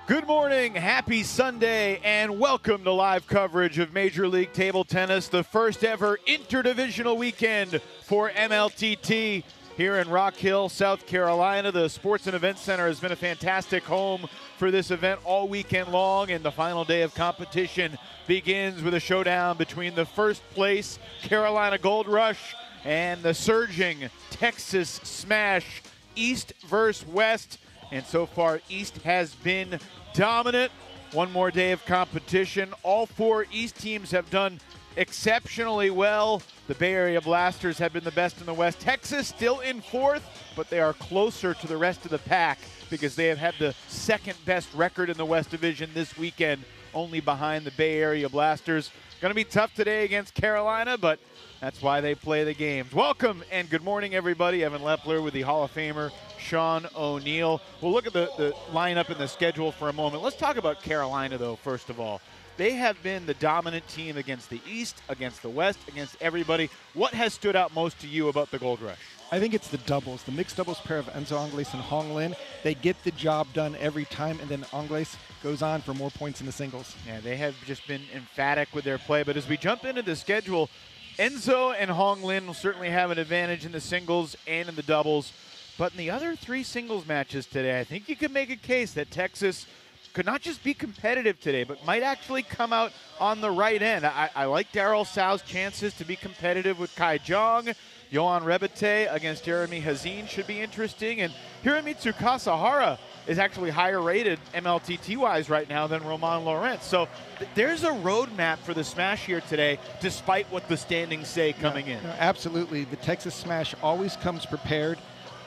Good morning, happy Sunday, and welcome to live coverage of Major League Table Tennis, the first ever interdivisional weekend for MLTT here in Rock Hill, South Carolina. The Sports and Events Center has been a fantastic home for this event all weekend long, and the final day of competition begins with a showdown between the first place Carolina Gold Rush and the surging Texas Smash, East versus West. And so far, East has been dominant. One more day of competition. All four East teams have done exceptionally well. The Bay Area Blasters have been the best in the West. Texas still in fourth, but they are closer to the rest of the pack because they have had the second best record in the West Division this weekend, only behind the Bay Area Blasters. Going to be tough today against Carolina, but that's why they play the games. Welcome and good morning, everybody. Evan Lepler with the Hall of Famer Sean O'Neill. We'll look at the lineup and the schedule for a moment. Let's talk about Carolina, though, first of all. They have been the dominant team against the East, against the West, against everybody. What has stood out most to you about the Gold Rush? I think it's the doubles, the mixed doubles pair of Enzo Angles and Hong Lin. They get the job done every time, and then Angles goes on for more points in the singles. Yeah, they have just been emphatic with their play. But as we jump into the schedule, Enzo and Hong Lin will certainly have an advantage in the singles and in the doubles. But in the other three singles matches today, I think you could make a case that Texas could not just be competitive today, but might actually come out on the right end. I like Daryl Sao's chances to be competitive with Kai Jung. Yohan Rebete against Jeremy Hazin should be interesting. And Hiromitsu Kasahara is actually higher rated MLTT-wise right now than Roman Lawrence. So there's a roadmap for the Smash here today, despite what the standings say coming in. No, absolutely. The Texas Smash always comes prepared.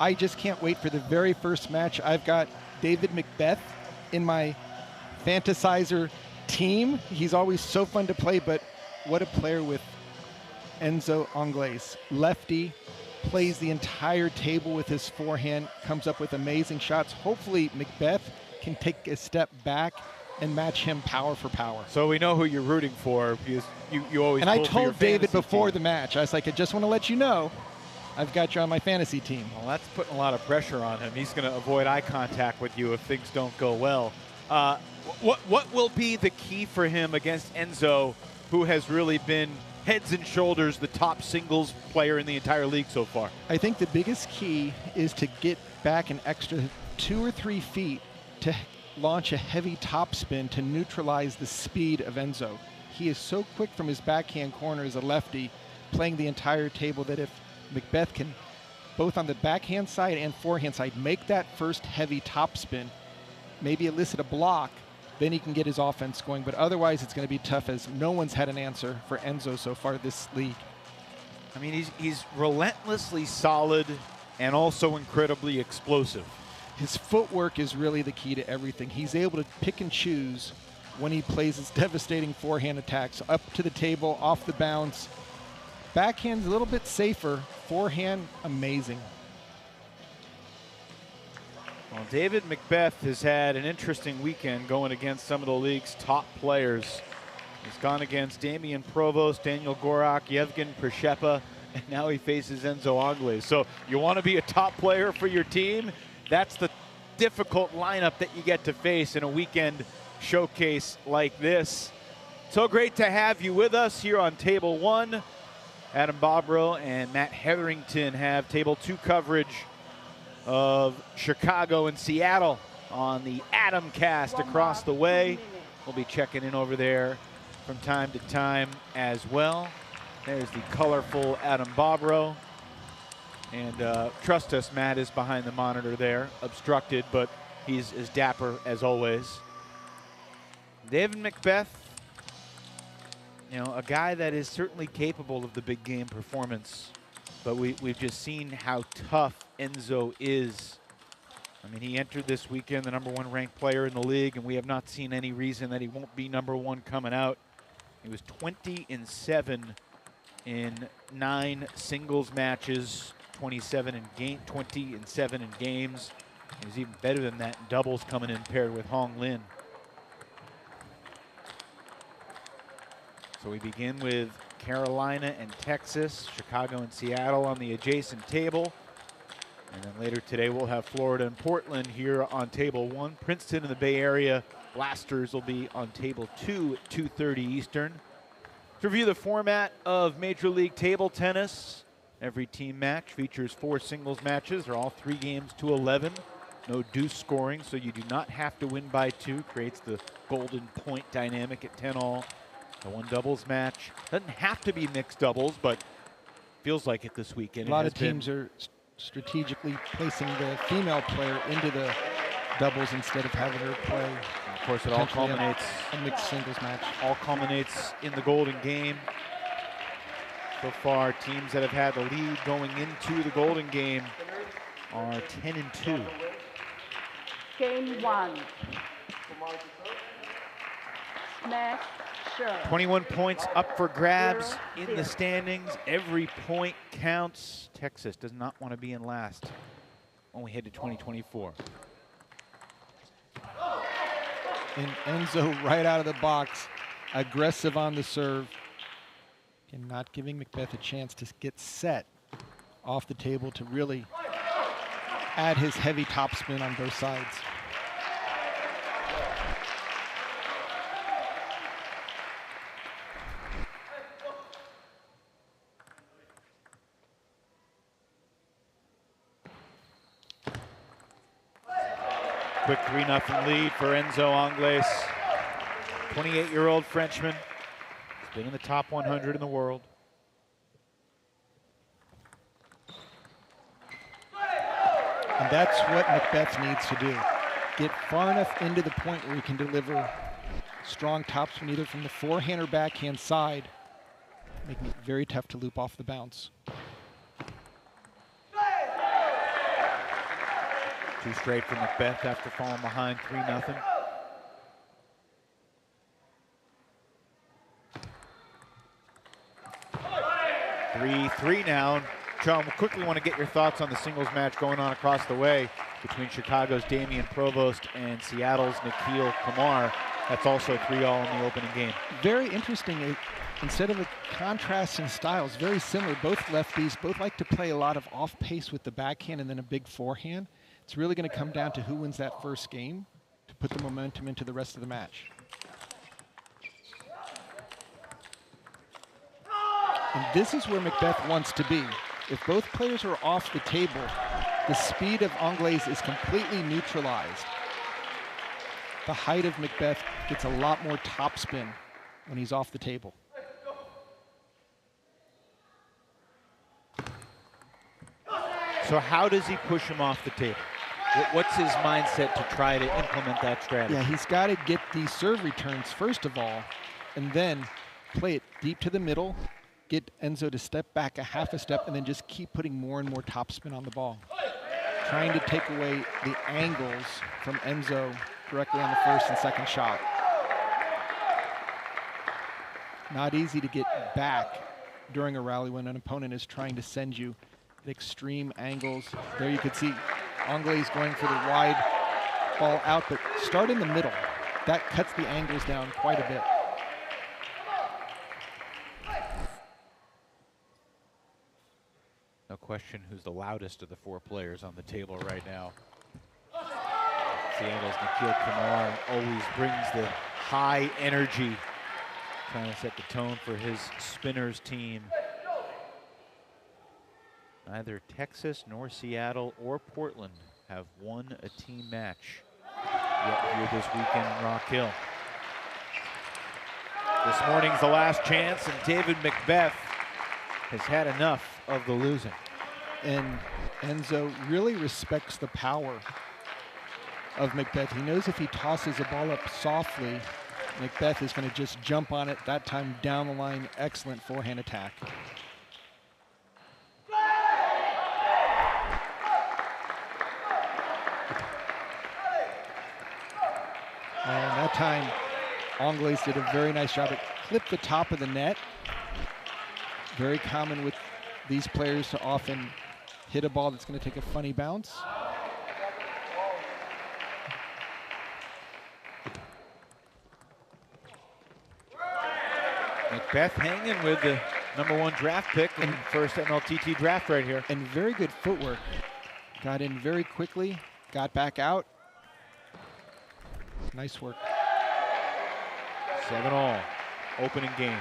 I just can't wait for the very first match. I've got David McBeth in my fantasizer team. He's always so fun to play, but what a player with Enzo Angles. Lefty, plays the entire table with his forehand, comes up with amazing shots. Hopefully McBeth can take a step back and match him power for power. So we know who you're rooting for because you always And I told David before team. the match, I was like, I just want to let you know, I've got you on my fantasy team. Well, that's putting a lot of pressure on him. He's going to avoid eye contact with you if things don't go well. What will be the key for him against Enzo, who has really been heads and shoulders the top singles player in the entire league so far? I think the biggest key is to get back an extra 2 or 3 feet to launch a heavy topspin to neutralize the speed of Enzo. He is so quick from his backhand corner as a lefty, playing the entire table, that if McBeth can, both on the backhand side and forehand side, make that first heavy topspin, maybe elicit a block, then he can get his offense going. But otherwise, it's going to be tough, as no one's had an answer for Enzo so far this league. I mean, he's relentlessly solid and also incredibly explosive. His footwork is really the key to everything. He's able to pick and choose when he plays his devastating forehand attacks, up to the table, off the bounce. Backhand's a little bit safer. Forehand, amazing. Well, David McBeth has had an interesting weekend going against some of the league's top players. He's gone against Damian Provost, Daniel Gorak, Yevgen Prishepa, and now he faces Enzo Angles. So you want to be a top player for your team? That's the difficult lineup that you get to face in a weekend showcase like this. So great to have you with us here on Table 1. Adam Bobrow and Matt Hetherington have Table 2 coverage of Chicago and Seattle on the Adam Cast across the way. We'll be checking in over there from time to time as well. There's the colorful Adam Bobrow. And trust us, Matt is behind the monitor there, obstructed, but he's as dapper as always. David McBeth, you know, a guy that is certainly capable of the big game performance, but we've just seen how tough Enzo is. I mean, he entered this weekend the #1 ranked player in the league, and we have not seen any reason that he won't be #1 coming out. He was 20-7 in 9 singles matches, 20-7 in games. He was even better than that in doubles, coming in paired with Hong Lin. So we begin with Carolina and Texas, Chicago and Seattle on the adjacent table. And then later today we'll have Florida and Portland here on Table 1. Princeton in the Bay Area Blasters will be on table 2 at 2:30 Eastern. To review the format of Major League Table Tennis, every team match features 4 singles matches. They're all 3 games to 11. No deuce scoring, so you do not have to win by 2. Creates the golden point dynamic at 10-all. The 1 doubles match doesn't have to be mixed doubles, but feels like it this weekend. A lot of teams are strategically placing the female player into the doubles instead of having her play. And of course, it all culminates a mixed singles match. All culminates in the golden game. So far, teams that have had the lead going into the golden game are 10-2. Game 1. Smash. 21 points up for grabs in the standings. Every point counts. Texas does not want to be in last when we head to 2024. And Enzo right out of the box, aggressive on the serve, and not giving McBeth a chance to get set off the table to really add his heavy topspin on both sides. Quick 3-0 lead for Enzo Angles. 28-year-old Frenchman. He's been in the top 100 in the world. And that's what McBeth needs to do. Get far enough into the point where he can deliver strong topspin either from the forehand or backhand side, making it very tough to loop off the bounce. 2 straight for McBeth after falling behind 3-0. Three now. Jung, we quickly want to get your thoughts on the singles match going on across the way between Chicago's Damian Provost and Seattle's Nikhil Kumar. That's also 3-all in the opening game. Very interesting. Instead of a contrast in styles, very similar. Both lefties, both like to play a lot of off pace with the backhand and then a big forehand. It's really going to come down to who wins that first game to put the momentum into the rest of the match. And this is where McBeth wants to be. If both players are off the table, the speed of Angles is completely neutralized. The height of McBeth gets a lot more topspin when he's off the table. So how does he push him off the table? What's his mindset to try to implement that strategy? Yeah, he's got to get these serve returns first of all, and then play it deep to the middle, get Enzo to step back a half a step, and then just keep putting more and more topspin on the ball. Trying to take away the angles from Enzo directly on the first and second shot. Not easy to get back during a rally when an opponent is trying to send you at extreme angles. There you could see Angles going for the wide ball out, but start in the middle. That cuts the angles down quite a bit. No question who's the loudest of the 4 players on the table right now. Seattle's Nikhil Kumar always brings the high energy, trying to set the tone for his spinners team. Neither Texas nor Seattle or Portland have won a team match yet here this weekend in Rock Hill. This morning's the last chance, and David McBeth has had enough of the losing. And Enzo really respects the power of McBeth. He knows if he tosses a ball up softly, McBeth is going to just jump on it, that time down the line. Excellent forehand attack. And that time, Angles did a very nice job. It clipped the top of the net. Very common with these players to often hit a ball that's going to take a funny bounce. McBeth hanging with the #1 draft pick in first MLTT draft right here. And very good footwork. Got in very quickly, got back out. Nice work. 7-all, opening game.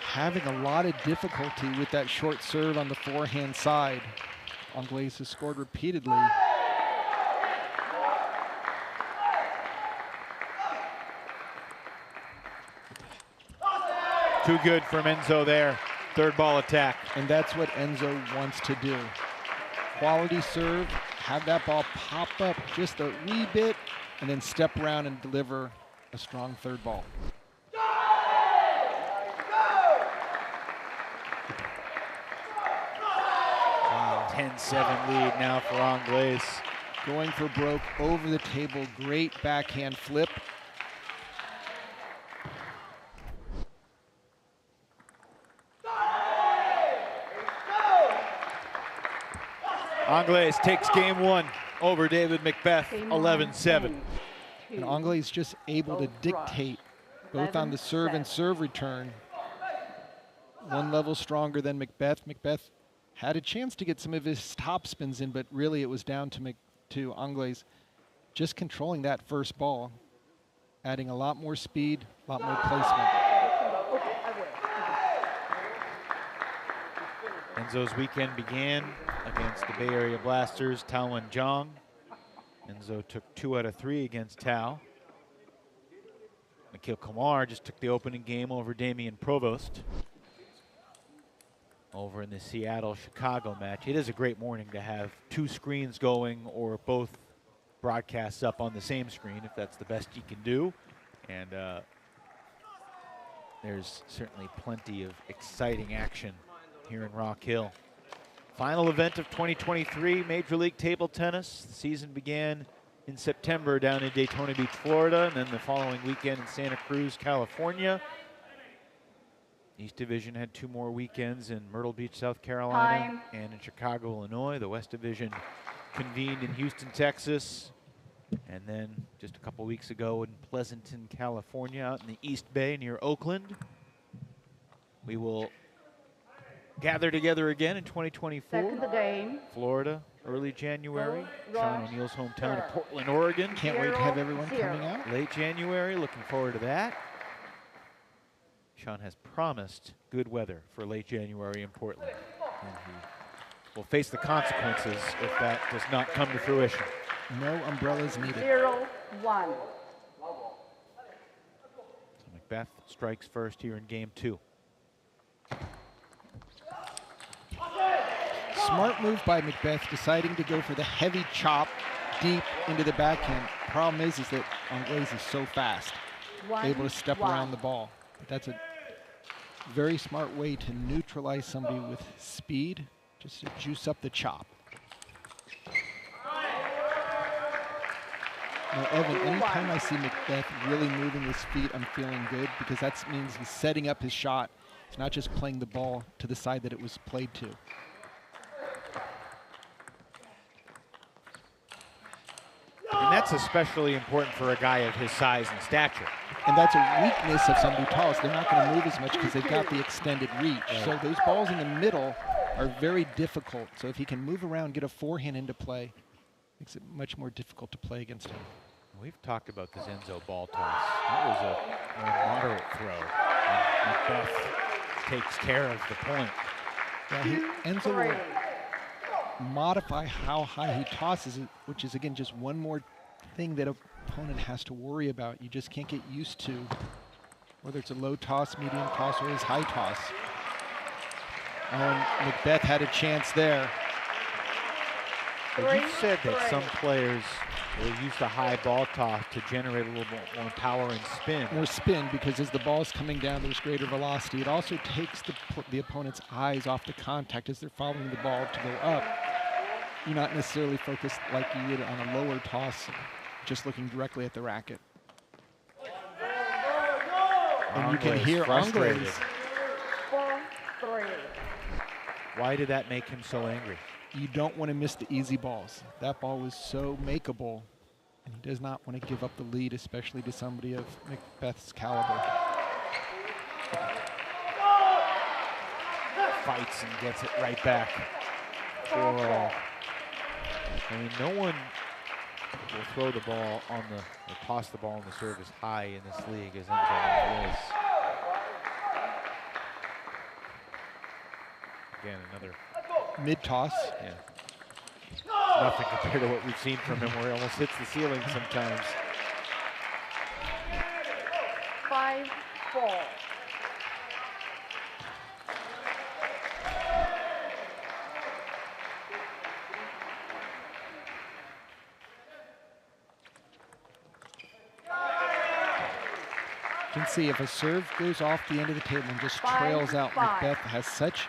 Having a lot of difficulty with that short serve on the forehand side. Anglaise has scored repeatedly. Too good from Enzo there. Third ball attack. And that's what Enzo wants to do. Quality serve, have that ball pop up just a wee bit, and then step around and deliver a strong third ball. Wow, 10-7 lead now for Anglaise. Going for broke over the table, great backhand flip. Anglaise takes game one over David McBeth, 11-7. And Anglaise just able to dictate both on the serve and serve return. One level stronger than McBeth. McBeth had a chance to get some of his top spins in, but really it was down to Anglaise just controlling that first ball, adding a lot more speed, a lot more placement. Enzo's weekend began against the Bay Area Blasters, Tao and Jung. Enzo took 2 out of 3 against Tao. Nikhil Kumar just took the opening game over Damian Provost over in the Seattle-Chicago match. It is a great morning to have 2 screens going or both broadcasts up on the same screen if that's the best you can do. And there's certainly plenty of exciting action here in Rock Hill. Final event of 2023, Major League Table Tennis. The season began in September down in Daytona Beach, Florida, and then the following weekend in Santa Cruz, California. East Division had 2 more weekends in Myrtle Beach, South Carolina, and in Chicago, Illinois. The West Division convened in Houston, Texas, and then just a couple weeks ago in Pleasanton, California, out in the East Bay near Oakland. We will gather together again in 2024. Florida, early January. Sean O'Neill's hometown of Portland, Oregon. Can't wait to have everyone coming out. Late January, looking forward to that. Sean has promised good weather for late January in Portland. And he will face the consequences if that does not come to fruition. No umbrellas needed. 0-1. So McBeth strikes first here in game 2. Smart move by McBeth, deciding to go for the heavy chop deep into the backhand. Problem is that Anglaise is so fast, able to step around the ball. But that's a very smart way to neutralize somebody with speed, just to juice up the chop. Now, Evan, anytime I see McBeth really moving his feet, I'm feeling good, because that means he's setting up his shot. He's not just playing the ball to the side that it was played to. And that's especially important for a guy of his size and stature. And that's a weakness of somebody tall. So they're not going to move as much because they've got the extended reach. Right. So those balls in the middle are very difficult. So if he can move around, get a forehand into play, makes it much more difficult to play against him. We've talked about this Enzo ball toss. That was a more moderate throw. And McBeth takes care of the point. Yeah, Enzo will modify how high he tosses it, which is, again, just one more thing that an opponent has to worry about. You just can't get used to, whether it's a low toss, medium toss, or his high toss. Oh, and McBeth had a chance there. But you said that some players will use the high ball toss to generate a little bit more power and spin. More spin, because as the ball's coming down, there's greater velocity. It also takes the opponent's eyes off the contact as they're following the ball to go up. You're not necessarily focused like you would on a lower toss, just looking directly at the racket. And you can hear Anglaise. 4-3. Why did that make him so angry? You don't want to miss the easy balls. That ball was so makeable, and he does not want to give up the lead, especially to somebody of McBeth's caliber. Fights and gets it right back. 4-all. I mean, no one will throw the ball on the, or toss the ball on the serve as high in this league as Enzo Angeles. Again, another mid-toss. Yeah. Nothing compared to what we've seen from him, where he almost hits the ceiling sometimes. 5-4. You can see if a serve goes off the end of the table and just trails out, 5-5. McBeth has such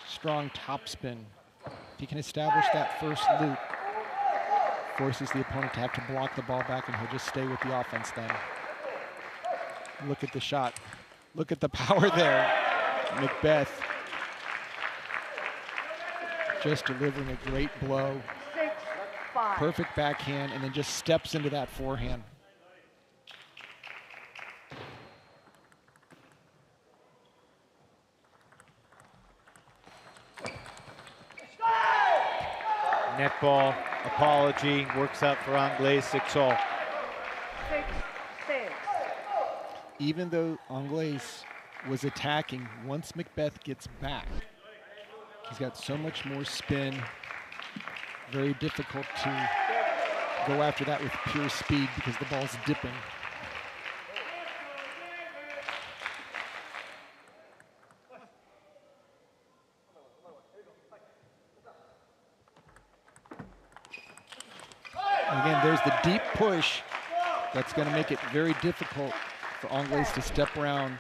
strong topspin. If he can establish that first loop, forces the opponent to have to block the ball back, and he'll just stay with the offense then. Look at the shot. Look at the power there. McBeth just delivering a great blow. 6-5. Perfect backhand, and then just steps into that forehand. Netball apology works out for Anglais 6-all. 6-6. Even though Anglais was attacking, once McBeth gets back, he's got so much more spin. Very difficult to go after that with pure speed because the ball's dipping. And again, there's the deep push that's going to make it very difficult for Anglais to step around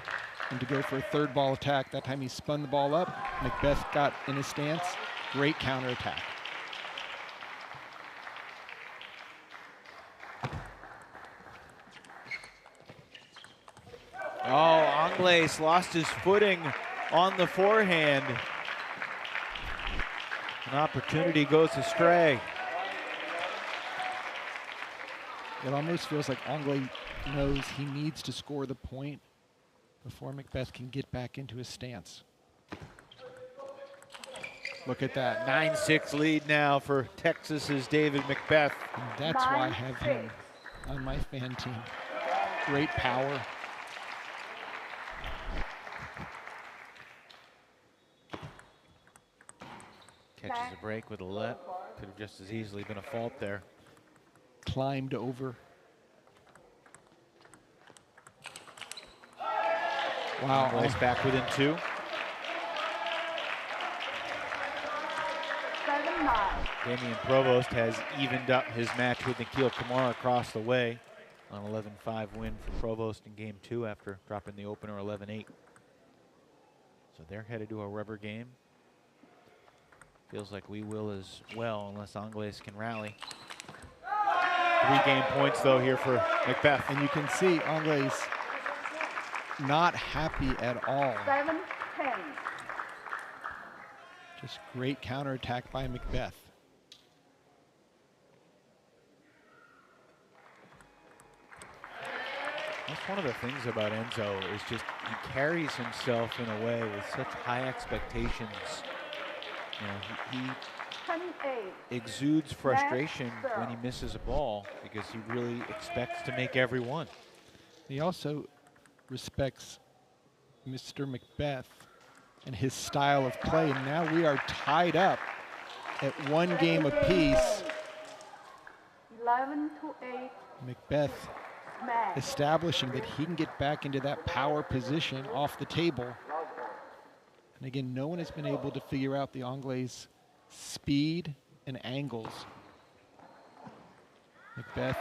and to go for a third ball attack. That time he spun the ball up. McBeth got in his stance. Great counterattack. Oh, Anglais lost his footing on the forehand. An opportunity goes astray. It almost feels like Anglais knows he needs to score the point before McBeth can get back into his stance. Look at that. 9-6 lead now for Texas's David McBeth. And that's why I have him on my fan team. Great power. Catches a break with a let. Could have just as easily been a fault there. Climbed over. Wow. Anglais back within 2. 7-9. Damian Provost has evened up his match with Nikhil Kumar across the way on 11-5 win for Provost in game 2 after dropping the opener 11-8. So they're headed to a rubber game. Feels like we will as well, unless Anglais can rally. 3 game points though here for McBeth. And you can see Anglais not happy at all. 7-10. Just great counterattack by McBeth. That's one of the things about Enzo is just he carries himself in a way with such high expectations. You know, he 10-8. exudes frustration when he misses a ball because he really expects to make every one. He also respects Mr. McBeth and his style of play. And now we are tied up at 1 game apiece. 11-8. McBeth Smash. establishing that he can get back into that power position off the table. And again, no one has been able to figure out the Anglais' speed and angles. McBeth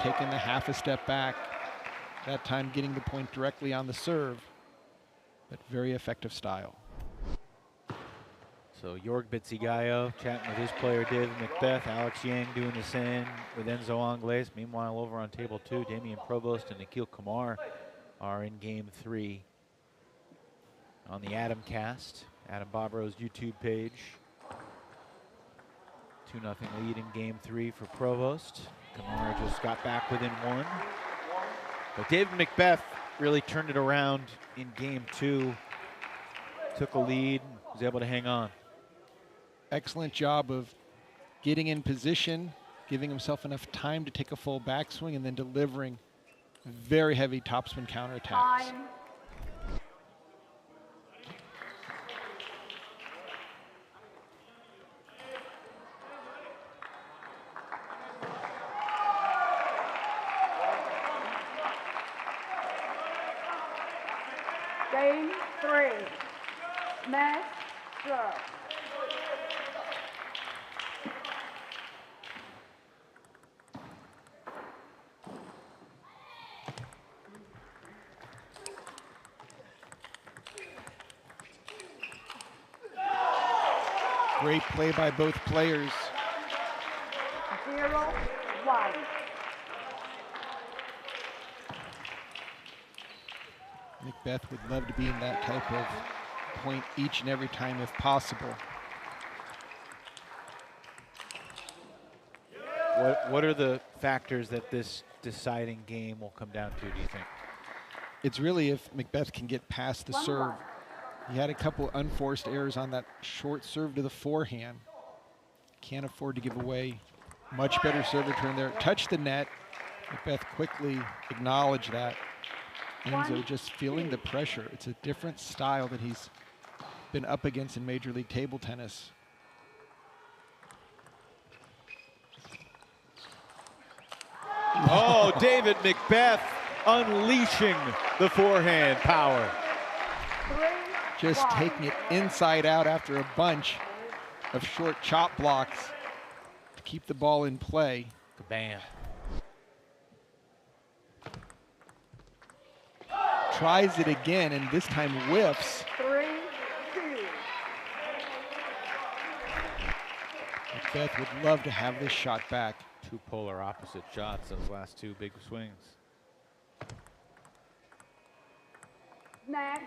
taking the half a step back, that time getting the point directly on the serve, but very effective style. So Jorg Bitzigayo chatting with his player David McBeth, Alex Yang doing the same with Enzo Anglais. Meanwhile, over on table 2, Damian Provost and Nikhil Kumar are in game 3 on the Adam Cast, Adam Bobro's YouTube page. 2-0 lead in game 3 for Provost. Kumar just got back within 1. But David McBeth really turned it around in game 2. Took a lead, was able to hang on. Excellent job of getting in position, giving himself enough time to take a full backswing and then delivering very heavy topspin counterattacks. Time. Game 3. Smash serve. Great play by both players. 0-1. McBeth would love to be in that type of point each and every time if possible. What are the factors that this deciding game will come down to, do you think? It's really if McBeth can get past the serve. He had a couple unforced errors on that short serve to the forehand. Can't afford to give away. Much better serve return there. Touched the net. McBeth quickly acknowledged that. Enzo just feeling the pressure. It's a different style that he's been up against in Major League Table Tennis. Oh, David McBeth unleashing the forehand power. Just taking it inside out after a bunch of short chop blocks to keep the ball in play. Bam. Tries it again and this time whiffs. 3-2. McBeth would love to have this shot back. Two polar opposite shots, those last two big swings. Next.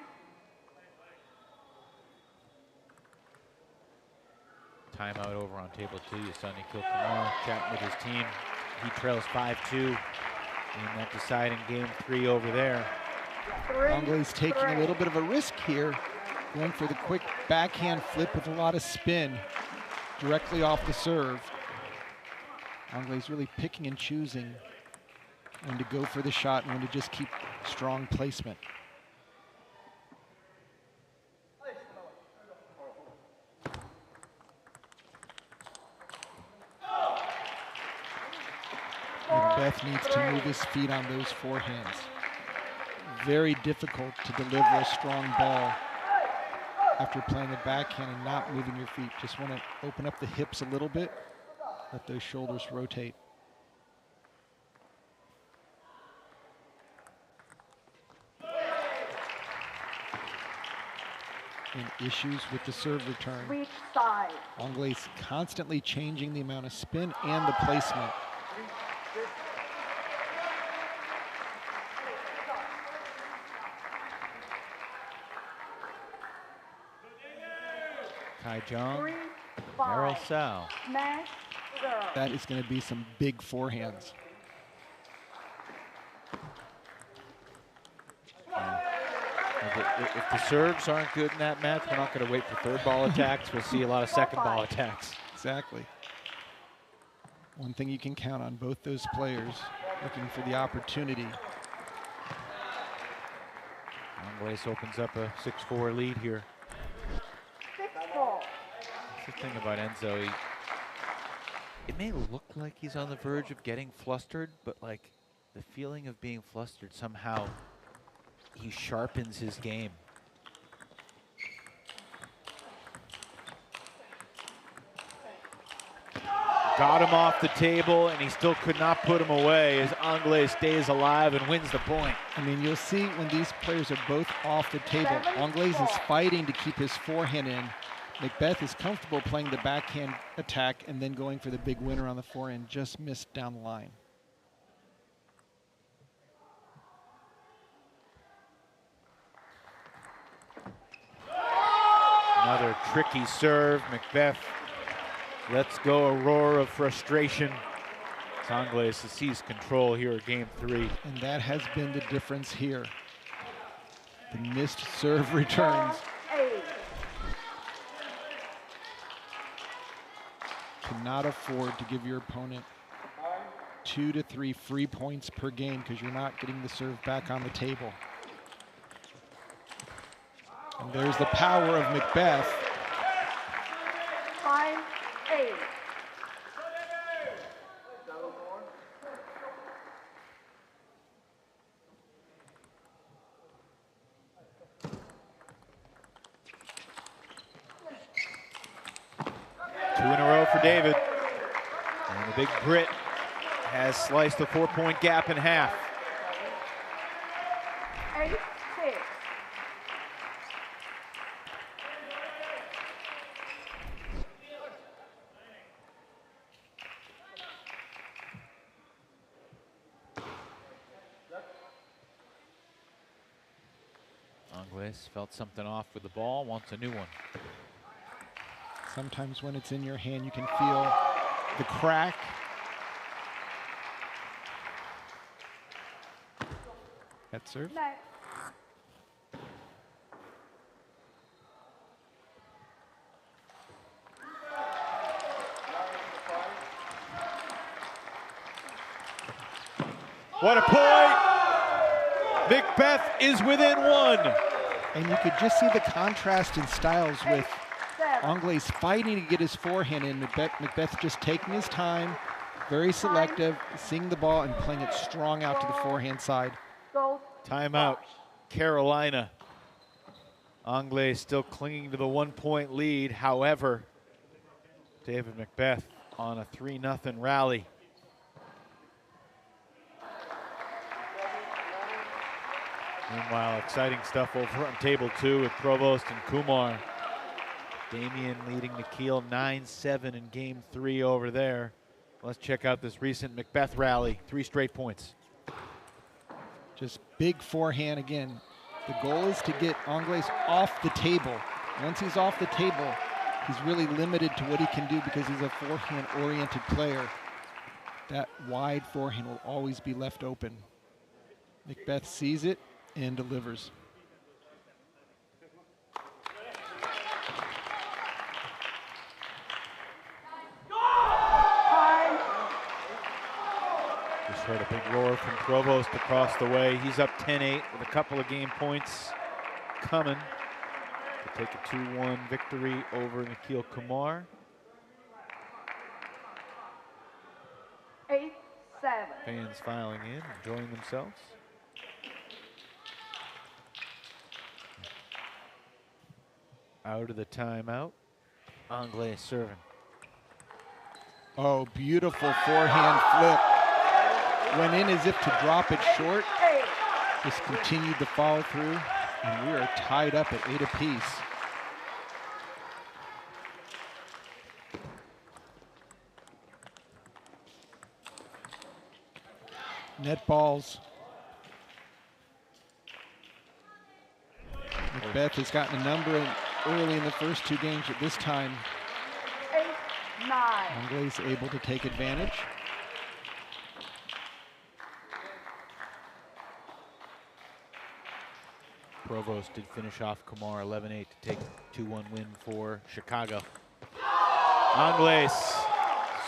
Timeout over on table 2. You saw Nikhil Kumar chatting with his team. He trails 5-2 in that deciding game 3 over there. Angle's taking a little bit of a risk here, going for the quick backhand flip with a lot of spin directly off the serve. Angle's really picking and choosing when to go for the shot and when to just keep strong placement. McBeth needs to move his feet on those forehands. Very difficult to deliver a strong ball after playing a backhand and not moving your feet. Just want to open up the hips a little bit, let those shoulders rotate. And issues with the serve return. Weak side. Angle's constantly changing the amount of spin and the placement. Kai Jung, 3-5. Errol Sal. Smash serve. That is going to be some big forehands. If the serves aren't good in that match, we're not going to wait for third ball attacks. We'll see a lot of second ball attacks. Exactly. One thing you can count on, both those players looking for the opportunity. Angles opens up a 6-4 lead here. 6-4. That's the thing about Enzo. It may look like he's on the verge of getting flustered, but like the feeling of being flustered, somehow he sharpens his game. Got him off the table, and he still could not put him away as Anglais stays alive and wins the point. I mean, you'll see when these players are both off the table, Angles is fighting to keep his forehand in. McBeth is comfortable playing the backhand attack and then going for the big winner on the forehand, just missed down the line. Another tricky serve. McBeth lets go a roar of frustration. Angles has seized control here at game 3. And that has been the difference here. The missed serve returns. Cannot afford to give your opponent 2 to 3 free points per game because you're not getting the serve back on the table. And there's the power of McBeth. 5-8. Two in a row for David. And the big Brit has sliced the 4-point gap in half. 8-6. Angles felt something off with the ball, wants a new one. Sometimes when it's in your hand, you can feel the crack. That serve. Next. What a point! McBeth is within one. And you could just see the contrast in styles with 7. Angles fighting to get his forehand in. McBeth just taking his time, very selective, seeing the ball and playing it strong out to the forehand side. Goes. Timeout, Carolina. Angles still clinging to the 1-point lead. However, David McBeth on a 3-0 rally. Meanwhile, exciting stuff over on table 2 with Provost and Kumar. Damian leading Nikhil 9-7 in game 3 over there. Let's check out this recent McBeth rally. 3 straight points. Just big forehand again. The goal is to get Angles off the table. Once he's off the table, he's really limited to what he can do because he's a forehand-oriented player. That wide forehand will always be left open. McBeth sees it and delivers. Time. Just heard a big roar from Provost across the way. He's up 10-8 with a couple of game points coming to take a 2-1 victory over Nikhil Kumar. 8-7. Fans filing in, enjoying themselves. Out of the timeout, Angles serving. Oh, beautiful forehand flip. Went in as if to drop it short. 8. Just continued to follow through, and we are tied up at 8 apiece. Net balls. McBeth has gotten a number early in the first 2 games, but this time 8-9. Angles able to take advantage. Provost did finish off Kumar 11-8 to take a 2-1 win for Chicago. Angles,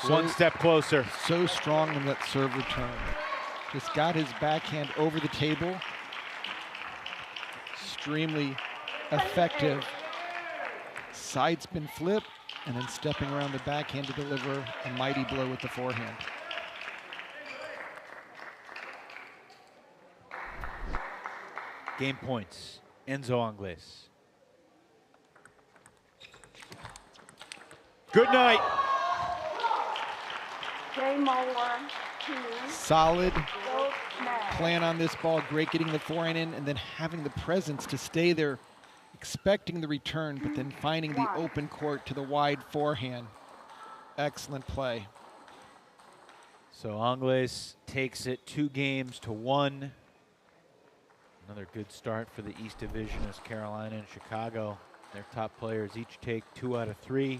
one step closer. So strong in that serve return. Just got his backhand over the table. Extremely effective. Side spin flip, and then stepping around the backhand to deliver a mighty blow with the forehand. Game points, Enzo Angles. Good night. Game over. 2. Solid Goes next. plan on this ball. Great getting the forehand in and then having the presence to stay there, expecting the return, but then finding the open court to the wide forehand. Excellent play. So Angles takes it 2-1. Another good start for the East Division as Carolina and Chicago, their top players, each take 2 out of 3.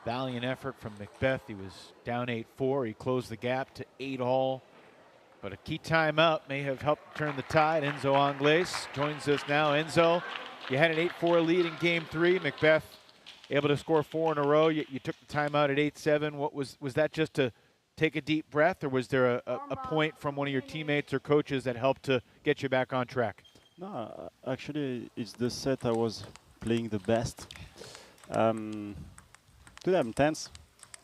Valiant effort from McBeth. He was down 8-4. He closed the gap to 8-all. But a key timeout may have helped turn the tide. Enzo Angles joins us now. Enzo, you had an 8-4 lead in game 3. McBeth able to score 4 in a row. You took the timeout at 8-7. What was that just to take a deep breath, or was there a point from one of your teammates or coaches that helped to get you back on track? No, actually, it's the set I was playing the best. Today I'm tense.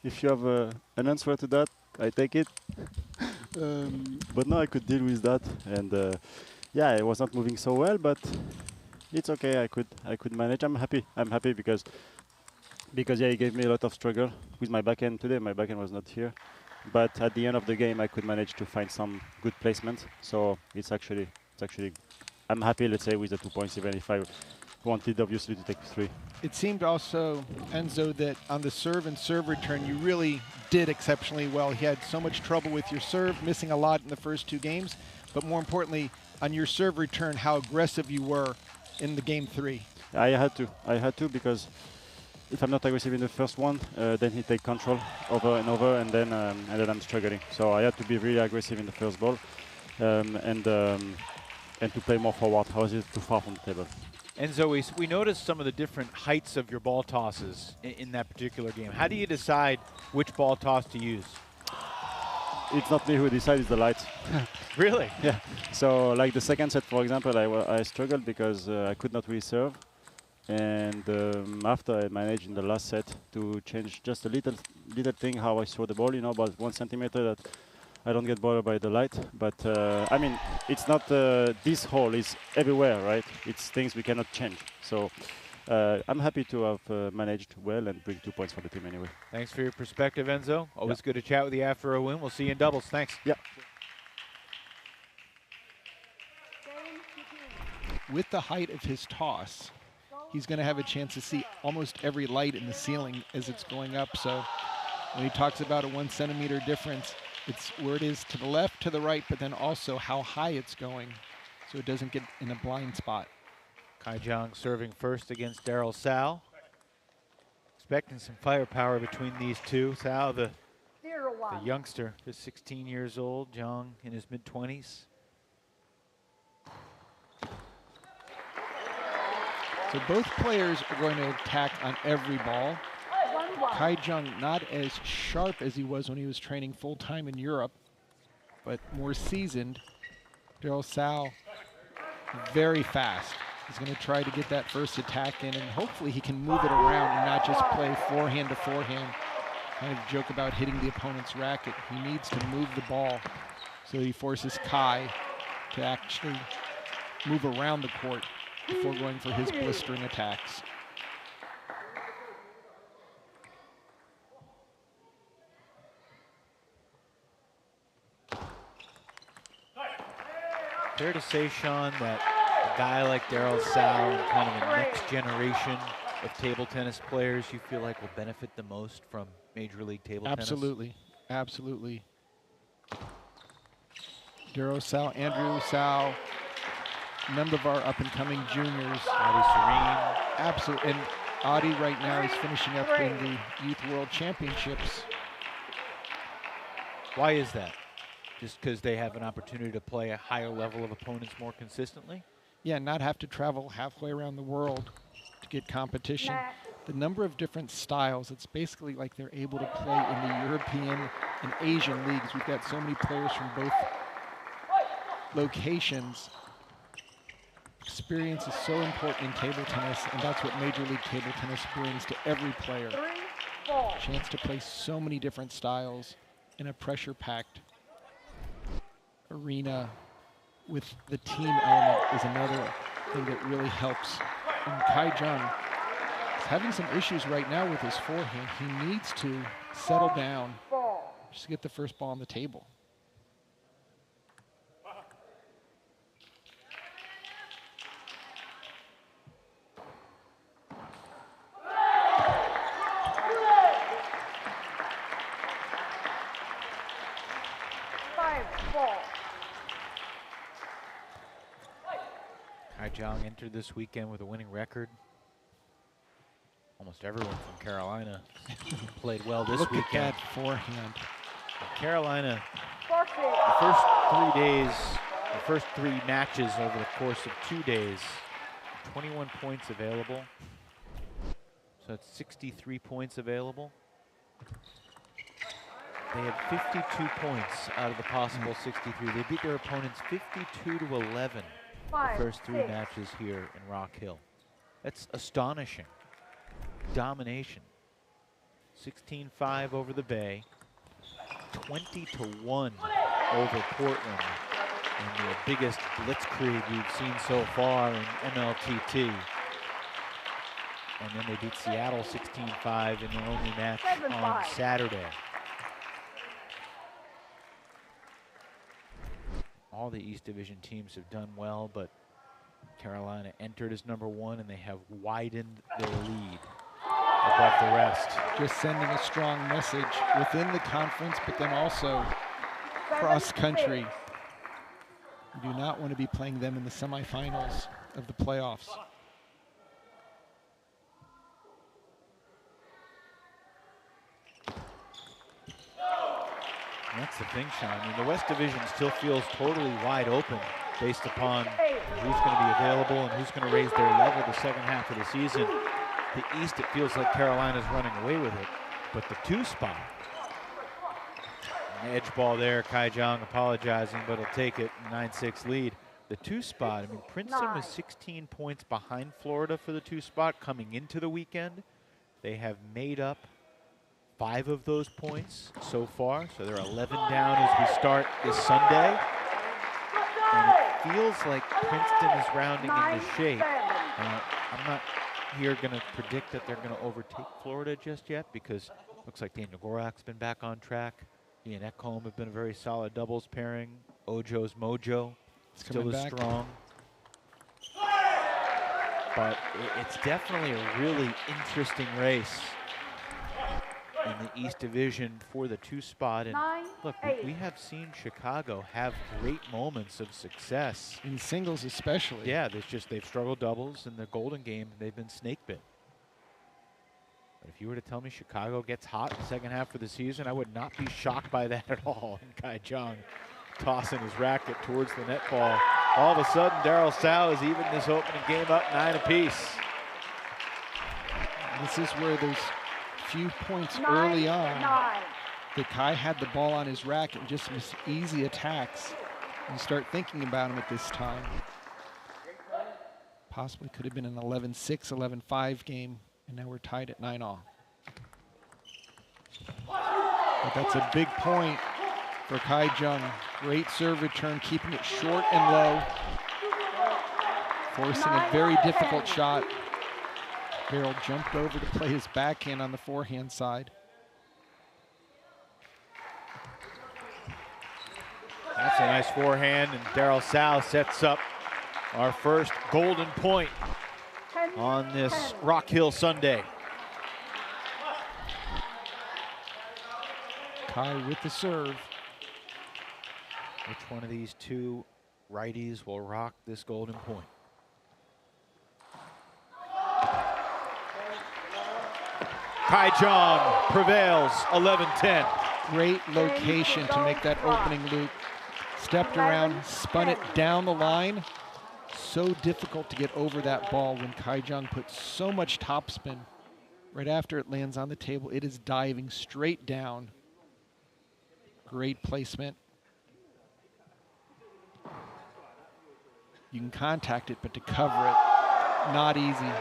If you have an answer to that, I take it. But no, I could deal with that, and yeah, it was not moving so well, but it's okay. I could manage. I'm happy. I'm happy because yeah, he gave me a lot of struggle with my backhand today. My backhand was not here, but at the end of the game, I could manage to find some good placement. So it's actually I'm happy. Let's say with the 2 points, even if I wanted obviously to take 3. It seemed also, Enzo, that on the serve and serve return, you really did exceptionally well. He had so much trouble with your serve, missing a lot in the first 2 games, but more importantly, on your serve return, how aggressive you were in the game 3. I had to because if I'm not aggressive in the first one, then he take control over and over, and then I'm struggling. So I had to be really aggressive in the first ball, and to play more forward. I was just too far from the table. Enzo, we noticed some of the different heights of your ball tosses in that particular game. How do you decide which ball toss to use? It's not me who decides, it's the lights. Really? Yeah. So like the second set, for example, I struggled because I could not really serve. And after I managed in the last set to change just a little thing how I throw the ball, you know, about 1 centimeter, that I don't get bothered by the light. But I mean, it's not this hole is everywhere, right? It's things we cannot change. So I'm happy to have managed well and bring 2 points for the team anyway. Thanks for your perspective, Enzo. Always good to chat with you after a win. We'll see you in doubles. Thanks. Yeah. With the height of his toss, he's going to have a chance to see almost every light in the ceiling as it's going up. So when he talks about a 1 centimeter difference, it's where it is to the left, to the right, but then also how high it's going so it doesn't get in a blind spot. Kai Jung serving first against Daryl Sal. Expecting some firepower between these two. Sal, the youngster, is 16 years old. Jung in his mid-20s. So both players are going to attack on every ball. Kai Jung not as sharp as he was when he was training full-time in Europe, but more seasoned. Daryl Sal, very fast. He's going to try to get that first attack in, and hopefully he can move it around and not just play forehand to forehand. Kind of joke about hitting the opponent's racket. He needs to move the ball, so he forces Kai to actually move around the court before going for his blistering attacks. Fair to say, Sean, that a guy like Daryl Sal and kind of a next generation of table tennis players you feel like will benefit the most from Major League Table Tennis? Absolutely, absolutely. Daryl Sal, Andrew Sal, a number of our up-and-coming juniors. Adi Serene. Absolutely, and Adi right now is finishing up in the Youth World Championships. Why is that? Just because they have an opportunity to play a higher level of opponents more consistently? Yeah, not have to travel halfway around the world to get competition. The number of different styles, it's basically like they're able to play in the European and Asian leagues. We've got so many players from both locations. Experience is so important in table tennis, and that's what Major League Table Tennis brings to every player. Chance to play so many different styles in a pressure-packed arena with the team element is another thing that really helps. And Kai Jung is having some issues right now with his forehand. He needs to settle down just to get the first ball on the table. Kai Jung entered this weekend with a winning record. Almost everyone from Carolina played well this Look weekend. at that forehand. Carolina, the first 3 days, the first 3 matches over the course of 2 days, 21 points available. So that's 63 points available. They had 52 points out of the possible 63. They beat their opponents 52-11 the first 3 matches here in Rock Hill. That's astonishing. Domination. 16-5 over the Bay. 20-1 over Portland. And the biggest blitzkrieg we've seen so far in MLTT. And then they beat Seattle 16-5 in their only match on Saturday. All the East Division teams have done well, but Carolina entered as #1, and they have widened their lead above the rest. Just sending a strong message within the conference, but then also cross country. You do not want to be playing them in the semifinals of the playoffs. And that's the thing, Sean. I mean, the West Division still feels totally wide open based upon who's going to be available and who's going to raise their level the second half of the season. The East, it feels like Carolina's running away with it. But the 2 spot, an edge ball there, Kai Jung apologizing, but he'll take it, 9-6 lead. The 2 spot, I mean, Princeton was 16 points behind Florida for the 2 spot coming into the weekend. They have made up 5 of those points so far, so they're 11 down as we start this Sunday. And it feels like Princeton is rounding into shape. I'm not here going to predict that they're going to overtake Florida just yet, because it looks like Daniel Gorak's been back on track. He and Ekholm have been a very solid doubles pairing. Ojo's mojo still is strong. But it's definitely a really interesting race in the East Division for the 2 spot. And look, we have seen Chicago have great moments of success. In singles especially. Yeah, they've struggled doubles. In the Golden Game, they've been snake bit. But if you were to tell me Chicago gets hot in the second half of the season, I would not be shocked by that at all. And Kai Jung tossing his racket towards the net ball. All of a sudden, Daryl Sow has evened this opening game up 9 apiece. This is where there's few points early on that Kai had the ball on his racket and just was easy attacks. You start thinking about him at this time. Possibly could have been an 11-6, 11-5 game, and now we're tied at 9-all. But that's a big point for Kai Jung. Great serve return, keeping it short and low, forcing a very difficult shot. Barrel jumped over to play his backhand on the forehand side. That's a nice forehand, and Daryl Sow sets up our first golden point on this Rock Hill Sunday. Kai with the serve. Which one of these 2 righties will rock this golden point? Kai Jung prevails, 11-10. Great location to make that opening loop. Stepped around, spun it down the line. So difficult to get over that ball when Kai Jung puts so much topspin. Right after it lands on the table, it is diving straight down. Great placement. You can contact it, but to cover it, not easy.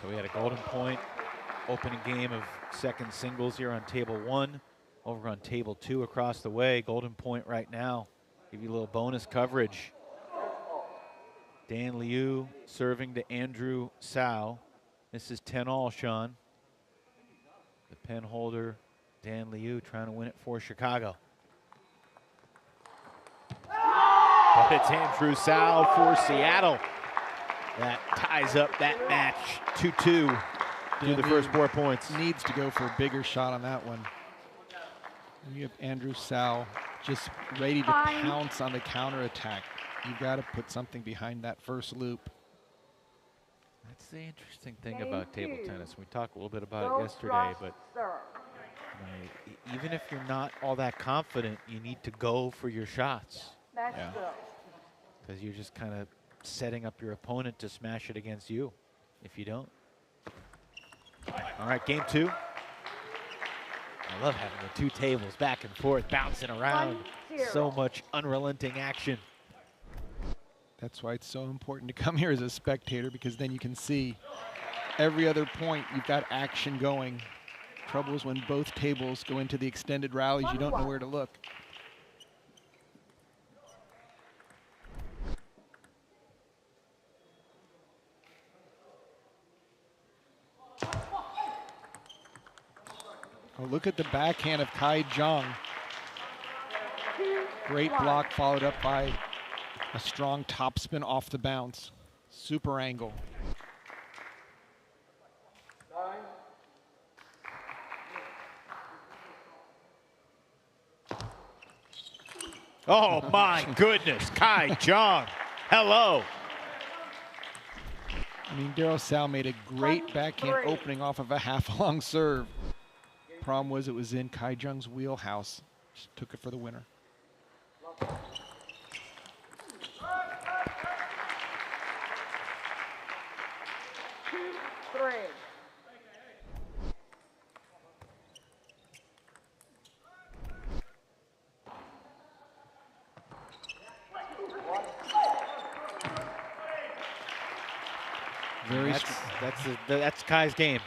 So we had a golden point opening game of second singles here on table 1. Over on table 2 across the way. Golden point right now. Give you a little bonus coverage. Dan Liu serving to Andrew Sow. This is 10-all, Sean. The pen holder, Dan Liu, trying to win it for Chicago. But it's Andrew Sow for Seattle. That ties up that match 2-2 through the first 4 points. Needs to go for a bigger shot on that one. And you have Andrew Sow just ready to pounce on the counterattack. You've got to put something behind that first loop. That's the interesting thing about table tennis. We talked a little bit about it yesterday, but even if you're not all that confident, you need to go for your shots. Yeah. Because you're just kind of setting up your opponent to smash it against you if you don't. All right, game 2. I love having the two tables back and forth, bouncing around. 1-0. So much unrelenting action. That's why it's so important to come here as a spectator, because then you can see every other point you've got action going. Trouble is when both tables go into the extended rallies, you don't know where to look. Oh, look at the backhand of Jung. 2-1. Great block followed up by a strong topspin off the bounce. Super angle. Oh my goodness, Jung. Hello. I mean, Darryl Sal made a great backhand opening off of a half-long serve. Problem was it was in Jung's wheelhouse. Just took it for the winner. That's Kai's game.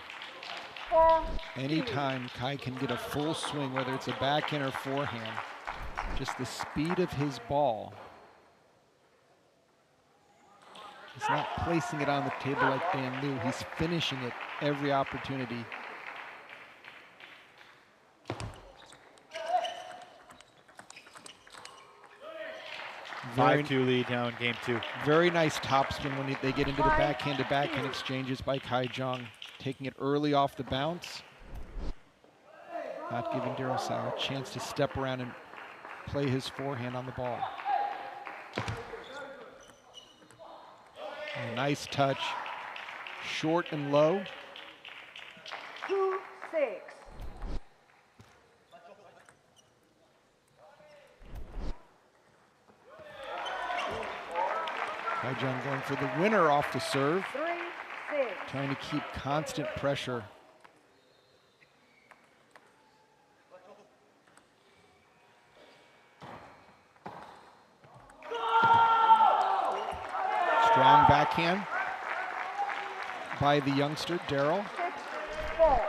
Anytime Kai can get a full swing, whether it's a backhand or forehand, just the speed of his ball. He's not placing it on the table like Dan Liu. He's finishing it every opportunity. Very 5-2 lead now in game 2. Very nice topspin when they get into the backhand-to-backhand exchanges by Jung, taking it early off the bounce. Not giving Darryl Sal a chance to step around and play his forehand on the ball. A nice touch, short and low. 2-6. Jung going for the winner off the serve. 3-6. Trying to keep constant pressure. Strong backhand by the youngster, Darryl. 6-4.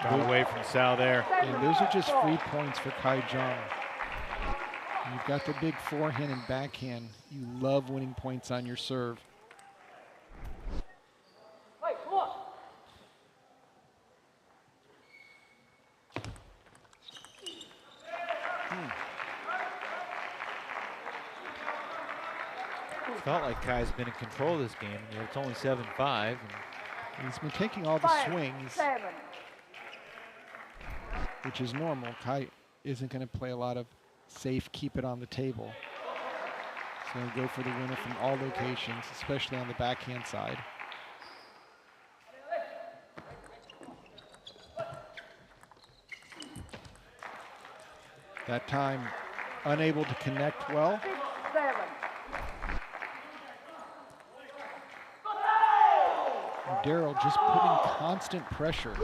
Got away from Sal there. And those are just free points for Jung. You've got the big forehand and backhand. You love winning points on your serve. Felt like Kai's been in control of this game. It's only 7-5. He's been taking all the swings, 5-7. which is normal. Kai isn't going to play a lot of safe, keep it on the table. He's going to go for the winner from all locations, especially on the backhand side. That time, unable to connect well. 6-7. Darryl just putting constant pressure,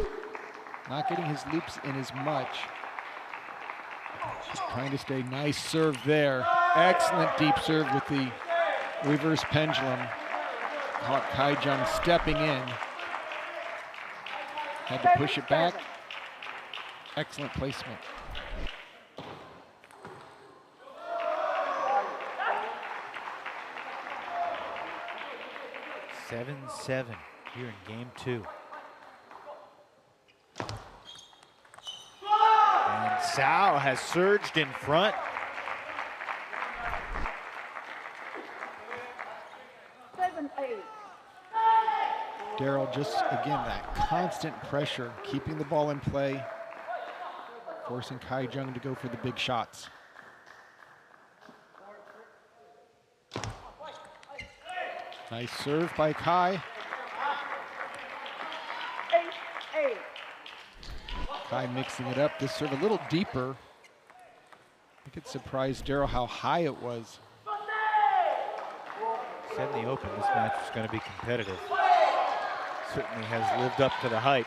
not getting his loops in as much. Just trying to stay. Nice serve there. Excellent deep serve with the reverse pendulum. Caught Jung stepping in. Had to push it back. Excellent placement. Seven here in game 2. And Sal has surged in front. 7-8. Darryl just, again, that constant pressure, keeping the ball in play, forcing Jung to go for the big shots. Nice serve by Kai. 8-7. Kai mixing it up. This serve a little deeper. I could surprise Daryl how high it was. Said in the open, this match is going to be competitive. Certainly has lived up to the hype.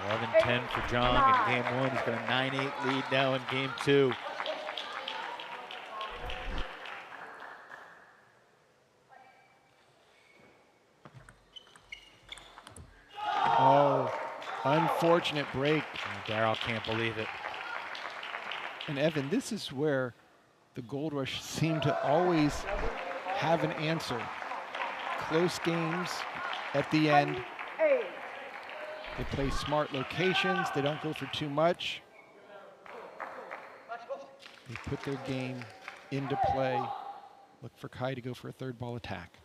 11-10 for Jung in game 1. He's got a 9-8 lead now in game 2. Oh, unfortunate break. Daryl can't believe it. And Evan, this is where the Gold Rush seem to always have an answer. Close games at the end. They play smart locations. They don't go for too much. They put their game into play. Look for Kai to go for a third ball attack.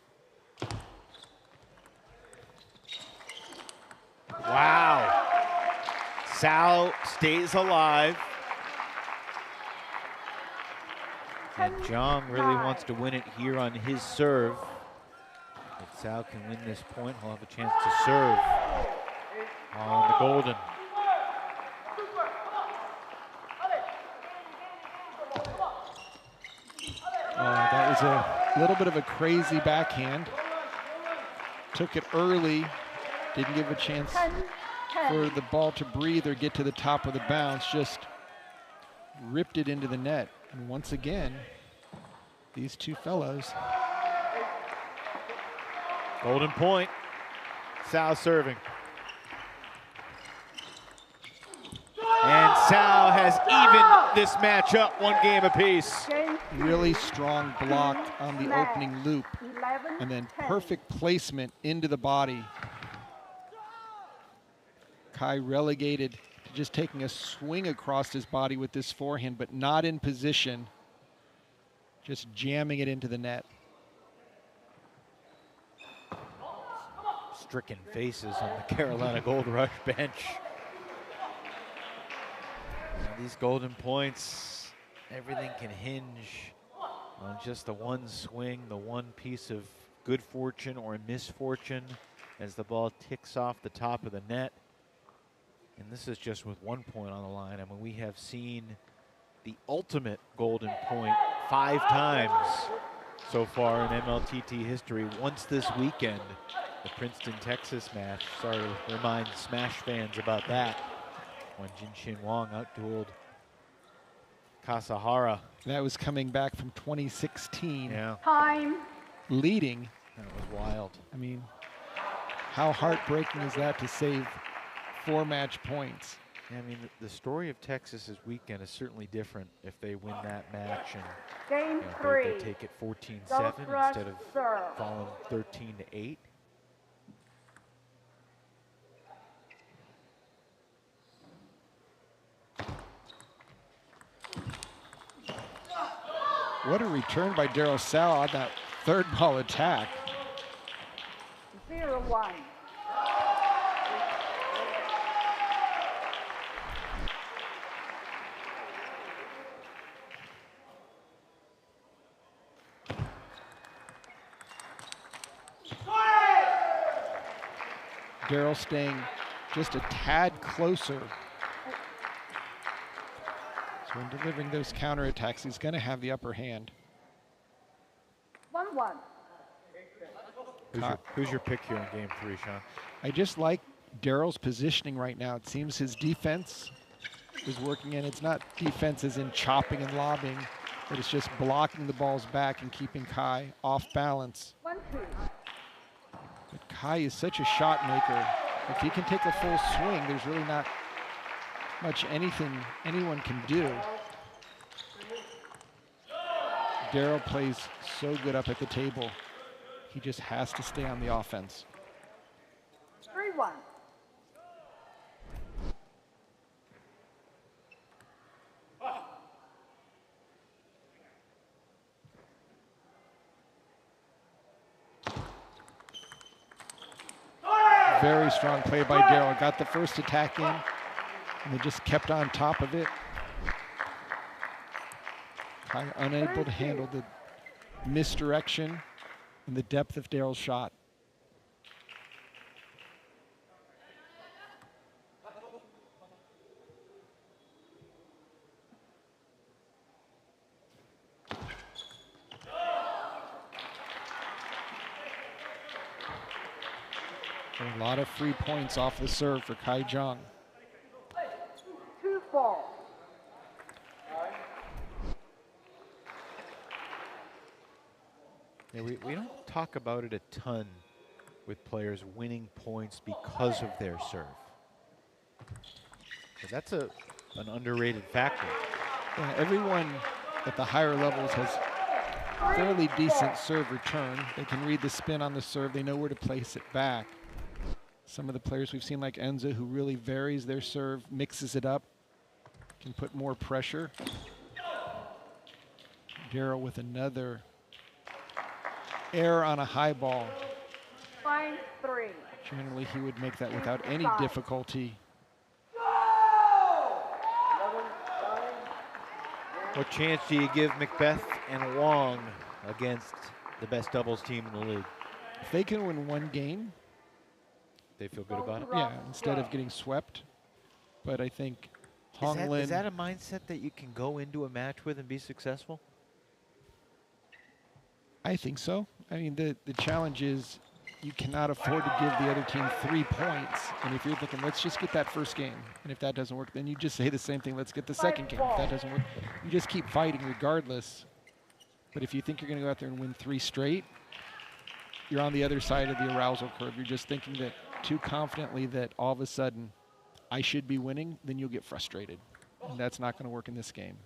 Wow. Sal stays alive. And Jung really wants to win it here on his serve. If Sal can win this point, he'll have a chance to serve on the golden. That was a little bit of a crazy backhand. Took it early, didn't give a chance for the ball to breathe or get to the top of the bounce, just ripped it into the net. And once again, these two fellows. Golden point. Sal serving. And Sal has evened this match up 1 game apiece. Really strong block on the opening loop. And then perfect placement into the body. Kai relegated to just taking a swing across his body with this forehand, but not in position. Just jamming it into the net. Stricken faces on the Carolina Gold Rush bench. Now these golden points, everything can hinge on just the one swing, the one piece of good fortune or misfortune as the ball ticks off the top of the net. And this is just with 1 point on the line. I mean, we have seen the ultimate golden point 5 times so far in MLTT history. Once this weekend, the Princeton, Texas match. Sorry to remind Smash fans about that, when Jinshin Wang outdueled Kasahara. That was coming back from 2016. Yeah. Time. Leading. That was wild. I mean, how heartbreaking is that to save 4 match points? Yeah, I mean, the story of Texas this weekend is certainly different if they win that match and Game they 3. take it 14-7 Gold Rush instead of serve. falling 13-8. What a return by Daryl Sal on that third ball attack. 0-1. Daryl staying just a tad closer. So when delivering those counterattacks, he's going to have the upper hand. 1-1. Who's your pick here in game 3, Sean? I just like Daryl's positioning right now. It seems his defense is working, and it's not defense as in chopping and lobbing, but it's just blocking the balls back and keeping Kai off balance. 1-2. But Kai is such a shot maker. If he can take a full swing, there's really not much anything anyone can do. Daryl plays so good up at the table. He just has to stay on the offense. 3-1. Very strong play by Daryl. Got the first attack in, and they just kept on top of it. Kai unable to handle the misdirection and the depth of Daryl's shot. So a lot of free points off the serve for Kai Jung. 2-4. Yeah, we don't talk about it a ton with players winning points because of their serve. But that's an underrated factor. Yeah, everyone at the higher levels has fairly decent serve return. They can read the spin on the serve. They know where to place it back. Some of the players we've seen, like Enzo, who really varies their serve, mixes it up, can put more pressure. Daryl with another error on a high ball. Line 3. Generally, he would make that without any difficulty. What chance do you give McBeth and Wong against the best doubles team in the league? If they can win one game, they feel good about it? Yeah, instead of getting swept. But I think Hong Lin... Is that a mindset that you can go into a match with and be successful? I think so. I mean, the challenge is you cannot afford to give the other team 3 points. And if you're thinking, let's just get that first game, and if that doesn't work, then you just say the same thing, let's get the second game. If that doesn't work, you just keep fighting regardless. But if you think you're going to go out there and win 3 straight, you're on the other side of the arousal curve. You're just thinking that too confidently that all of a sudden I should be winning, then you'll get frustrated. And that's not going to work in this game.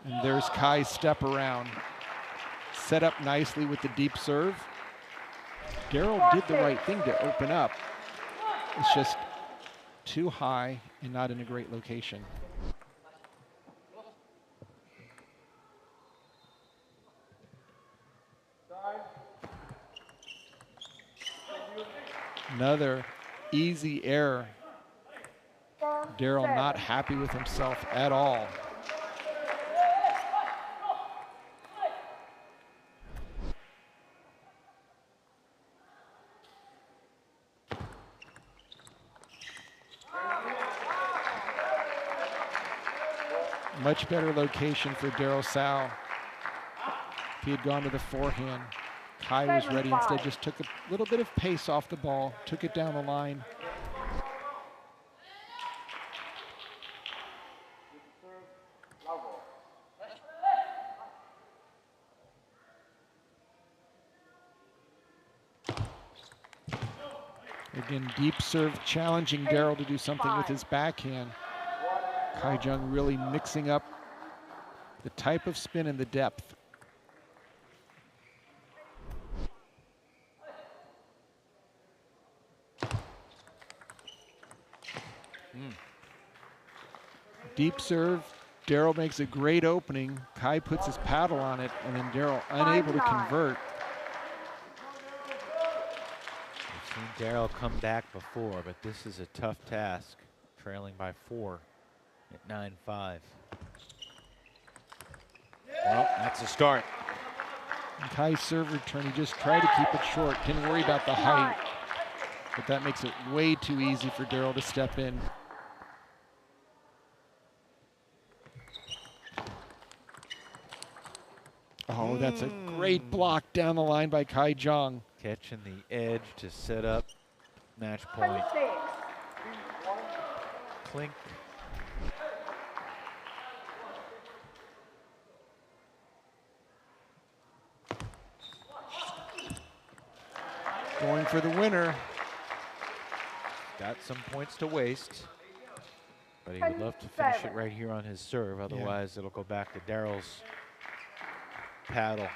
And there's Kai's step around. Set up nicely with the deep serve. Daryl did the right thing to open up. It's just too high and not in a great location. Another easy error. Daryl not happy with himself at all. Much better location for Daryl Sao. If he had gone to the forehand, Kai was ready. Instead, just took a little bit of pace off the ball, took it down the line. Again, deep serve, challenging Daryl to do something with his backhand. Kai Jung really mixing up the type of spin and the depth. Deep serve, Daryl makes a great opening. Kai puts his paddle on it, and then Daryl unable to convert. We've seen Daryl come back before, but this is a tough task, trailing by 4 at 9-5. Well, that's a start. And Kai's serve return, he just tried to keep it short, didn't worry about the height, but that makes it way too easy for Daryl to step in. Oh, that's a great block down the line by Kai Jung. Catching the edge to set up match point. Clink. Going for the winner. Got some points to waste, but he would love to finish it right here on his serve. Otherwise, it'll go back to Daryl's paddle.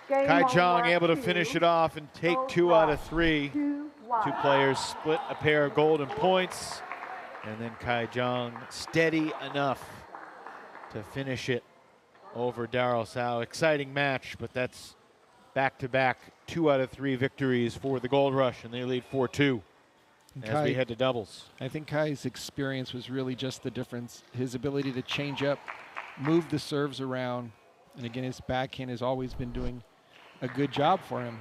Kai Jung able to finish it off and take 2 out of 3. 2 players split a pair of golden points. And then Kai Jung steady enough to finish it over Daryl Sao. Exciting match, but that's back-to-back 2 out of 3 victories for the Gold Rush, and they lead 4-2. as we head to doubles. I think Kai's experience was really just the difference. His ability to change up, move the serves around, and again, his backhand has always been doing a good job for him.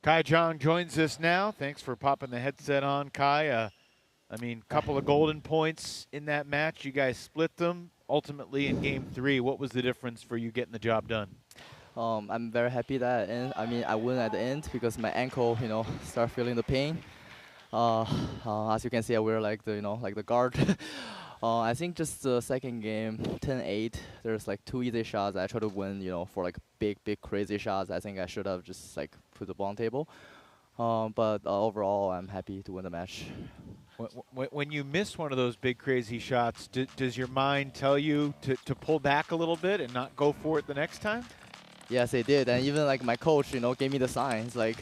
Kai Jung joins us now. Thanks for popping the headset on, Kai. I mean, couple of golden points in that match. You guys split them. Ultimately, in Game 3, what was the difference for you getting the job done? I'm very happy that I win at the end because my ankle, start feeling the pain. As you can see, I wear like the guard. I think just the second game, 10-8. There's like 2 easy shots. I try to win, for like big crazy shots. I think I should have just like put the ball on table. But overall, I'm happy to win the match. When you miss one of those big crazy shots, does your mind tell you to pull back a little bit and not go for it the next time? Yes, it did. And even like my coach, gave me the signs like,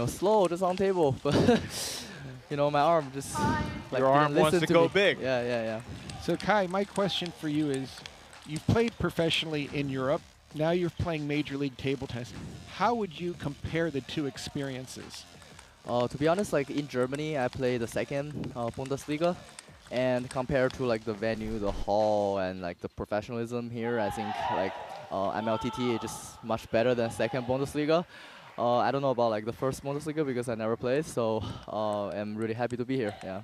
slow, just on table. But my arm just like your arm wants to go big. Yeah. So Kai, my question for you is, you've played professionally in Europe. Now you're playing Major League table tennis. How would you compare the two experiences? To be honest, like in Germany, I played the second Bundesliga, and compared to like the venue, the hall, and like the professionalism here, I think like MLTT is just much better than second Bundesliga. I don't know about like the first Bundesliga because I never played, so I'm really happy to be here. Yeah.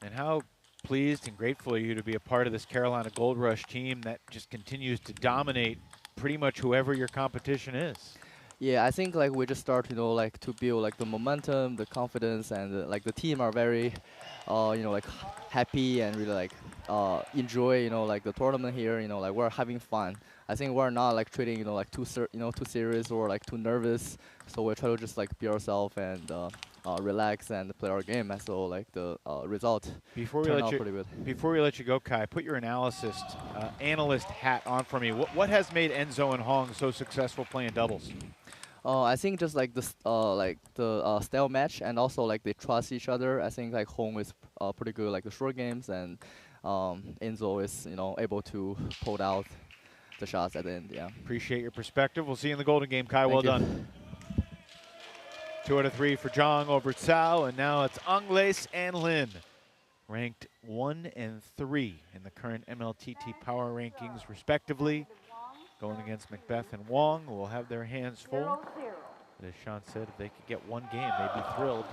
And how pleased and grateful are you to be a part of this Carolina Gold Rush team that just continues to dominate pretty much whoever your competition is? Yeah, I think like we just start, like to build like the momentum, the confidence, and like the team are very, like happy and really like enjoy, like the tournament here. Like we're having fun. I think we're not like treating, like too serious or like too nervous. So we try to just like be ourselves and relax and play our game. And so like the result turned out pretty good. Before we let you go, Kai, put your analyst hat on for me. What has made Enzo and Hong so successful playing doubles? I think just like the style match, and also like they trust each other. I think like Hong is pretty good like the short games, and Enzo is able to pull out the shots at the end. Yeah. Appreciate your perspective. We'll see you in the Golden Game, Kai. Well done. 2 out of 3 for Jung over Cao, and now it's Angles and Lin, ranked 1 and 3 in the current MLTT power rankings, respectively. Going against McBeth and Wong, who will have their hands full. But as Sean said, if they could get one game, they'd be thrilled.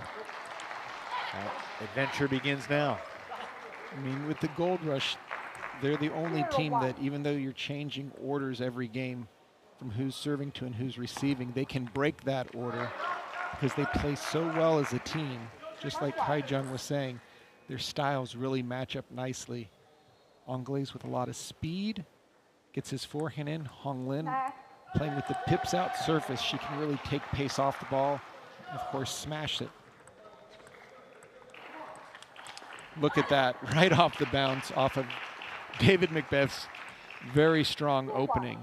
Adventure begins now. I mean, with the Gold Rush, they're the only team that, even though you're changing orders every game from who's serving to and who's receiving, they can break that order because they play so well as a team. Just like Kai Jung was saying, their styles really match up nicely. Angles with a lot of speed. Gets his forehand in. Hong Lin playing with the pips out surface. She can really take pace off the ball. And of course, smash it. Look at that, right off the bounce, off of David McBeth's very strong opening.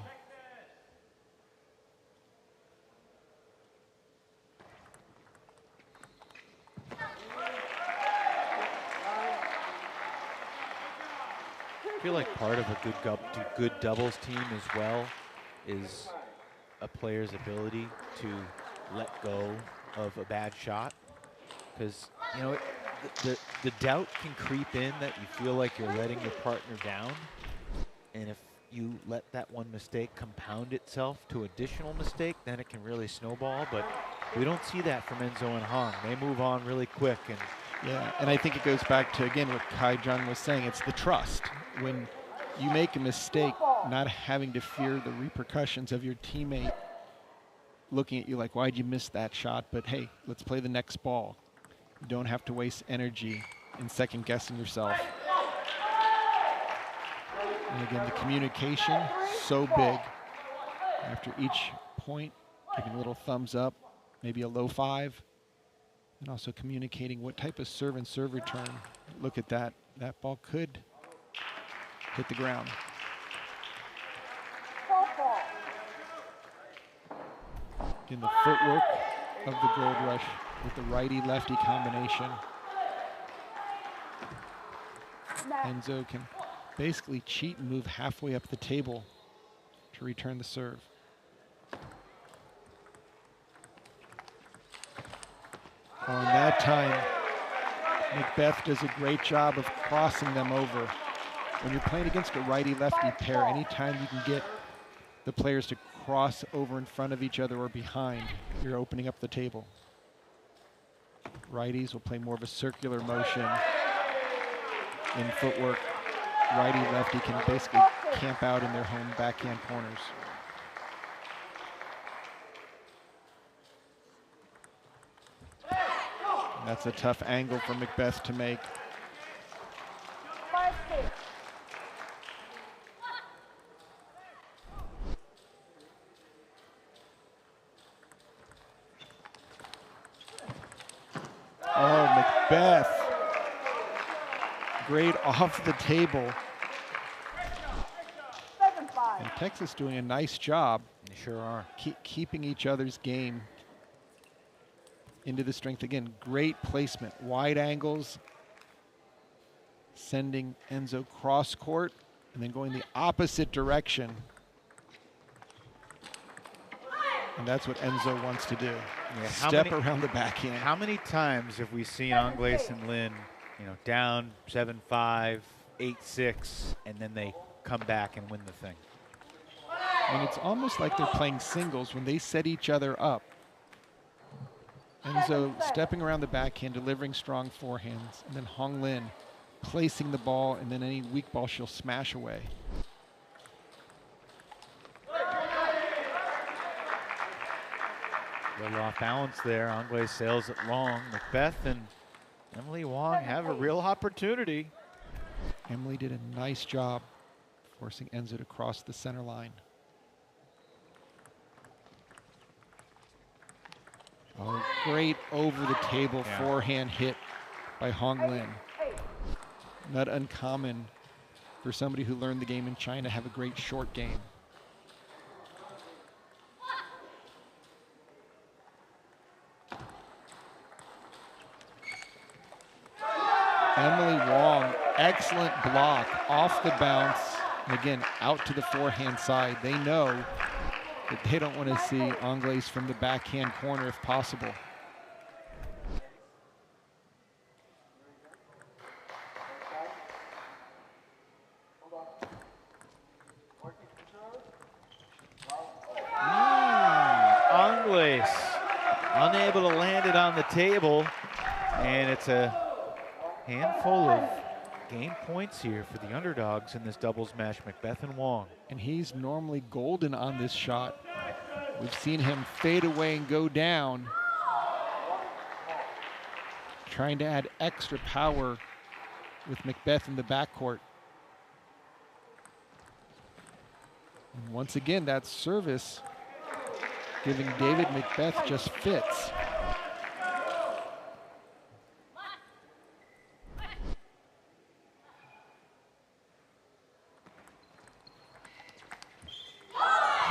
I feel like part of a good doubles team as well is a player's ability to let go of a bad shot, because the doubt can creep in that you feel like you're letting your partner down, and if you let that one mistake compound itself to additional mistake, then it can really snowball. But we don't see that from Enzo and Hong. They move on really quick. And yeah, and I think it goes back to, again, what Kai Jung was saying. It's the trust. When you make a mistake, not having to fear the repercussions of your teammate looking at you like, why'd you miss that shot? But hey, let's play the next ball. You don't have to waste energy in second guessing yourself. And again, the communication, so big. After each point, giving a little thumbs up, maybe a low 5. And also communicating what type of serve and serve return. Look at that. That ball could hit the ground. In the footwork of the Gold Rush with the righty-lefty combination. Enzo can basically cheat and move halfway up the table, to return the serve. Oh, and that time, McBeth does a great job of crossing them over. When you're playing against a righty-lefty pair, anytime you can get the players to cross over in front of each other or behind, you're opening up the table. Righties will play more of a circular motion in footwork. Righty-lefty can basically camp out in their home backhand corners. And that's a tough angle for McBeth to make. 5-6. Oh, McBeth. Great off the table. 7-5. And Texas doing a nice job They sure are. keeping each other's game into the strength. Again, great placement, wide angles, sending Enzo cross court and then going the opposite direction. And that's what Enzo wants to do. Yeah, Step around the backhand. How many times have we seen Angles and Lin, down 7-5, 8-6, and then they come back and win the thing? And it's almost like they're playing singles when they set each other up. Enzo stepping around the backhand, delivering strong forehands, and then Hong Lin placing the ball, and then any weak ball she'll smash away. A little off balance there. Angles sails it long. McBeth and Emily Wong have a real opportunity. Emily did a nice job forcing Enzo to cross the center line. Oh, great over the table forehand hit by Hong Lin. Not uncommon for somebody who learned the game in China to have a great short game. Emily Wong, excellent block off the bounce. And again, out to the forehand side. They know that they don't want to see Angles from the backhand corner if possible. Angles unable to land it on the table, and it's a handful of game points here for the underdogs in this doubles match, McBeth and Wong. And he's normally golden on this shot. We've seen him fade away and go down, trying to add extra power with McBeth in the backcourt. And once again, that service giving David McBeth just fits.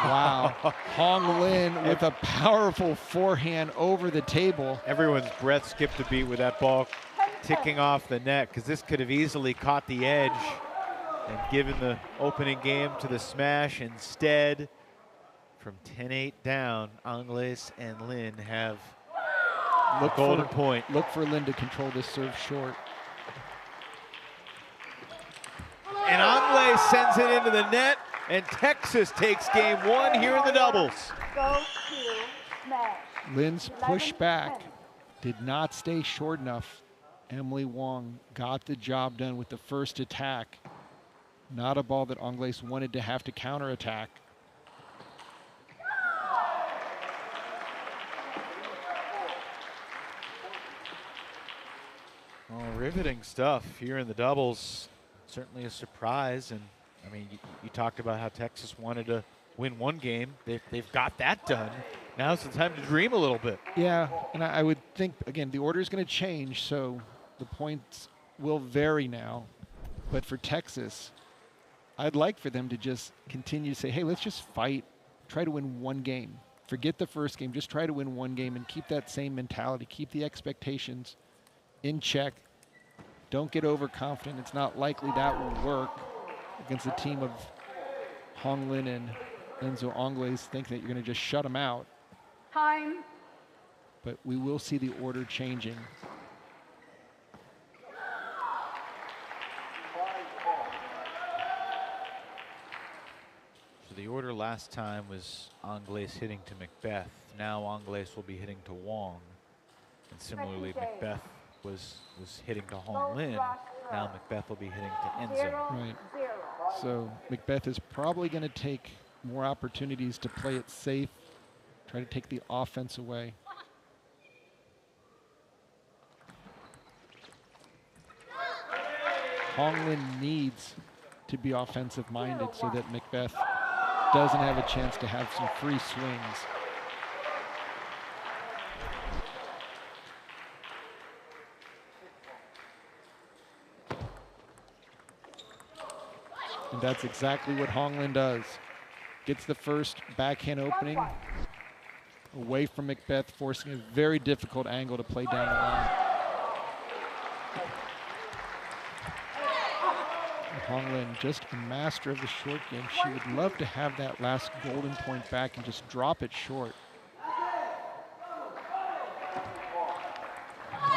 Wow, Hong Lin with a powerful forehand over the table. Everyone's breath skipped a beat with that ball ticking off the net, because this could have easily caught the edge and given the opening game to the smash. Instead, from 10-8 down, Angles and Lin have a golden point. Look for Lin to control this serve short. And Angles sends it into the net, and Texas takes game one here in the doubles. Go to smash. Lin's pushback did not stay short enough. Emily Wong got the job done with the first attack. Not a ball that Angles wanted to have to counterattack. Well, riveting stuff here in the doubles. Certainly a surprise. And I mean, you talked about how Texas wanted to win one game. They've got that done. Now's the time to dream a little bit. Yeah, and I would think, again, the order is going to change, so the points will vary now. But for Texas, I'd like for them to just continue to say, hey, let's just fight, try to win one game. Forget the first game, just try to win one game and keep that same mentality, keep the expectations in check. Don't get overconfident. It's not likely that will work against a team of Hong Lin and Enzo Angles think that you're going to just shut him out, Time. but we will see the order changing. So the order last time was Angles hitting to McBeth. Now Angles will be hitting to Wong. And similarly, McBeth was hitting to Hong Lin. Now McBeth will be hitting to Enzo. 0, Right. 0. So McBeth is probably going to take more opportunities to play it safe, try to take the offense away. Hong Lin needs to be offensive minded so that McBeth doesn't have a chance to have some free swings. And that's exactly what Hong Lin does. Gets the first backhand opening away from McBeth, forcing a very difficult angle to play down the line. And Hong Lin, just a master of the short game. She would love to have that last golden point back and just drop it short.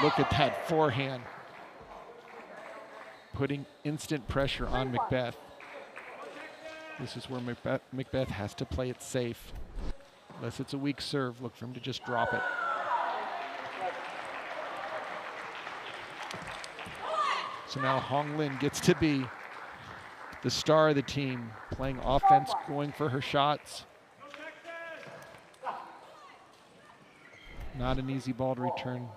Look at that forehand. Putting instant pressure on McBeth. This is where McBeth has to play it safe. Unless it's a weak serve, look for him to just drop it. So now Hong Lin gets to be the star of the team, playing offense, going for her shots. Not an easy ball to return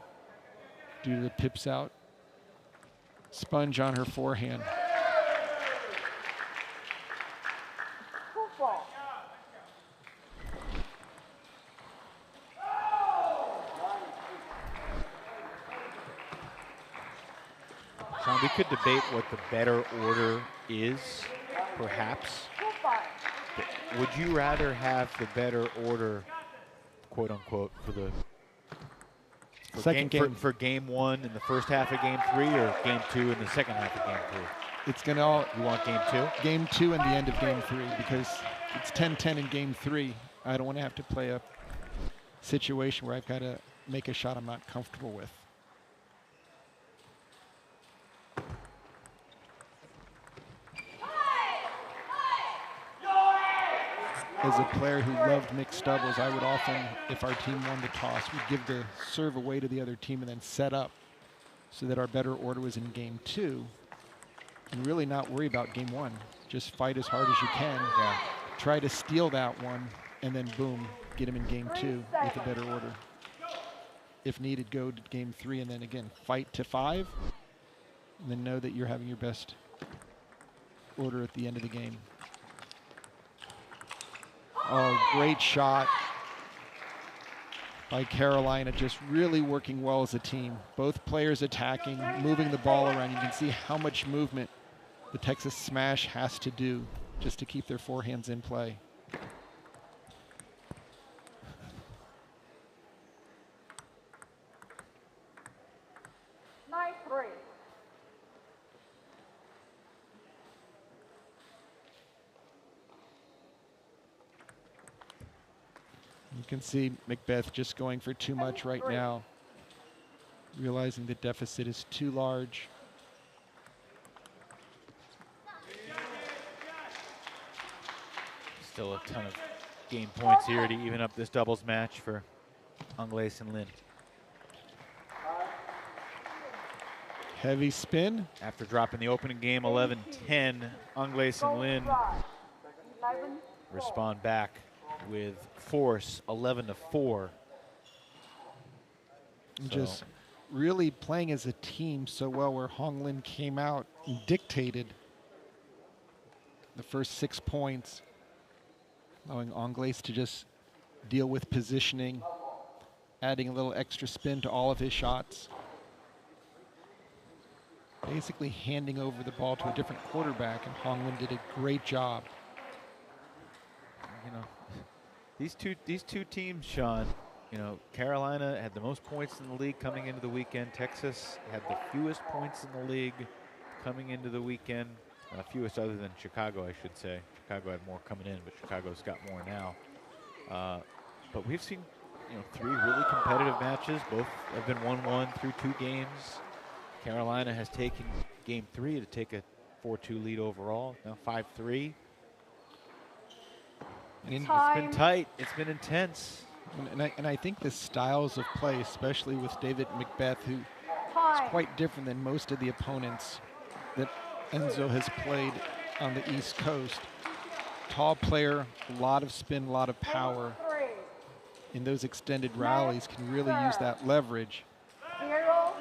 due to the pips out. Sponge on her forehand. Sean, we could debate what the better order is, perhaps. But would you rather have the better order, quote unquote, for the Second game. For game one in the first half of game 3, or game 2 in the second half of game 3? It's going to all You want game 2? game 2 and the end of game 3, because it's 10-10 in game 3. I don't want to have to play a situation where I've got to make a shot I'm not comfortable with. As a player who loved mixed doubles, I would often, if our team won the toss, we'd give the serve away to the other team and then set up so that our better order was in game 2 and really not worry about game 1. Just fight as hard as you can. Yeah. Try to steal that one, and then boom, get him in game 2 with a better order. If needed, go to game 3 and then again, fight to 5, and then know that you're having your best order at the end of the game. Oh, great shot by Carolina, just really working well as a team. Both players attacking, moving the ball around. You can see how much movement the Texas Smash has to do just to keep their forehands in play. You can see McBeth just going for too much right now, realizing the deficit is too large. Still a ton of game points here to even up this doubles match for Angles and Lin. Heavy spin. After dropping the opening game 11-10, Angles and Lin respond back with force 11-4. Just really playing as a team so well, where Hong Lin came out and dictated the first 6 points, allowing Angles to just deal with positioning, adding a little extra spin to all of his shots. Basically handing over the ball to a different quarterback, and Hong Lin did a great job. You know, these two teams, Sean, you know, Carolina had the most points in the league coming into the weekend. Texas had the fewest points in the league coming into the weekend. Fewest other than Chicago, I should say. Chicago had more coming in, but Chicago's got more now. But we've seen, 3 really competitive matches. Both have been 1-1 through 2 games. Carolina has taken game 3 to take a 4-2 lead overall. Now 5-3. It's been tight. It's been intense. And I think the styles of play, especially with David McBeth, who is quite different than most of the opponents that Enzo has played on the East Coast. Tall player, a lot of spin, a lot of power. In those extended rallies, can really use that leverage. 0-0.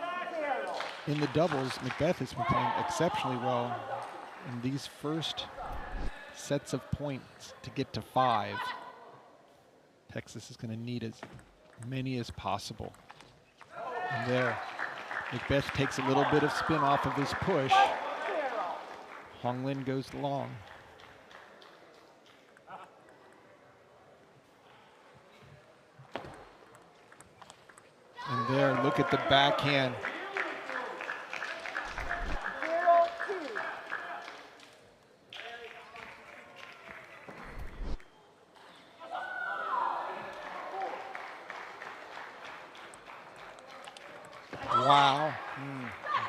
In the doubles, McBeth has been playing exceptionally well in these first sets of points to get to 5. Texas is going to need as many as possible. And there, McBeth takes a little bit of spin off of his push. Hong Lin goes long. And there, look at the backhand. 0-2. Wow.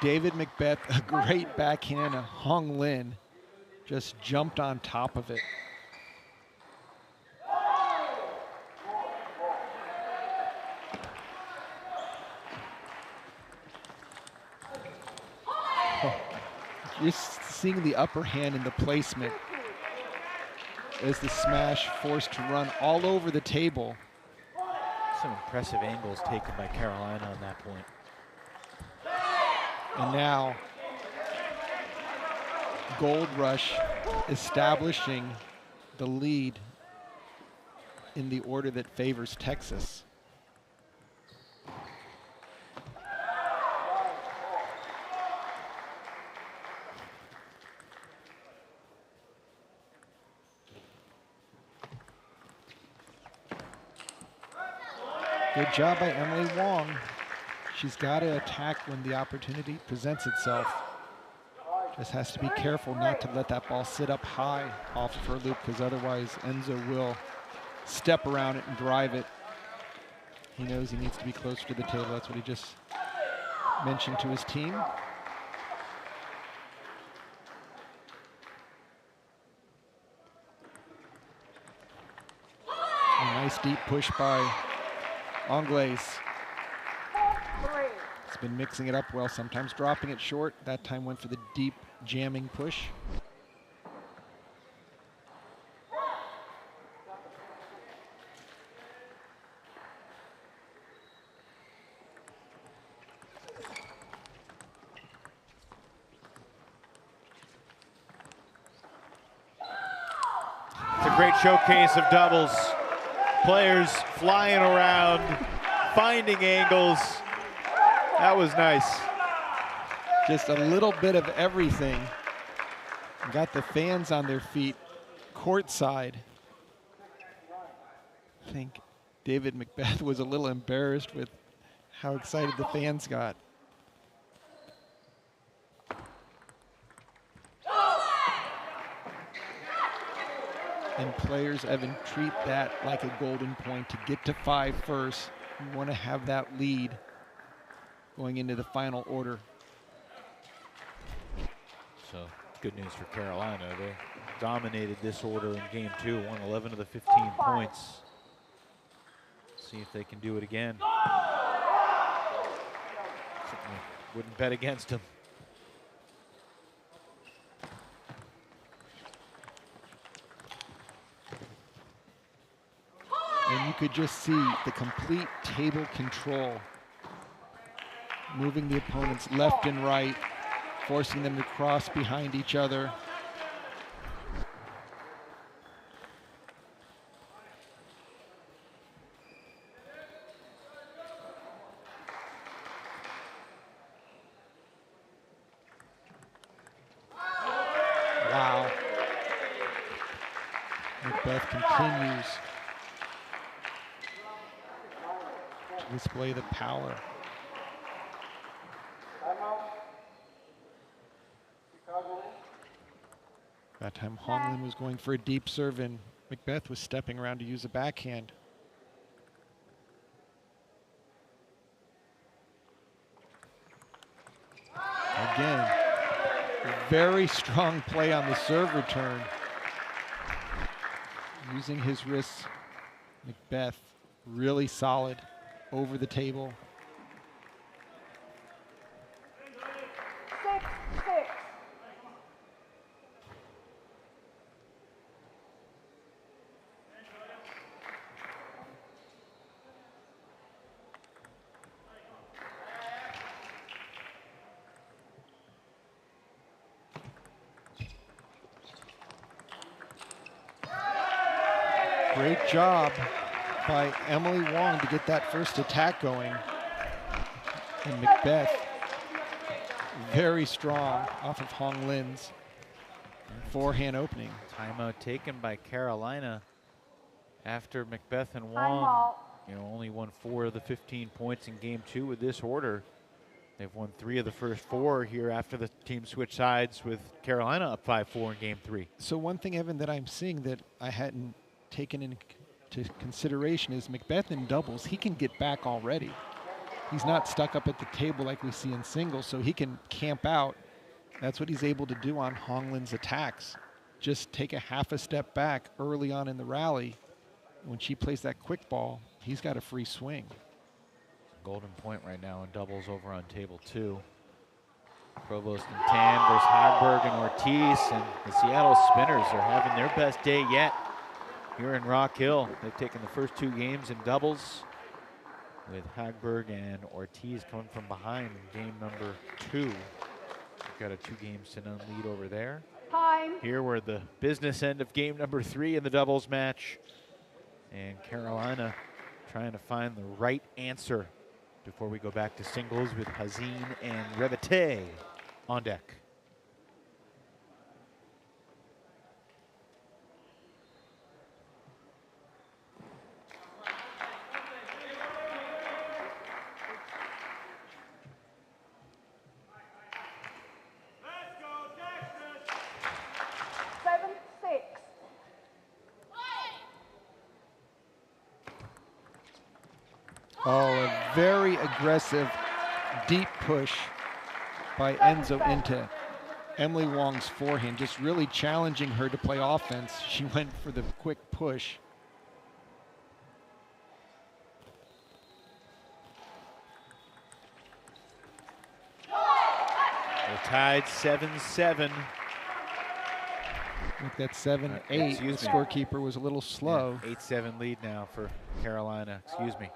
David McBeth, a great backhand. Hong Lin just jumped on top of it. Just seeing the upper hand in the placement as the smash forced to run all over the table. Some impressive angles taken by Carolina on that point. And now, Gold Rush establishing the lead in the order that favors Texas. Good job by Emily Wong. She's got to attack when the opportunity presents itself. Just has to be careful not to let that ball sit up high off of her loop, because otherwise Enzo will step around it and drive it. He knows he needs to be closer to the table. That's what he just mentioned to his team. A nice deep push by Anglaise. He's been mixing it up well, sometimes dropping it short. That time went for the deep jamming push. It's a great showcase of doubles. Players flying around, finding angles. That was nice. Just a little bit of everything. Got the fans on their feet courtside. I think David McBeth was a little embarrassed with how excited the fans got. And players, Evan, treat that like a golden point to get to 5 first. You want to have that lead going into the final order. So good news for Carolina. They dominated this order in game 2, won 11 of the 15 points. See if they can do it again. Certainly wouldn't bet against them. And you could just see the complete table control, moving the opponents left and right, forcing them to cross behind each other. Wow. McBeth continues to display the power. That time Honglin was going for a deep serve and McBeth was stepping around to use a backhand. Again, very strong play on the serve return. Using his wrists, McBeth really solid over the table. 6-6. Great job by Emily Wong to get that first attack going. And McBeth, very strong off of Hong Lin's forehand opening. Timeout taken by Carolina after McBeth and Wong, Timeout. only won 4 of the 15 points in game 2 with this order. They've won 3 of the first 4 here after the team switched sides with Carolina up 5-4 in game 3. So one thing, Evan, that I'm seeing that I hadn't taken into consideration is McBeth in doubles, he can get back already. He's not stuck up at the table like we see in singles, so he can camp out. That's what he's able to do on Hong Lin's attacks. Just take a half a step back early on in the rally. When she plays that quick ball, he's got a free swing. Golden point right now in doubles over on table 2. Provost and Tan versus Hagberg and Ortiz, and the Seattle Spinners are having their best day yet here in Rock Hill. They've taken the first 2 games in doubles, with Hagberg and Ortiz coming from behind in game number 2. We've got a 2-game-to-none lead over there. Time. Here we're the business end of game number 3 in the doubles match, and Carolina trying to find the right answer before we go back to singles with Hazin and Revite on deck. Oh, a very aggressive, deep push by Enzo into Emily Wong's forehand, just really challenging her to play offense. She went for the quick push. We're tied 7-7. I think that 7-8. The excuse me. scorekeeper was a little slow. Yeah, 8-7 lead now for Carolina. Excuse me.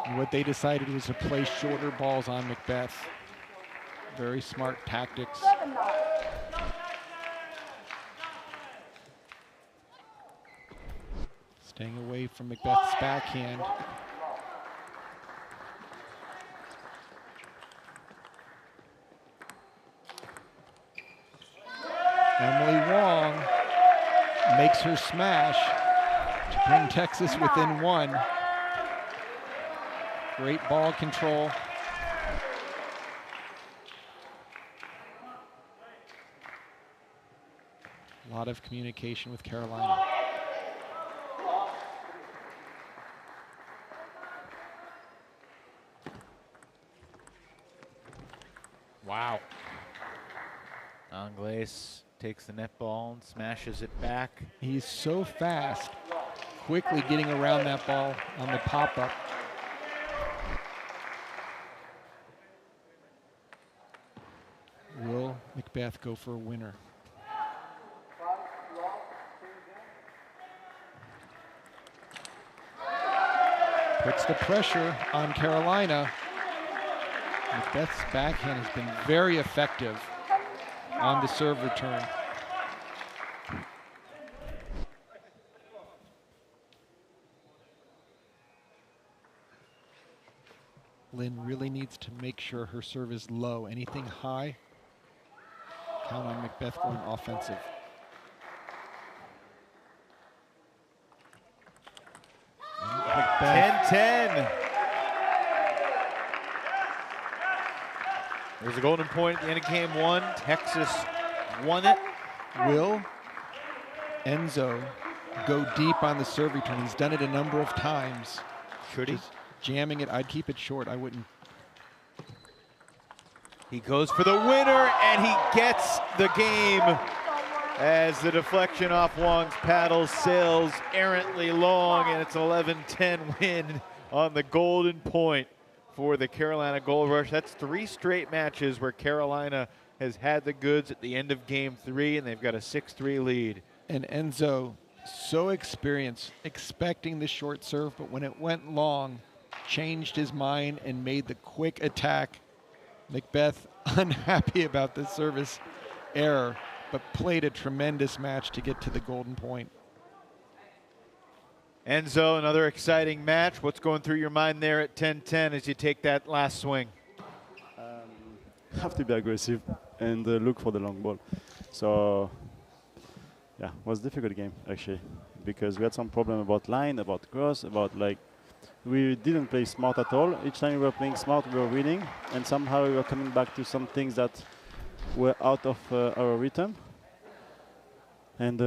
And what they decided was to play shorter balls on McBeth. Very smart tactics. 7-9. Staying away from McBeth's backhand. Emily Wong makes her smash to bring Texas within 1. Great ball control. A lot of communication with Carolina. Wow. Angles takes the net ball and smashes it back. He's so fast, quickly getting around that ball on the pop-up. Will McBeth go for a winner? Puts the pressure on Carolina. McBeth's backhand has been very effective on the serve return. Lynn really needs to make sure her serve is low. Anything high, count on McBeth going offensive. And McBeth 10-10. There's a golden point at the end of game one. Texas won it. Will Enzo go deep on the serve return? He's done it a number of times. Should he? Just jamming it, I'd keep it short. I wouldn't. He goes for the winner, and he gets the game as the deflection off Wong's paddle sails errantly long, and it's an 11-10 win on the golden point for the Carolina Gold Rush. That's 3 straight matches where Carolina has had the goods at the end of game 3, and they've got a 6-3 lead. And Enzo, so experienced, expecting the short serve, but when it went long, changed his mind and made the quick attack. McBeth unhappy about the service error, but played a tremendous match to get to the golden point. Enzo, another exciting match. What's going through your mind there at 10-10 as you take that last swing? Have to be aggressive and look for the long ball. So, yeah, it was a difficult game, actually, because we had some problem about line, about cross, about like, we didn't play smart at all. Each time we were playing smart, we were winning, and somehow we were coming back to some things that were out of our rhythm. And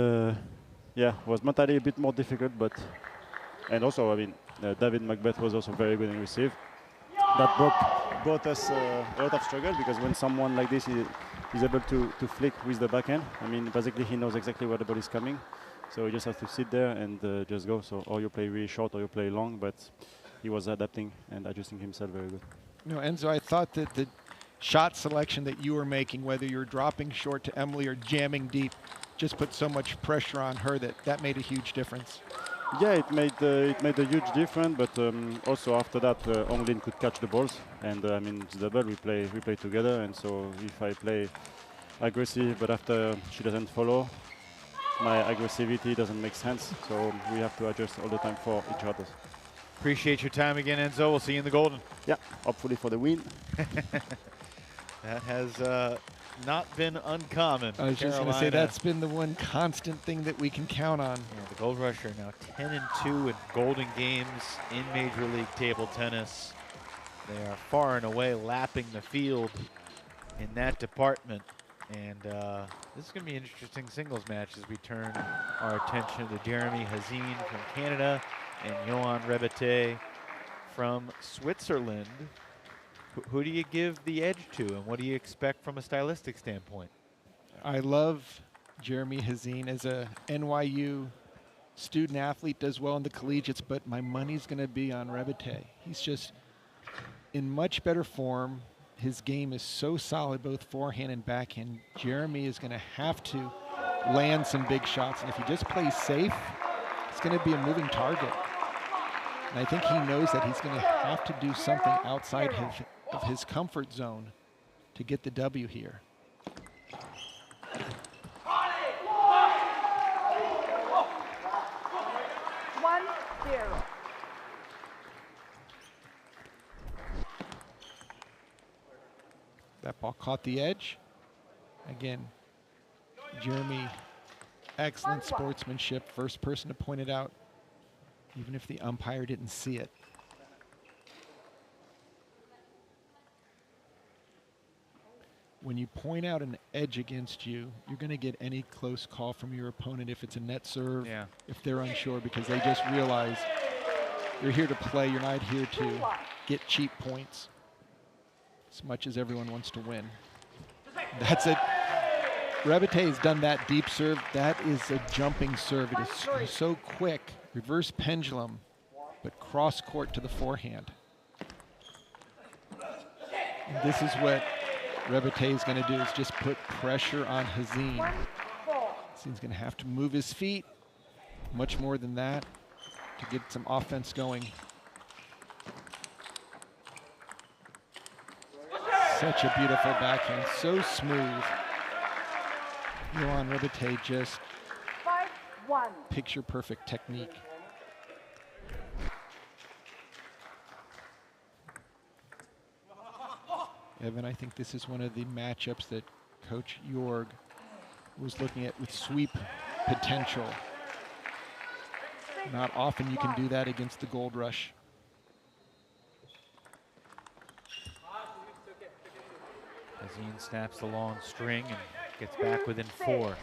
yeah, was mentally a bit more difficult, but, and also, I mean, David McBeth was also very good in receive. That brought us a lot of struggle, because when someone like this is able to flick with the backhand, I mean, basically he knows exactly where the ball is coming. So he just has to sit there and just go. So or you play really short or you play long, but he was adapting and adjusting himself very good. You know, Enzo, I thought that the shot selection that you were making, whether you're dropping short to Emily or jamming deep, just put so much pressure on her that made a huge difference. Yeah, it made a huge difference, but also after that, Onglin could catch the balls, and I mean, it's double. We play together, and so if I play aggressive, but after she doesn't follow, my aggressivity doesn't make sense. So we have to adjust all the time for each other. Appreciate your time again, Enzo. We'll see you in the golden. Yeah, hopefully for the win. That has not been uncommon. I was just going to say that's been the one constant thing that we can count on. Yeah, the Gold Rush are now 10-2 in golden games in Major League Table Tennis. They are far and away lapping the field in that department. And this is going to be an interesting singles match as we turn our attention to Jeremy Hazin from Canada and Johan Rebete from Switzerland. Who do you give the edge to, and what do you expect from a stylistic standpoint? I love Jeremy Hazin as a NYU student athlete, does well in the collegiates, but my money's going to be on Rebete. He's just in much better form. His game is so solid, both forehand and backhand. Jeremy is going to have to land some big shots, and if he just plays safe, it's going to be a moving target. And I think he knows that he's going to have to do something outside of his comfort zone to get the W here. One, zero. That ball caught the edge. Again, Jeremy, excellent sportsmanship. First person to point it out, even if the umpire didn't see it. When you point out an edge against you, you're going to get any close call from your opponent if it's a net serve, if they're unsure, because they just realize you're here to play, you're not here to get cheap points. As much as everyone wants to win. That's it. Rebete has done that deep serve. That is a jumping serve. It is so quick. Reverse pendulum, but cross court to the forehand. And this is what Rebete is going to do, is just put pressure on Hazin. Hazin's going to have to move his feet, much more than that, to get some offense going. Such a beautiful backhand, so smooth. Johan Rebete just 5-1. picture perfect technique. Evan, I think this is one of the matchups that Coach Jorg was looking at with sweep potential. Not often you can do that against the Gold Rush. Hazin snaps the long string and gets back within 4.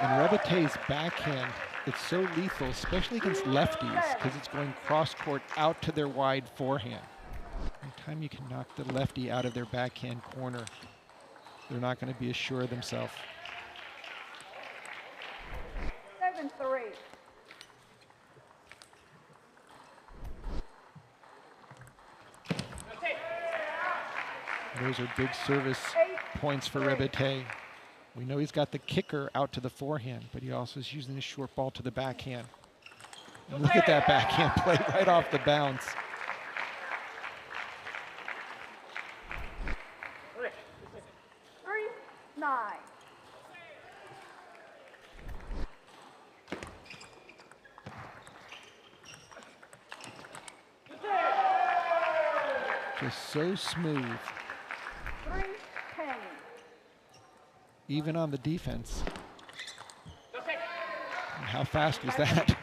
And Rebete's backhand, it's so lethal, especially against lefties, because it's going cross-court out to their wide forehand. Anytime you can knock the lefty out of their backhand corner, they're not going to be as sure of themselves. 7-3. Those are big service points for Rebete. We know he's got the kicker out to the forehand, but he also is using the short ball to the backhand. And look at that backhand play right off the bounce. Three, 9. Just so smooth. 3, 10. Even on the defense. And how fast was that?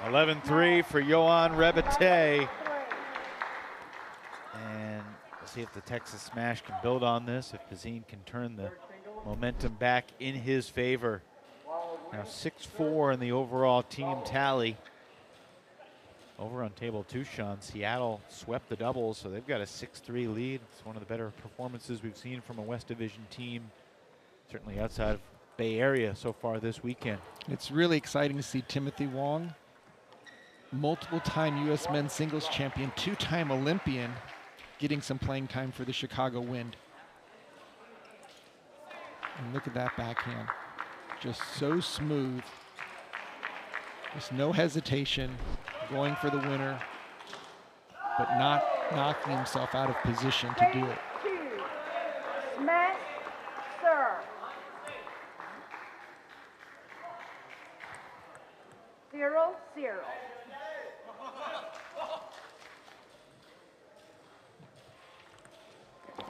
11-3 for Johan Rebete. And we'll see if the Texas Smash can build on this, if Hazin can turn the momentum back in his favor. Now 6-4 in the overall team tally. Over on table 2, Sean, Seattle swept the doubles, so they've got a 6-3 lead. It's one of the better performances we've seen from a West Division team, certainly outside of Bay Area so far this weekend. It's really exciting to see Timothy Wong, multiple-time U.S. men's singles champion, 2-time Olympian, getting some playing time for the Chicago Wind. And look at that backhand. Just so smooth. Just no hesitation, going for the winner, but not knocking himself out of position to do it. 2. Smash, serve. 0-0.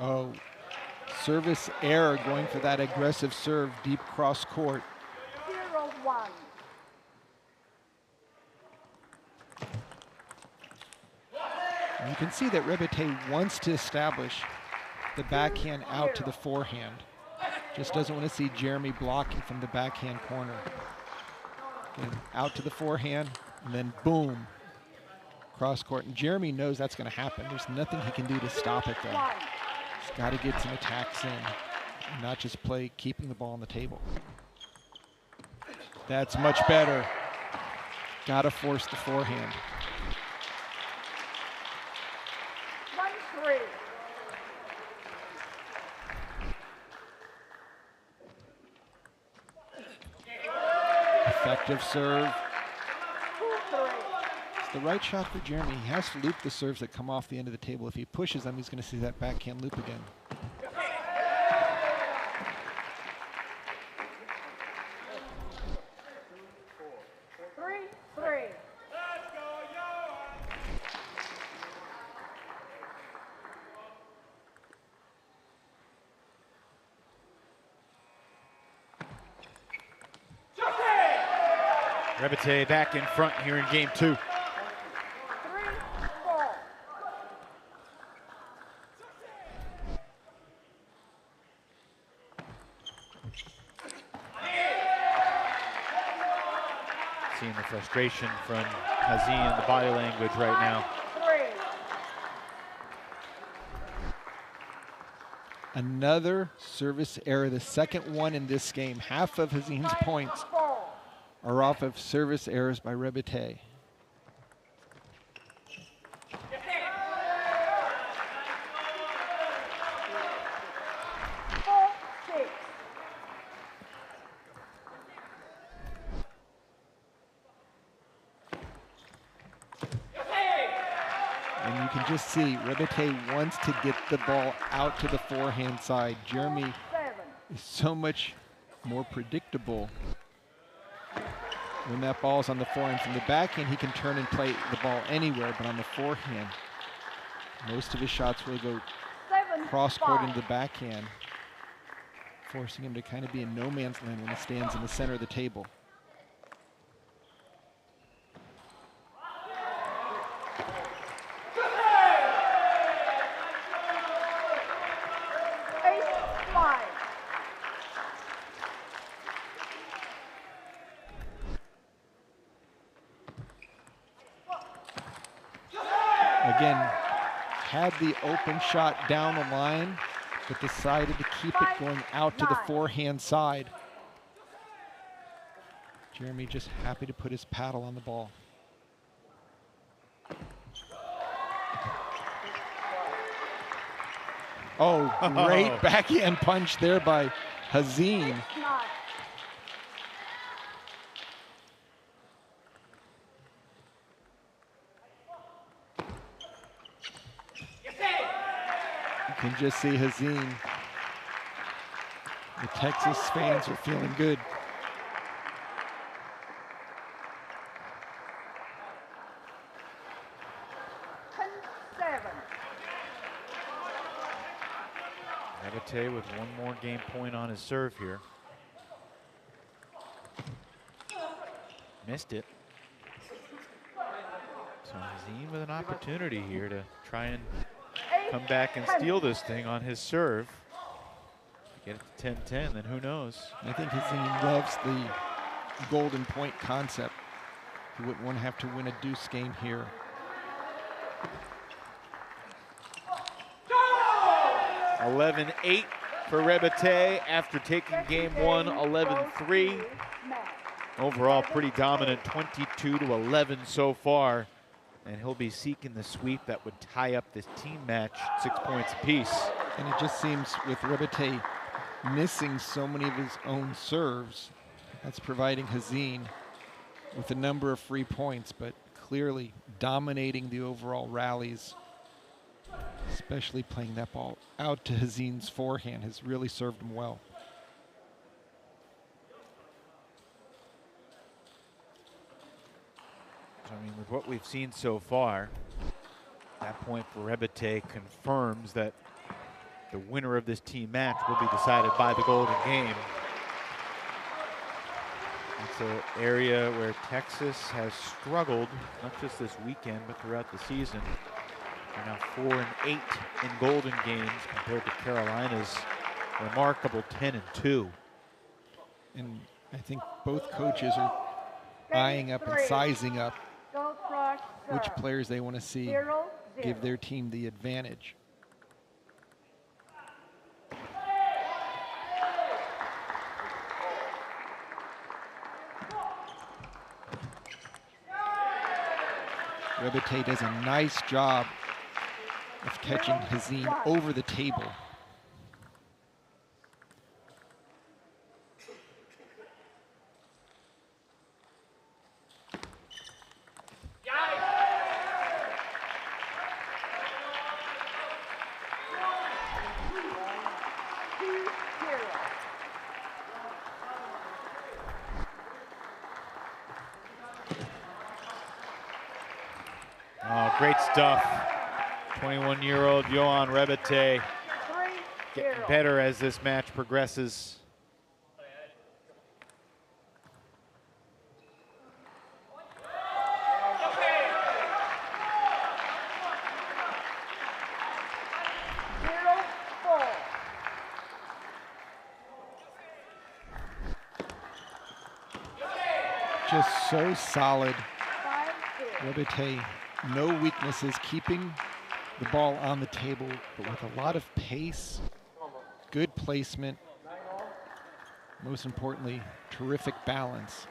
Oh, service error, going for that aggressive serve deep cross court. 0-1. And you can see that Rebete wants to establish the backhand out to the forehand. Just doesn't want to see Jeremy blocking from the backhand corner. And out to the forehand, and then boom, cross court. And Jeremy knows that's going to happen. There's nothing he can do to stop it, though. He's got to get some attacks in, and not just play keeping the ball on the table. That's much better. Got to force the forehand. 1-3. Effective serve. 2-3. It's the right shot for Jeremy. He has to loop the serves that come off the end of the table. If he pushes them, he's going to see that backhand loop again. Rebete back in front here in game 2. 3-4. Seeing the frustration from Hazin in the body language right now. 3. Another service error, the second one in this game. Half of Hazin's points are off of service errors by Rebete. And you can just see Rebete wants to get the ball out to the forehand side. Jeremy is so much more predictable when that ball's on the forehand. From the backhand, he can turn and play the ball anywhere, but on the forehand, most of his shots really go cross-court into the backhand, forcing him to kind of be in no man's land when he stands in the center of the table. Again, had the open shot down the line, but decided to keep it going out to the forehand side. Jeremy just happy to put his paddle on the ball. Oh, great backhand punch there by Hazin. You can just see Hazin. The Texas fans are feeling good. Rebete with one more game point on his serve here. Missed it. So Hazin with an opportunity here to try and come back and steal this thing on his serve. Get it to 10-10, then who knows? I think Hazin loves the golden point concept. He wouldn't want to have to win a deuce game here. (11-8) for Rebete after taking game one, 11-3. Overall, pretty dominant, 22-11 so far. And he'll be seeking the sweep that would tie up this team match, 6 points apiece. And it just seems with Rebete missing so many of his own serves, that's providing Hazin with a number of free points, but clearly dominating the overall rallies, especially playing that ball out to Hazin's forehand has really served him well. I mean, with what we've seen so far, that point for Rebete confirms that the winner of this team match will be decided by the golden game. It's an area where Texas has struggled, not just this weekend, but throughout the season. They're now 4-8 in golden games compared to Carolina's remarkable 10-2. And I think both coaches are eyeing up and sizing up which players they want to see give their team the advantage. Rebete does a nice job of catching Hazin over the table. Oh, great stuff. 21-year-old Johan Rebete getting better as this match progresses. Just so solid. Rebete, no weaknesses, keeping the ball on the table, but with a lot of pace, good placement, most importantly, terrific balance.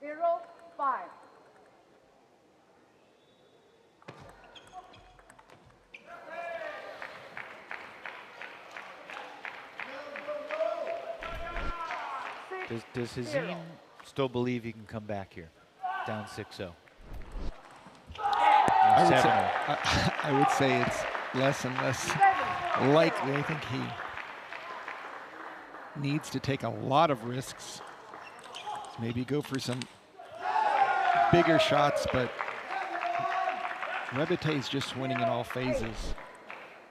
0-5. Does Hazin still believe he can come back here, down 6-0? I would say it's less and less likely. I think he needs to take a lot of risks. Maybe go for some bigger shots, but Rebete is just winning in all phases.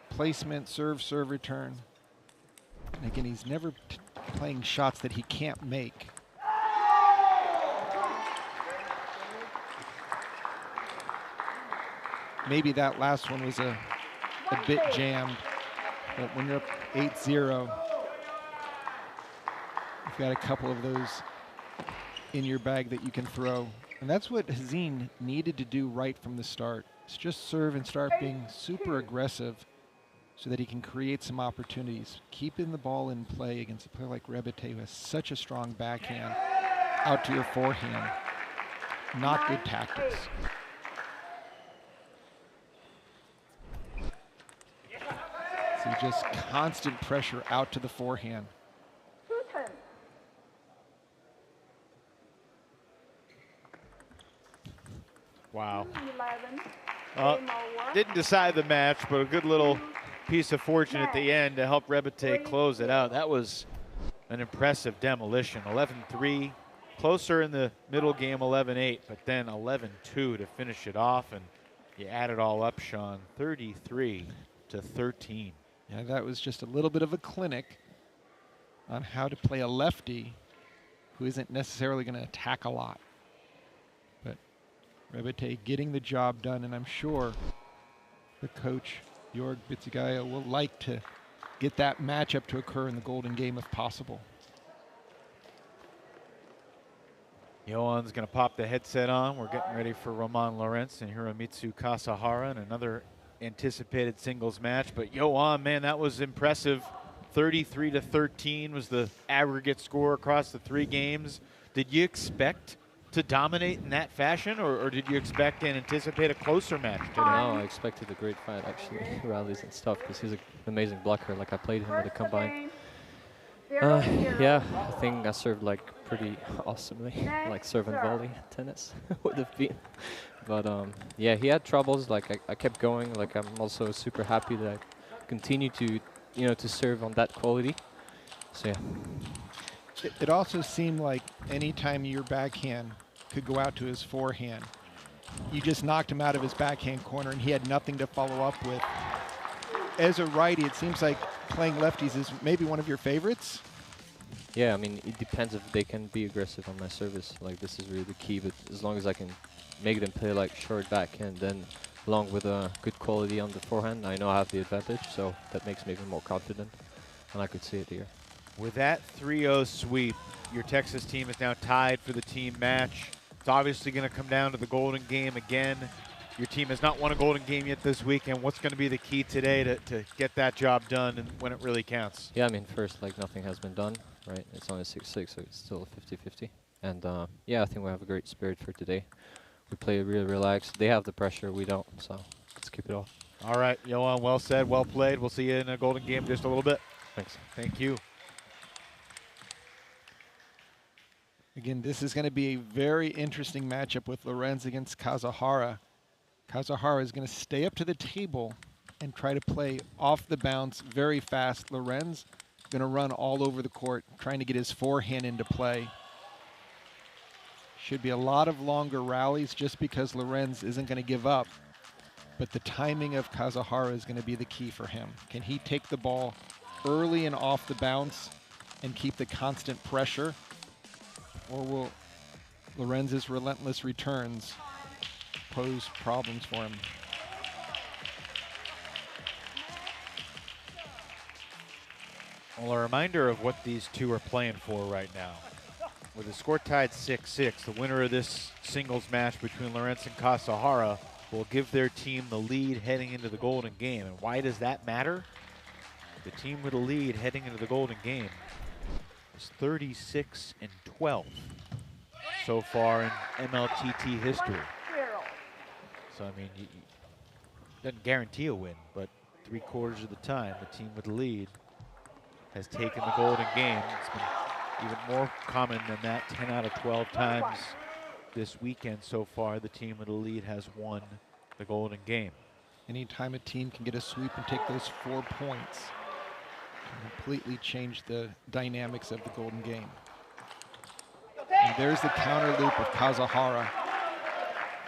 Placement, serve, return. And again, he's never playing shots that he can't make. Maybe that last one was a bit jammed, but when you're up 8-0, you've got a couple of those in your bag that you can throw And that's what Hazin needed to do right from the start. It's just serve and start being super aggressive so that he can create some opportunities. Keeping the ball in play against a player like Rebete, who has such a strong backhand, out to your forehand. Not good tactics. So just constant pressure out to the forehand. 2-10. Wow. 11. Uh, Game over. Didn't decide the match, but a good little piece of fortune at the end to help Rebete close it out. That was an impressive demolition. 11-3, closer in the middle game, 11-8, but then 11-2 to finish it off, and you add it all up, Sean, 33-13. Yeah, that was just a little bit of a clinic on how to play a lefty who isn't necessarily going to attack a lot. But Rebete getting the job done, and I'm sure the coach, Jorg Bitzigaya, will like to get that matchup to occur in the Golden Game if possible. Yohan's going to pop the headset on. We're getting ready for Roman Lorenz and Hiromitsu Kasahara in another anticipated singles match. But Johan, man, that was impressive. 33-13 was the aggregate score across the 3 games. Did you expect to dominate in that fashion, or did you expect and anticipate a closer match today? No, I expected a great fight, actually, rallies and stuff, because he's an amazing blocker. Like, I played him with a combine. Yeah, I think I served like pretty awesomely, like serve and volley tennis with the feet. But yeah, he had troubles. Like I kept going. Like I'm also super happy that I continue to, to serve on that quality. So yeah. It also seemed like anytime your backhand could go out to his forehand, you just knocked him out of his backhand corner and he had nothing to follow up with. As a righty, it seems like playing lefties is maybe one of your favorites. Yeah, I mean, it depends if they can be aggressive on my service. Like, this is really the key, but as long as I can make them play like short backhand, then along with a good quality on the forehand, I know I have the advantage, so that makes me even more confident, and I could see it here. With that 3-0 sweep, your Texas team is now tied for the team match. It's obviously going to come down to the Golden Game again. Your team has not won a Golden Game yet this weekend. What's going to be the key today to get that job done and when it really counts? Yeah, I mean, first, like, nothing has been done, right? It's only 6-6, so it's still 50-50. And yeah, I think we have a great spirit for today. We play really relaxed. They have the pressure, we don't, so let's keep it off. All right, Johan, well said, well played. We'll see you in a Golden Game just a little bit. Thanks. Thank you. Again, this is going to be a very interesting matchup with Lorenz against Kasahara. Kasahara is going to stay up to the table and try to play off the bounce very fast. Lorenz going to run all over the court, trying to get his forehand into play. Should be a lot of longer rallies just because Lorenz isn't going to give up. But the timing of Kasahara is going to be the key for him. Can he take the ball early and off the bounce and keep the constant pressure? Or will Lorenz's relentless returns pose problems for him? Well, a reminder of what these two are playing for right now. With the score tied 6-6, the winner of this singles match between Lorenz and Kasahara will give their team the lead heading into the Golden Game. And why does that matter? The team with the lead heading into the Golden Game is 36-12 so far in MLTT history. So, I mean, doesn't guarantee a win, but 3/4 of the time, the team with the lead has taken the Golden Game. It's been even more common than that. 10 out of 12 times this weekend so far, the team with the lead has won the Golden Game. Anytime a team can get a sweep and take those 4 points, can completely change the dynamics of the Golden Game. And there's the counter loop of Kasahara.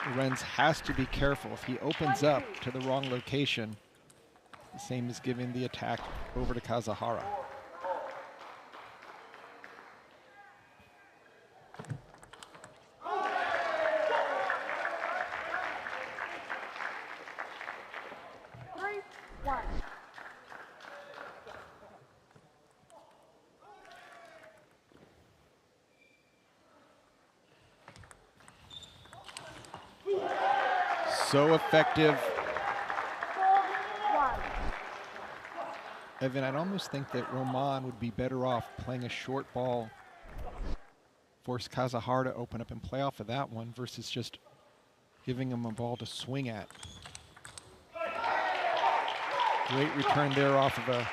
Lorenz has to be careful. If he opens up to the wrong location, the same as giving the attack over to Kasahara. So effective. 4-1. Evan, I'd almost think that Roman would be better off playing a short ball, force Kazahara to open up and play off of that one versus just giving him a ball to swing at. Great return there off of a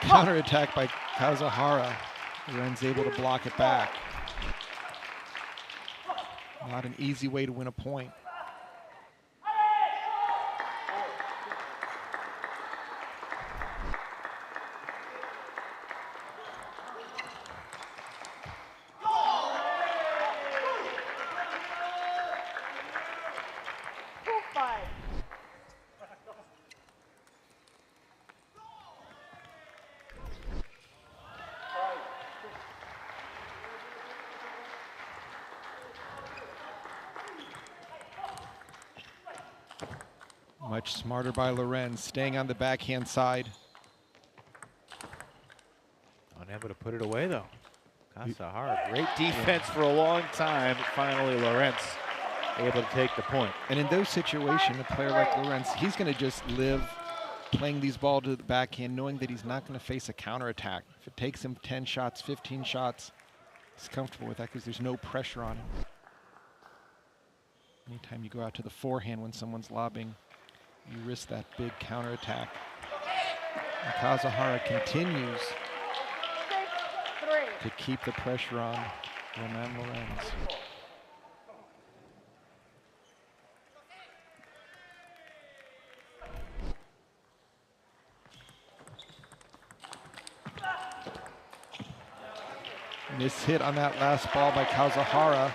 counterattack by Kazahara. Loren's able to block it back. Not an easy way to win a point. Much smarter by Loren, staying on the backhand side. Unable to put it away though. Kasahara, great defense for a long time. Finally, Lorenz able to take the point. And in those situations, a player like Lorenz, he's going to just live playing these balls to the backhand, knowing that he's not going to face a counterattack. If it takes him 10 shots, 15 shots, he's comfortable with that because there's no pressure on him. Anytime you go out to the forehand when someone's lobbing, you risk that big counterattack. And Kazahara continues 6-3. to keep the pressure on Roman Lorenz. Miss hit on that last ball by Kazahara. 4-6.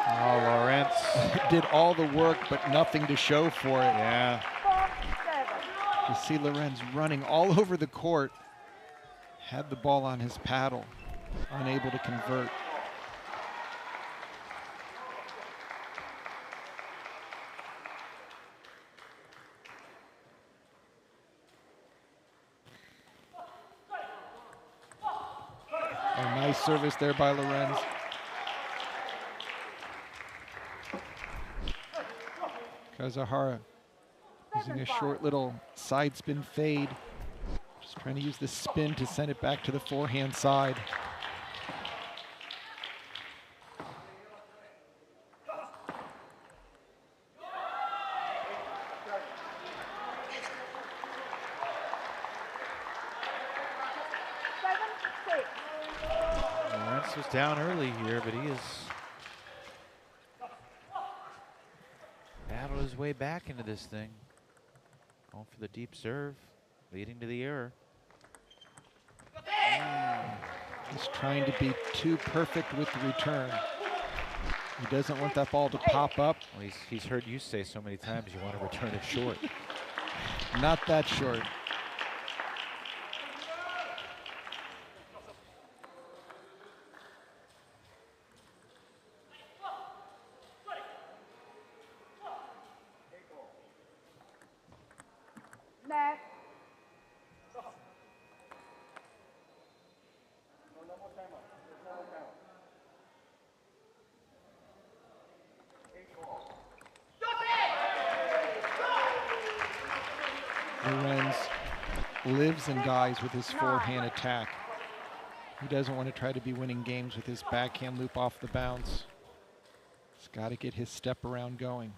Oh, Lorenz. Did all the work, but nothing to show for it. Yeah. 4-7. You see Lorenz running all over the court. Had the ball on his paddle, unable to convert. A nice service there by Lorenz. Kazahara using a short little side spin fade. Just trying to use the spin to send it back to the forehand side. Lorenz was down early here, but he is battled his way back into this thing. Going for the deep serve, leading to the error. He's trying to be too perfect with the return. He doesn't want that ball to pop up. Well, he's heard you say so many times you want to return it short. Not that short. Next. Lorenz lives and dies with his forehand attack. He doesn't want to try to be winning games with his backhand loop off the bounce. He's got to get his step around going.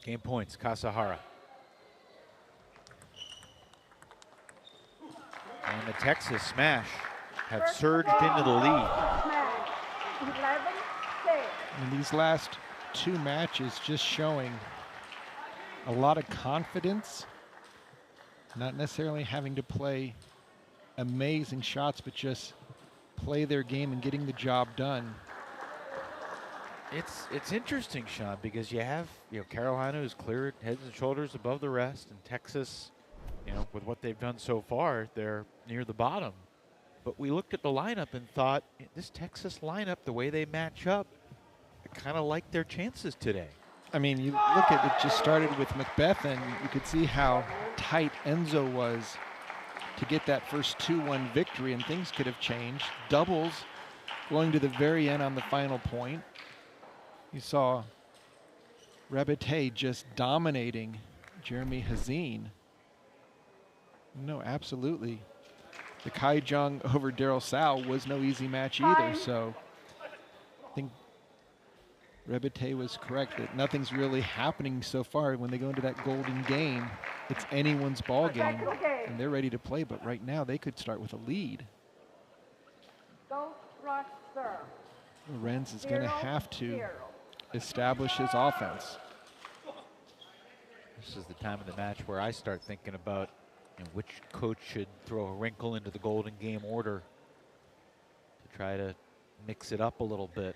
Game points, Kasahara. And the Texas Smash have surged into the lead. 11-6. In these last two matches, just showing a lot of confidence Not necessarily having to play amazing shots, but just play their game and getting the job done. It's interesting, Sean, because you have Carolina, who's cleared heads and shoulders above the rest, and Texas, with what they've done so far, they're near the bottom. But we looked at the lineup and thought, this Texas lineup, the way they match up, I kind of like their chances today. I mean, you look at it, just started with McBeth, and you could see how tight Enzo was to get that first 2-1 victory, and things could have changed. Doubles going to the very end on the final point. You saw Rebete just dominating Jeremy Hazine. No, absolutely. The Kai Jung over Daryl Sal was no easy match either, so I think Rebete was correct that nothing's really happening so far. When they go into that golden game, it's anyone's ball game, and they're ready to play, but right now they could start with a lead. Don't rush serve. Lorenz is going to have to establish his offense. This is the time of the match where I start thinking about which coach should throw a wrinkle into the golden game order to try to mix it up a little bit.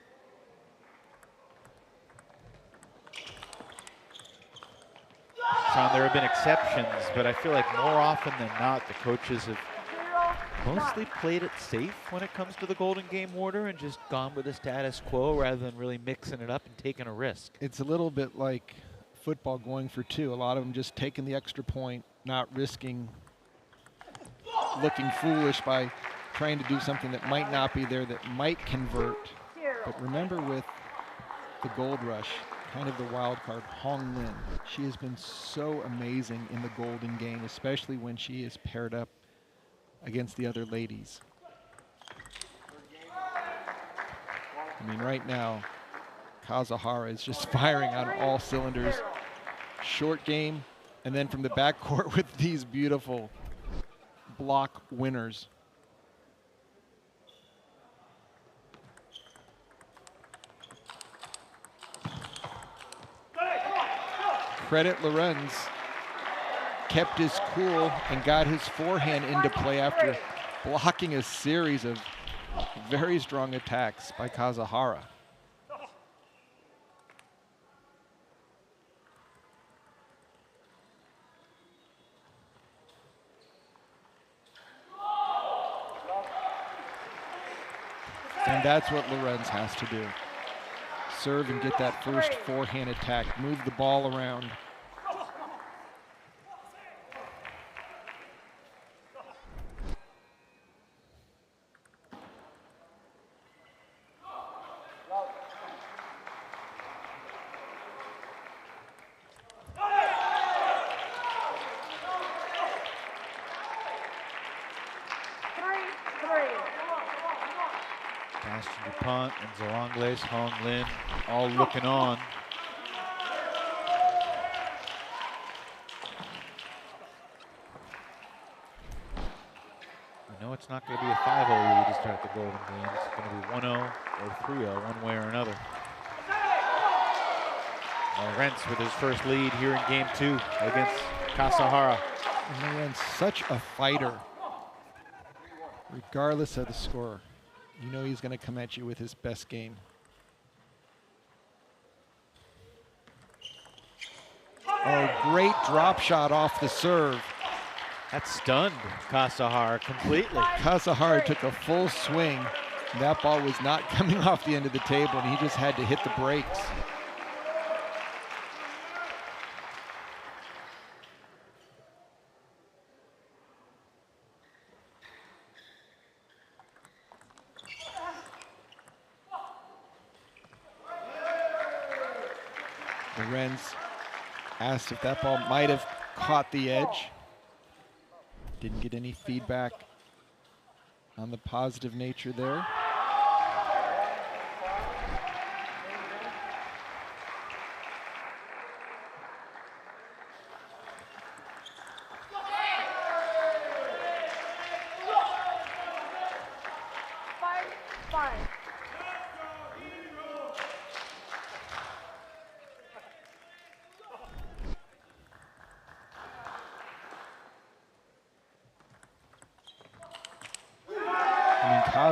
Sean, there have been exceptions, but I feel like more often than not, the coaches have mostly played it safe when it comes to the golden game order and just gone with the status quo rather than really mixing it up and taking a risk. It's a little bit like football going for two. A lot of them just taking the extra point, not risking looking foolish by trying to do something that might not be there, that might convert. But remember, with the Gold Rush, kind of the wild card, Hong Lin, she has been so amazing in the golden game, especially when she is paired up against the other ladies. I mean, right now, Kazuhara is just firing on all cylinders. Short game, and then from the backcourt with these beautiful block winners. Credit Lorenz, kept his cool and got his forehand into play after blocking a series of very strong attacks by Kazuhara. And that's what Lorenz has to do. Serve and get that first forehand attack, move the ball around. DuPont and Zalangles, Hong Lin, all looking on. We know it's not going to be a 5-0 lead to start the golden game. It's going to be 1-0 or 3-0, one way or another. Lorenz with his first lead here in game 2 against Kazuhara. And Lorenz, such a fighter, regardless of the score. You know he's going to come at you with his best game. Oh, great drop shot off the serve. That stunned Kazuhara completely. Kazuhara took a full swing. That ball was not coming off the end of the table, and he just had to hit the brakes. Lorenz asked if that ball might have caught the edge. Didn't get any feedback on the positive nature there.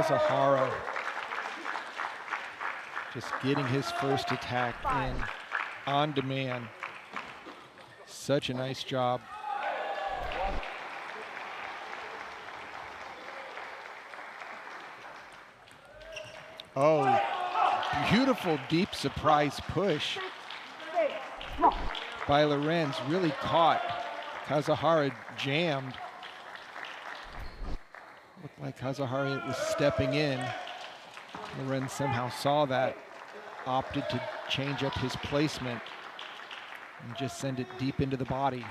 Kazahara just getting his first attack in on demand. Such a nice job. Oh, beautiful deep surprise push by Lorenz. Really caught. Kazahara jammed. Looked like Kazahara was stepping in. Lorenz somehow saw that, opted to change up his placement and just send it deep into the body.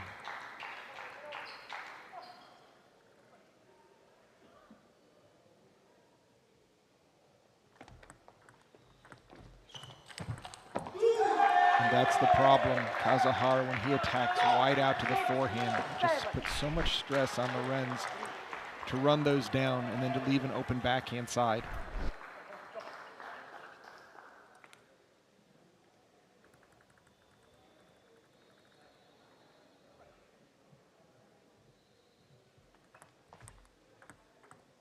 And that's the problem. Kazahara, when he attacks wide out to the forehand, just puts so much stress on Lorenz to run those down and then to leave an open backhand side.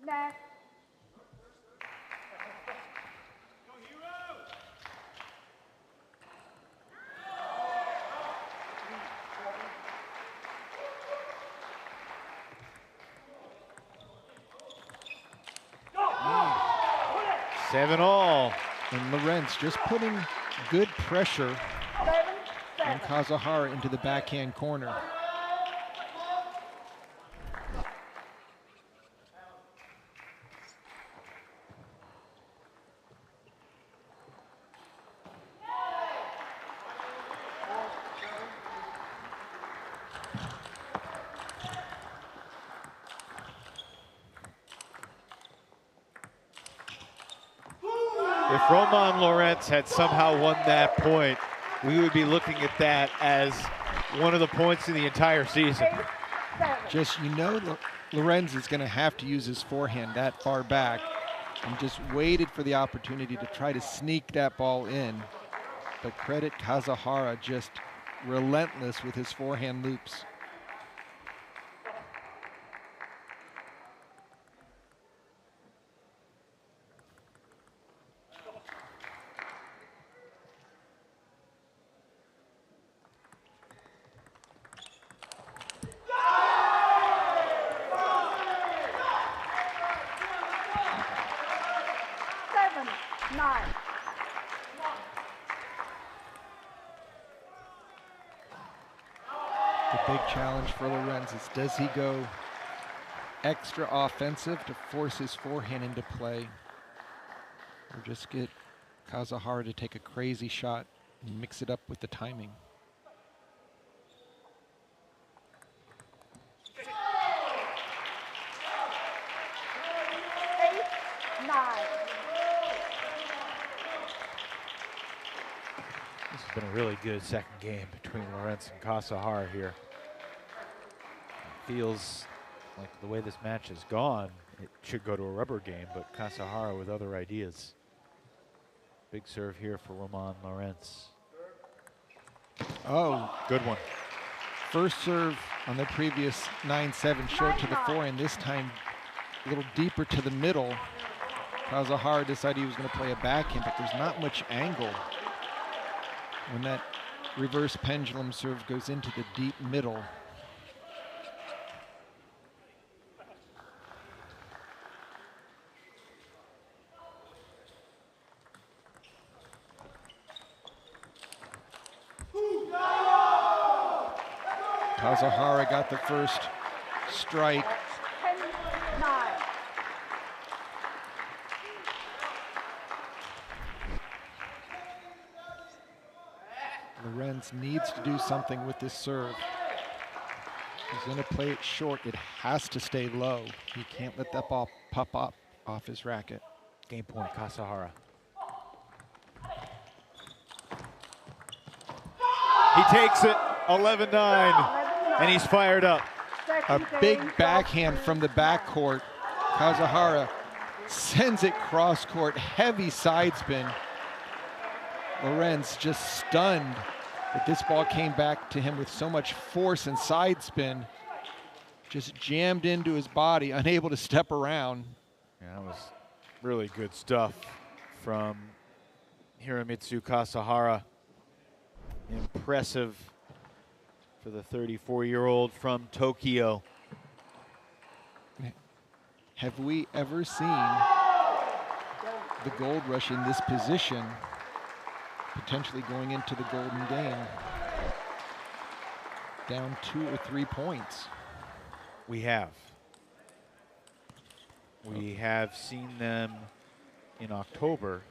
Next. 7-all. And Lorenz just putting good pressure on Kazahara into the backhand corner. If Roman Lorenz had somehow won that point, we would be looking at that as one of the points in the entire season. Just, you know, Lorenz is going to have to use his forehand that far back, and just waited for the opportunity to try to sneak that ball in. But credit Kazahara, just relentless with his forehand loops. The big challenge for Lorenz is, does he go extra offensive to force his forehand into play, or just get Kazahara to take a crazy shot and mix it up with the timing? This has been a really good second game between Lorenz and Kazahara here. It feels like the way this match has gone, it should go to a rubber game, but Kazahara with other ideas. Big serve here for Roman Lorenz. Oh, good one. First serve on the previous 9-7 short to the forehand, this time a little deeper to the middle. Kazahara decided he was going to play a backhand, but there's not much angle when that reverse pendulum serve goes into the deep middle. Kazahara got the first strike. 10-9. Lorenz needs to do something with this serve. He's going to play it short. It has to stay low. He can't let that ball pop up off his racket. Game point, Kazahara. He takes it, 11-9, and he's fired up. A big backhand from the backcourt. Kazahara sends it cross court, heavy side spin. Lorenz just stunned that this ball came back to him with so much force and side spin. Just jammed into his body, unable to step around. Yeah, that was Really good stuff from Hiramitsu Kasahara. Impressive for the 34-year-old from Tokyo. Have we ever seen the Gold Rush in this position, potentially going into the Golden Game, down 2 or 3 points? We have. We have seen them in October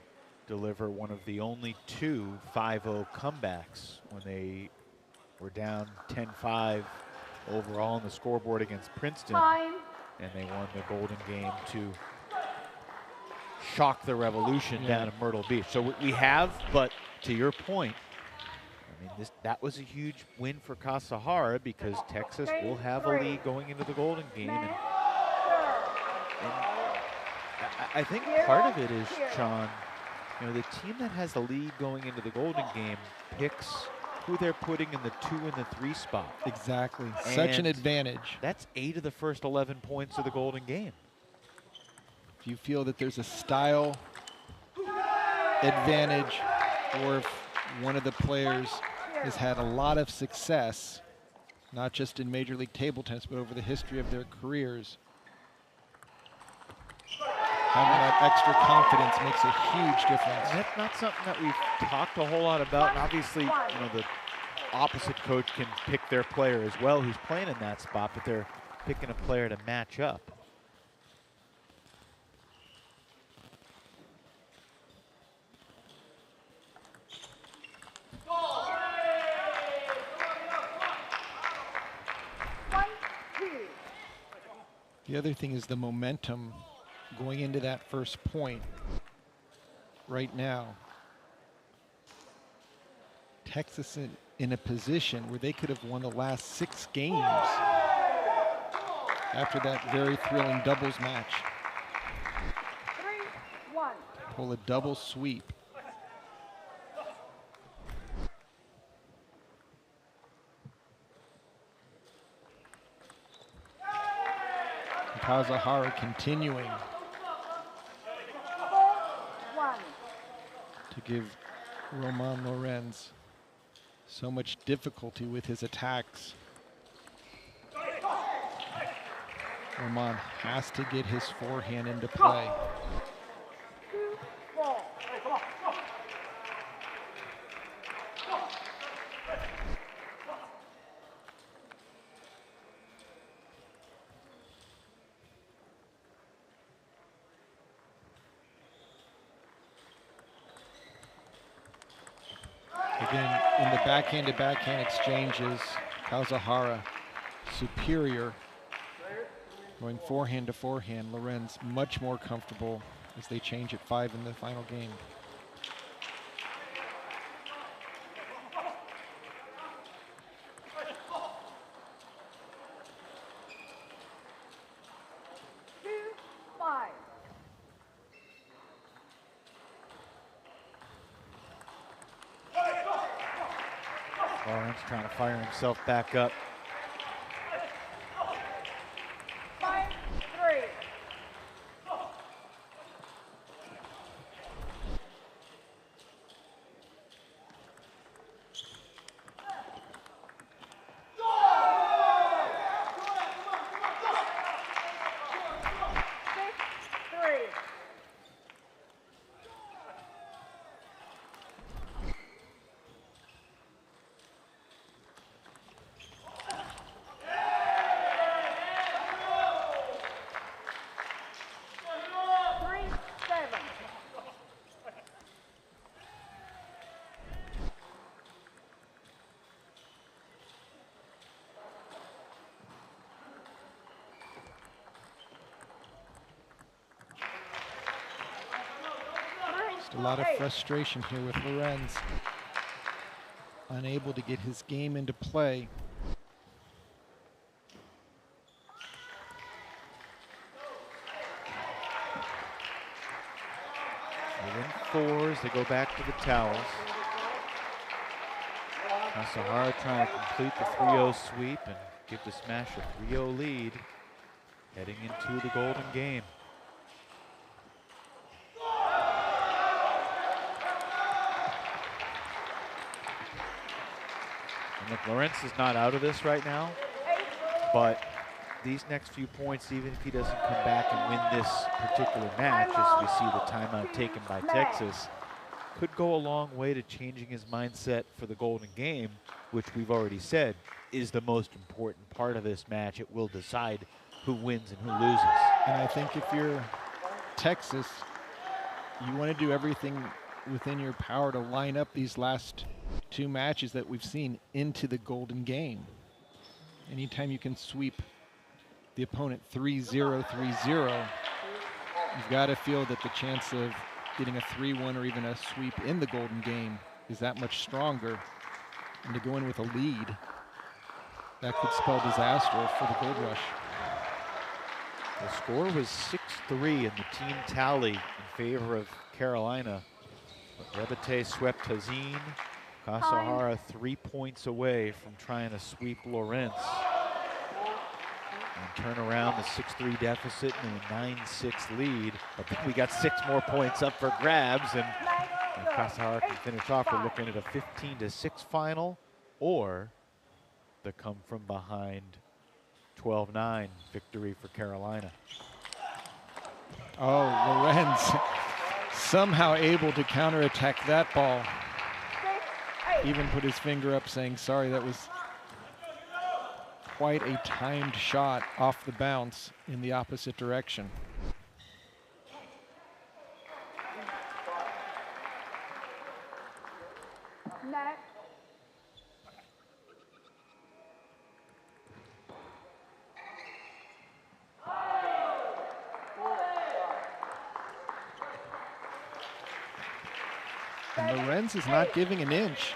deliver one of the only 2 5-0 comebacks when they were down 10-5 overall on the scoreboard against Princeton. Time. And they won the Golden Game to shock the revolution down in Myrtle Beach. So we have, but to your point, I mean, that was a huge win for Kasahara because Texas will have a lead going into the Golden Game. And I think part of it is, Sean, you know, the team that has the lead going into the Golden Game picks who they're putting in the 2 and the 3 spot. Exactly. And such an advantage. That's 8 of the first 11 points of the Golden Game. If you feel that there's a style advantage, or if one of the players has had a lot of success, not just in Major League Table Tennis, but over the history of their careers, having that extra confidence makes a huge difference. And that's not something that we've talked a whole lot about. And obviously, you know, the opposite coach can pick their player as well who's playing in that spot, but they're picking a player to match up. The other thing is the momentum going into that first point right now. Texas in a position where they could have won the last 6 games after that very thrilling doubles match. 3-1. Pull a double sweep. Kasahara continuing 4-1. to give Roman Lorenz so much difficulty with his attacks. Roman has to get his forehand into play. 2-4. Again, in the backhand-to-backhand exchanges, Kasahara superior. Going forehand to forehand, Lorenz much more comfortable as they change at 5 in the final game. Lawrence trying to fire himself back up. 5-3. A lot of frustration here with Lorenz. Unable to get his game into play. Within 4s, they go back to the towels. Kasahara trying to complete the 3-0 sweep and give the smash a 3-0 lead heading into the Golden Game. Look, Lorenz is not out of this right now, but these next few points, even if he doesn't come back and win this particular match, as we see the timeout taken by Texas, could go a long way to changing his mindset for the Golden Game, which we've already said is the most important part of this match. It will decide who wins and who loses. And I think if you're Texas, you want to do everything within your power to line up these last two matches that we've seen into the Golden Game. Anytime you can sweep the opponent 3-0, 3-0, you've got to feel that the chance of getting a 3-1 or even a sweep in the Golden Game is that much stronger. And to go in with a lead, that could spell disaster for the Gold Rush. The score was 6-3 in the team tally in favor of Carolina. But Rebete swept Hazin. Kasahara 3 points away from trying to sweep Lorenz and turn around the 6-3 deficit into a 9-6 lead. But then we got 6 more points up for grabs, and Kasahara can finish off. We're looking at a 15-6 final or the come from behind 12-9 victory for Carolina. Oh, Lorenz somehow able to counterattack that ball. Even put his finger up saying, sorry, that was quite a timed shot off the bounce in the opposite direction. Next. And Lorenz is not giving an inch.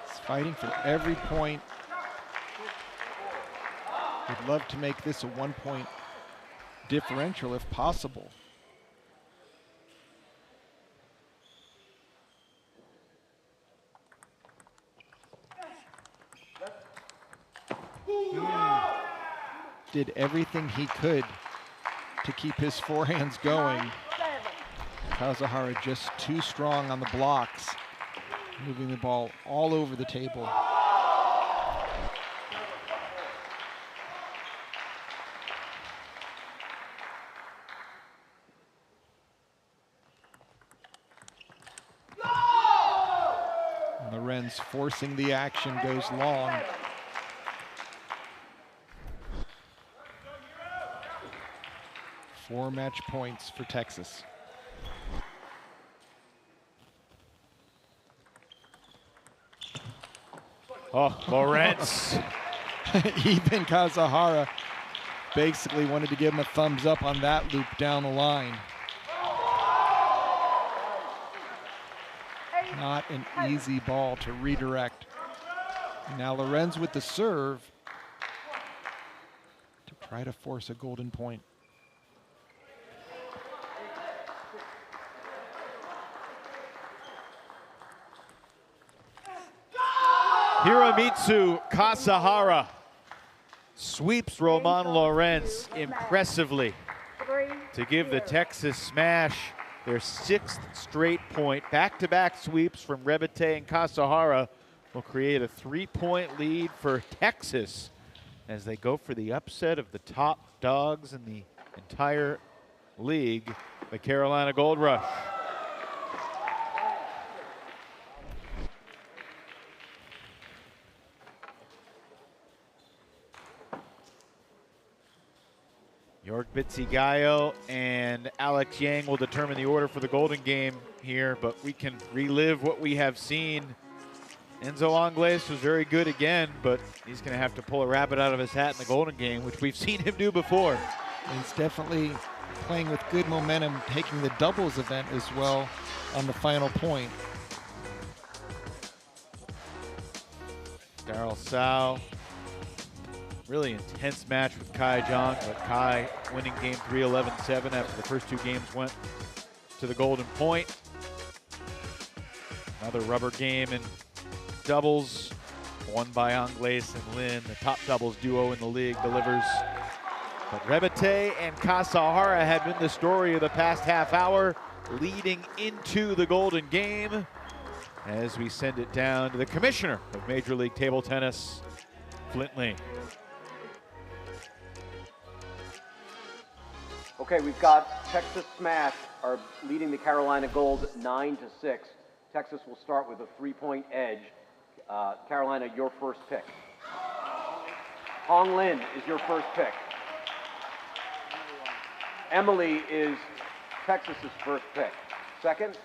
He's fighting for every point. Would love to make this a 1-point differential if possible. Did everything he could to keep his forehands going. Kasahara just too strong on the blocks, moving the ball all over the table. Lorenz forcing the action, goes long. Four match points for Texas. Oh, Lorenz. Even Kasahara basically wanted to give him a thumbs up on that loop down the line. Not an easy ball to redirect. Now Lorenz with the serve to try to force a golden point. Hiromitsu Kasahara sweeps Roman Lorenz impressively to give the Texas Smash their 6th straight point. Back-to-back sweeps from Rebete and Kasahara will create a 3-point lead for Texas as they go for the upset of the top dogs in the entire league, the Carolina Gold Rush. York Bitzigayo and Alex Yang will determine the order for the Golden Game here, but we can relive what we have seen. Enzo Angles was very good again, but he's going to have to pull a rabbit out of his hat in the Golden Game, which we've seen him do before. He's definitely playing with good momentum, taking the doubles event as well on the final point. Daryl Sao. Really intense match with Kai Jung, but Kai winning game 3, 11-7 after the first 2 games went to the Golden Point. Another rubber game in doubles, won by Angles and Lin. The top doubles duo in the league delivers. But Rebete and Kasahara had been the story of the past half hour, leading into the Golden Game. as we send it down to the commissioner of Major League Table Tennis, Flint Lee. Okay, we've got Texas Smash are leading the Carolina Gold 9-6. Texas will start with a 3-point edge. Carolina, your first pick. Hong Lin is your first pick. Emily is Texas's first pick. Second?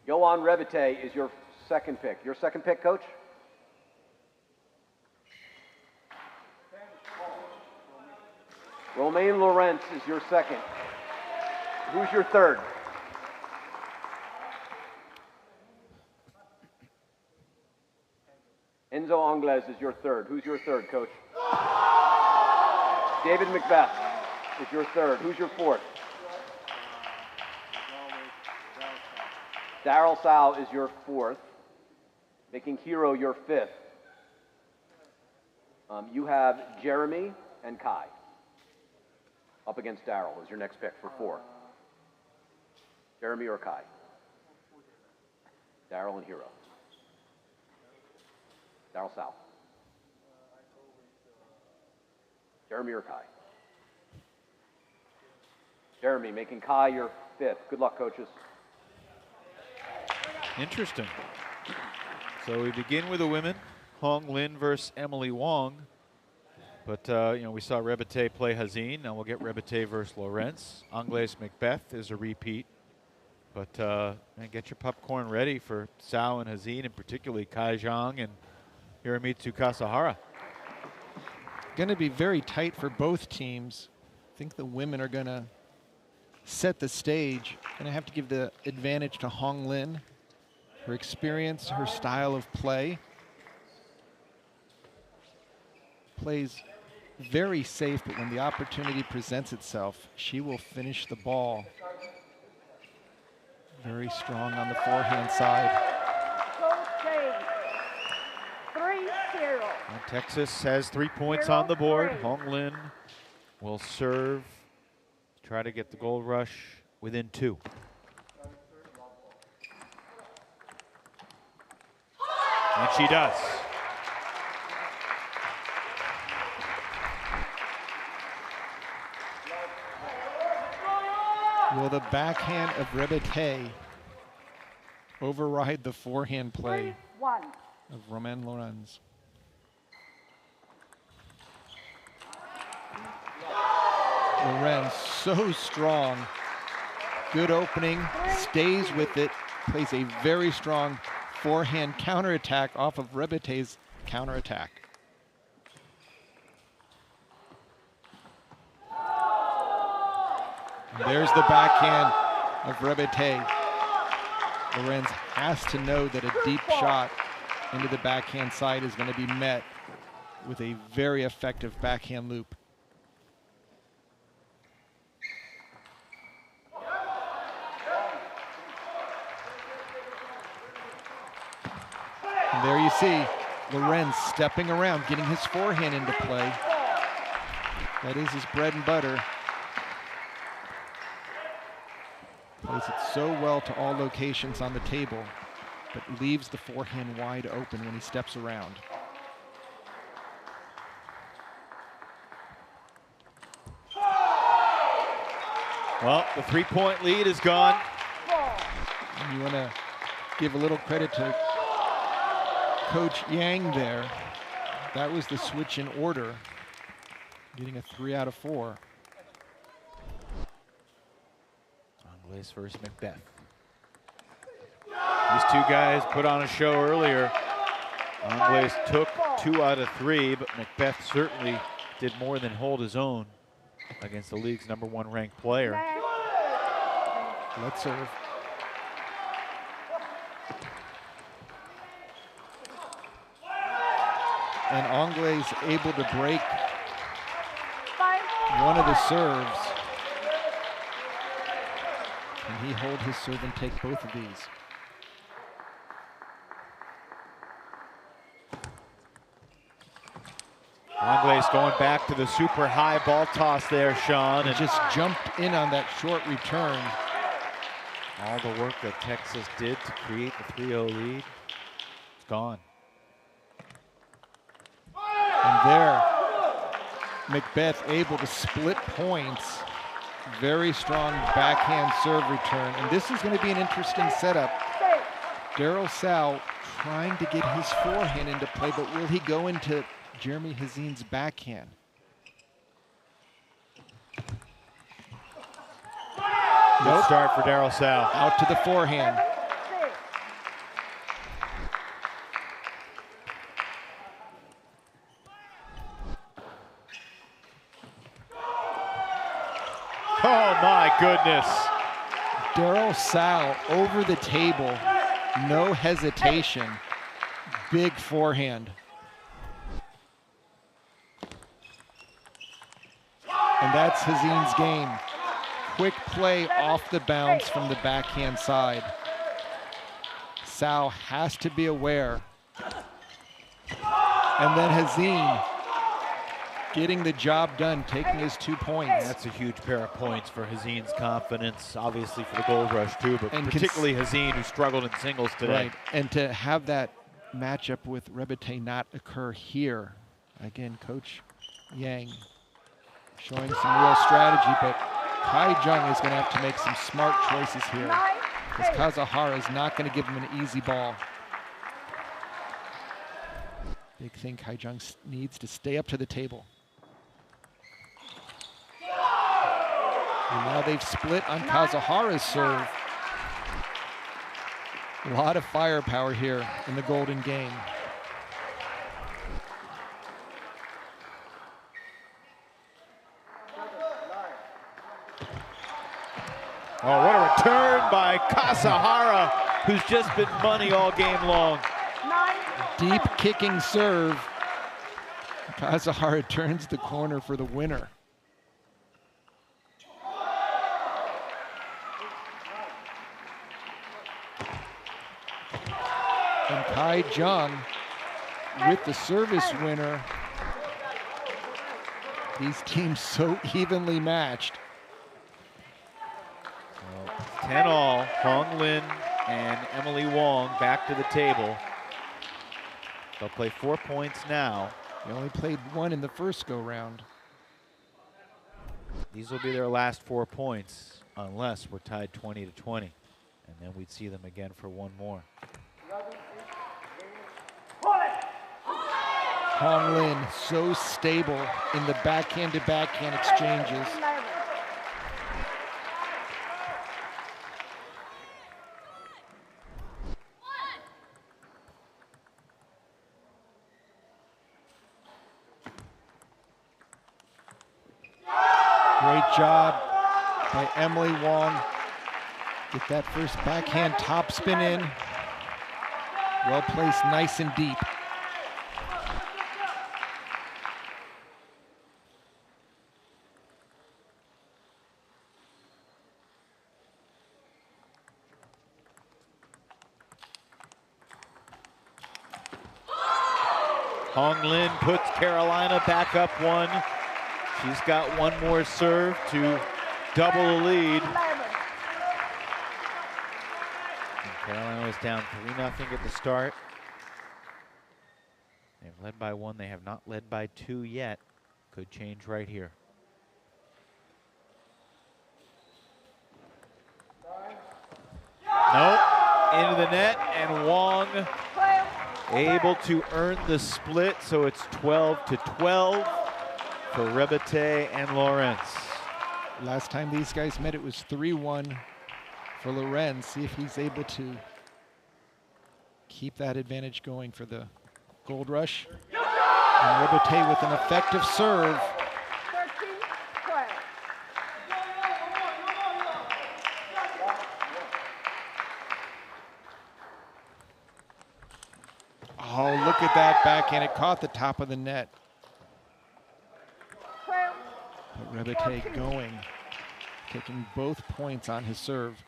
Yohan Rebete is your second pick. Your second pick, coach? Romain Lawrence is your second. Who's your third? Enzo Angles is your third. Who's your third, coach? David McBeth is your third. Who's your fourth? Daryl Sao is your fourth, making Hero your fifth. You have Jeremy and Kai up against Daryl as your next pick for 4. Jeremy or Kai? Daryl and Hero. Daryl Sao. Jeremy or Kai? Jeremy making Kai your fifth. Good luck, coaches. Interesting. So we begin with the women. Hong Lin versus Emily Wong. But, we saw Rebete play Hazin. Now we'll get Rebete versus Lawrence. Angles McBeth is a repeat. But man, get your popcorn ready for Sao and Hazin, and particularly Kai Zhang and Hiromitsu Kasahara. Going to be very tight for both teams. I think the women are going to set the stage. Going to have to give the advantage to Hong Lin. Her experience, her style of play. Plays very safe, but when the opportunity presents itself, she will finish the ball. Very strong on the forehand side. And Texas has 3 points on the board. Hong Lin will serve, try to get the gold rush within 2. And she does. Will the backhand of Rebete override the forehand play 3-1. of Romain Lawrence? Lawrence so strong. Good opening, stays with it, plays a very strong forehand counterattack off of Rebete's counterattack. There's the backhand of Rebete. Lorenz has to know that a deep shot into the backhand side is going to be met with a very effective backhand loop. And there you see Lorenz stepping around, getting his forehand into play. That is his bread and butter. Plays it so well to all locations on the table, but leaves the forehand wide open when he steps around. Well, the 3-point lead is gone. And you want to give a little credit to Coach Yang there. That was the switch in order, getting a 3 out of 4. Angles versus McBeth. These two guys put on a show earlier. Angles took 2 out of 3, but McBeth certainly did more than hold his own against the league's #1 ranked player. Let's serve. And Angles able to break one of the serves. Can he hold his serve and take both of these? Angles going back to the super high ball toss there, Sean. And just jumped in on that short return. All the work that Texas did to create the 3-0 lead, it's gone. And there, McBeth able to split points. Very strong backhand serve return. And this is going to be an interesting setup. Daryl Sal trying to get his forehand into play, but will he go into Jeremy Hazin's backhand? Good start for Daryl Sal. Out to the forehand. Oh my goodness. Daryl Sal over the table, no hesitation, big forehand. And that's Hazin's game. Quick play off the bounce from the backhand side. Sal has to be aware. And then Hazin getting the job done, taking his 2 points. That's a huge pair of points for Hazin's confidence, obviously for the gold rush too, but And particularly Hazin, who struggled in singles today. Right, and to have that matchup with Rebete not occur here. Again, Coach Yang showing some real strategy, but Kai Jung is going to have to make some smart choices here, because Kazahara is not going to give him an easy ball. Big thing, Kai Jung needs to stay up to the table. And now they've split on Kazahara's serve. A lot of firepower here in the golden game. Oh, what a return by Kazahara, who's just been money all game long. Deep kicking serve. Kazahara turns the corner for the winner. And Kai Jung with the service winner. These teams so evenly matched. 10-all, Hong Lin and Emily Wong back to the table. They'll play 4 points now. They only played one in the first go-round. These will be their last 4 points, unless we're tied 20-20. And then we'd see them again for one more. Hong Lin so stable in the backhand-to-backhand exchanges. Great job by Emily Wong. Get that first backhand topspin in. Well placed, nice and deep. Hong Lin puts Carolina back up one. She's got one more serve to double the lead. And Carolina was down 3-0 at the start. They've led by one. They have not led by 2 yet. Could change right here. Nope. Into the net, and Wong able to earn the split, so it's 12-12 for Rebete and Lorenz. Last time these guys met, it was 3-1 for Lorenz. See if he's able to keep that advantage going for the Gold Rush. And Rebete with an effective serve. 13-12. Oh, look at that backhand. It caught the top of the net. But Rebete going, taking both points on his serve.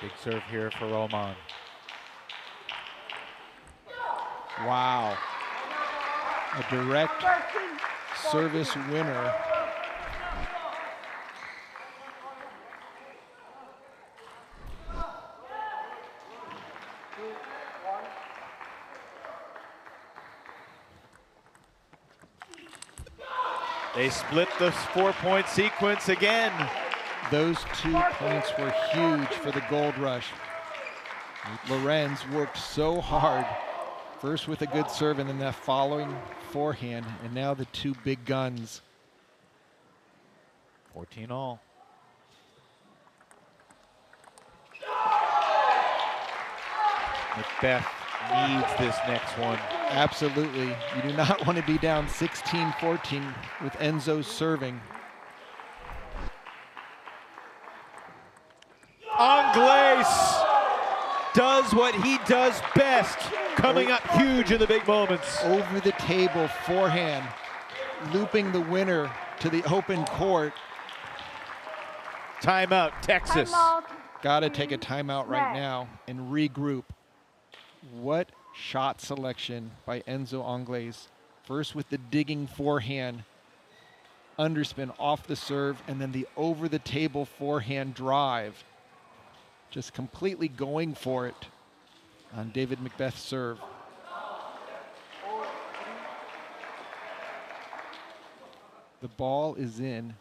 Big serve here for Roman. Wow. A direct service winner. They split the 4-point sequence again. Those 2 points were huge for the Gold Rush. Lorenz worked so hard, first with a good serve and then that following forehand, and now the 2 big guns. 14 all. McBeth needs this next one. Absolutely. You do not want to be down 16-14 with Enzo serving. Angles does what he does best, coming up huge in the big moments. Over the table forehand, looping the winner to the open court. Timeout, Texas. Got to take a timeout right now and regroup. What shot selection by Enzo Angles. First with the digging forehand, underspin off the serve, and then the over the table forehand drive. Just completely going for it on David McBeth's serve. The ball is in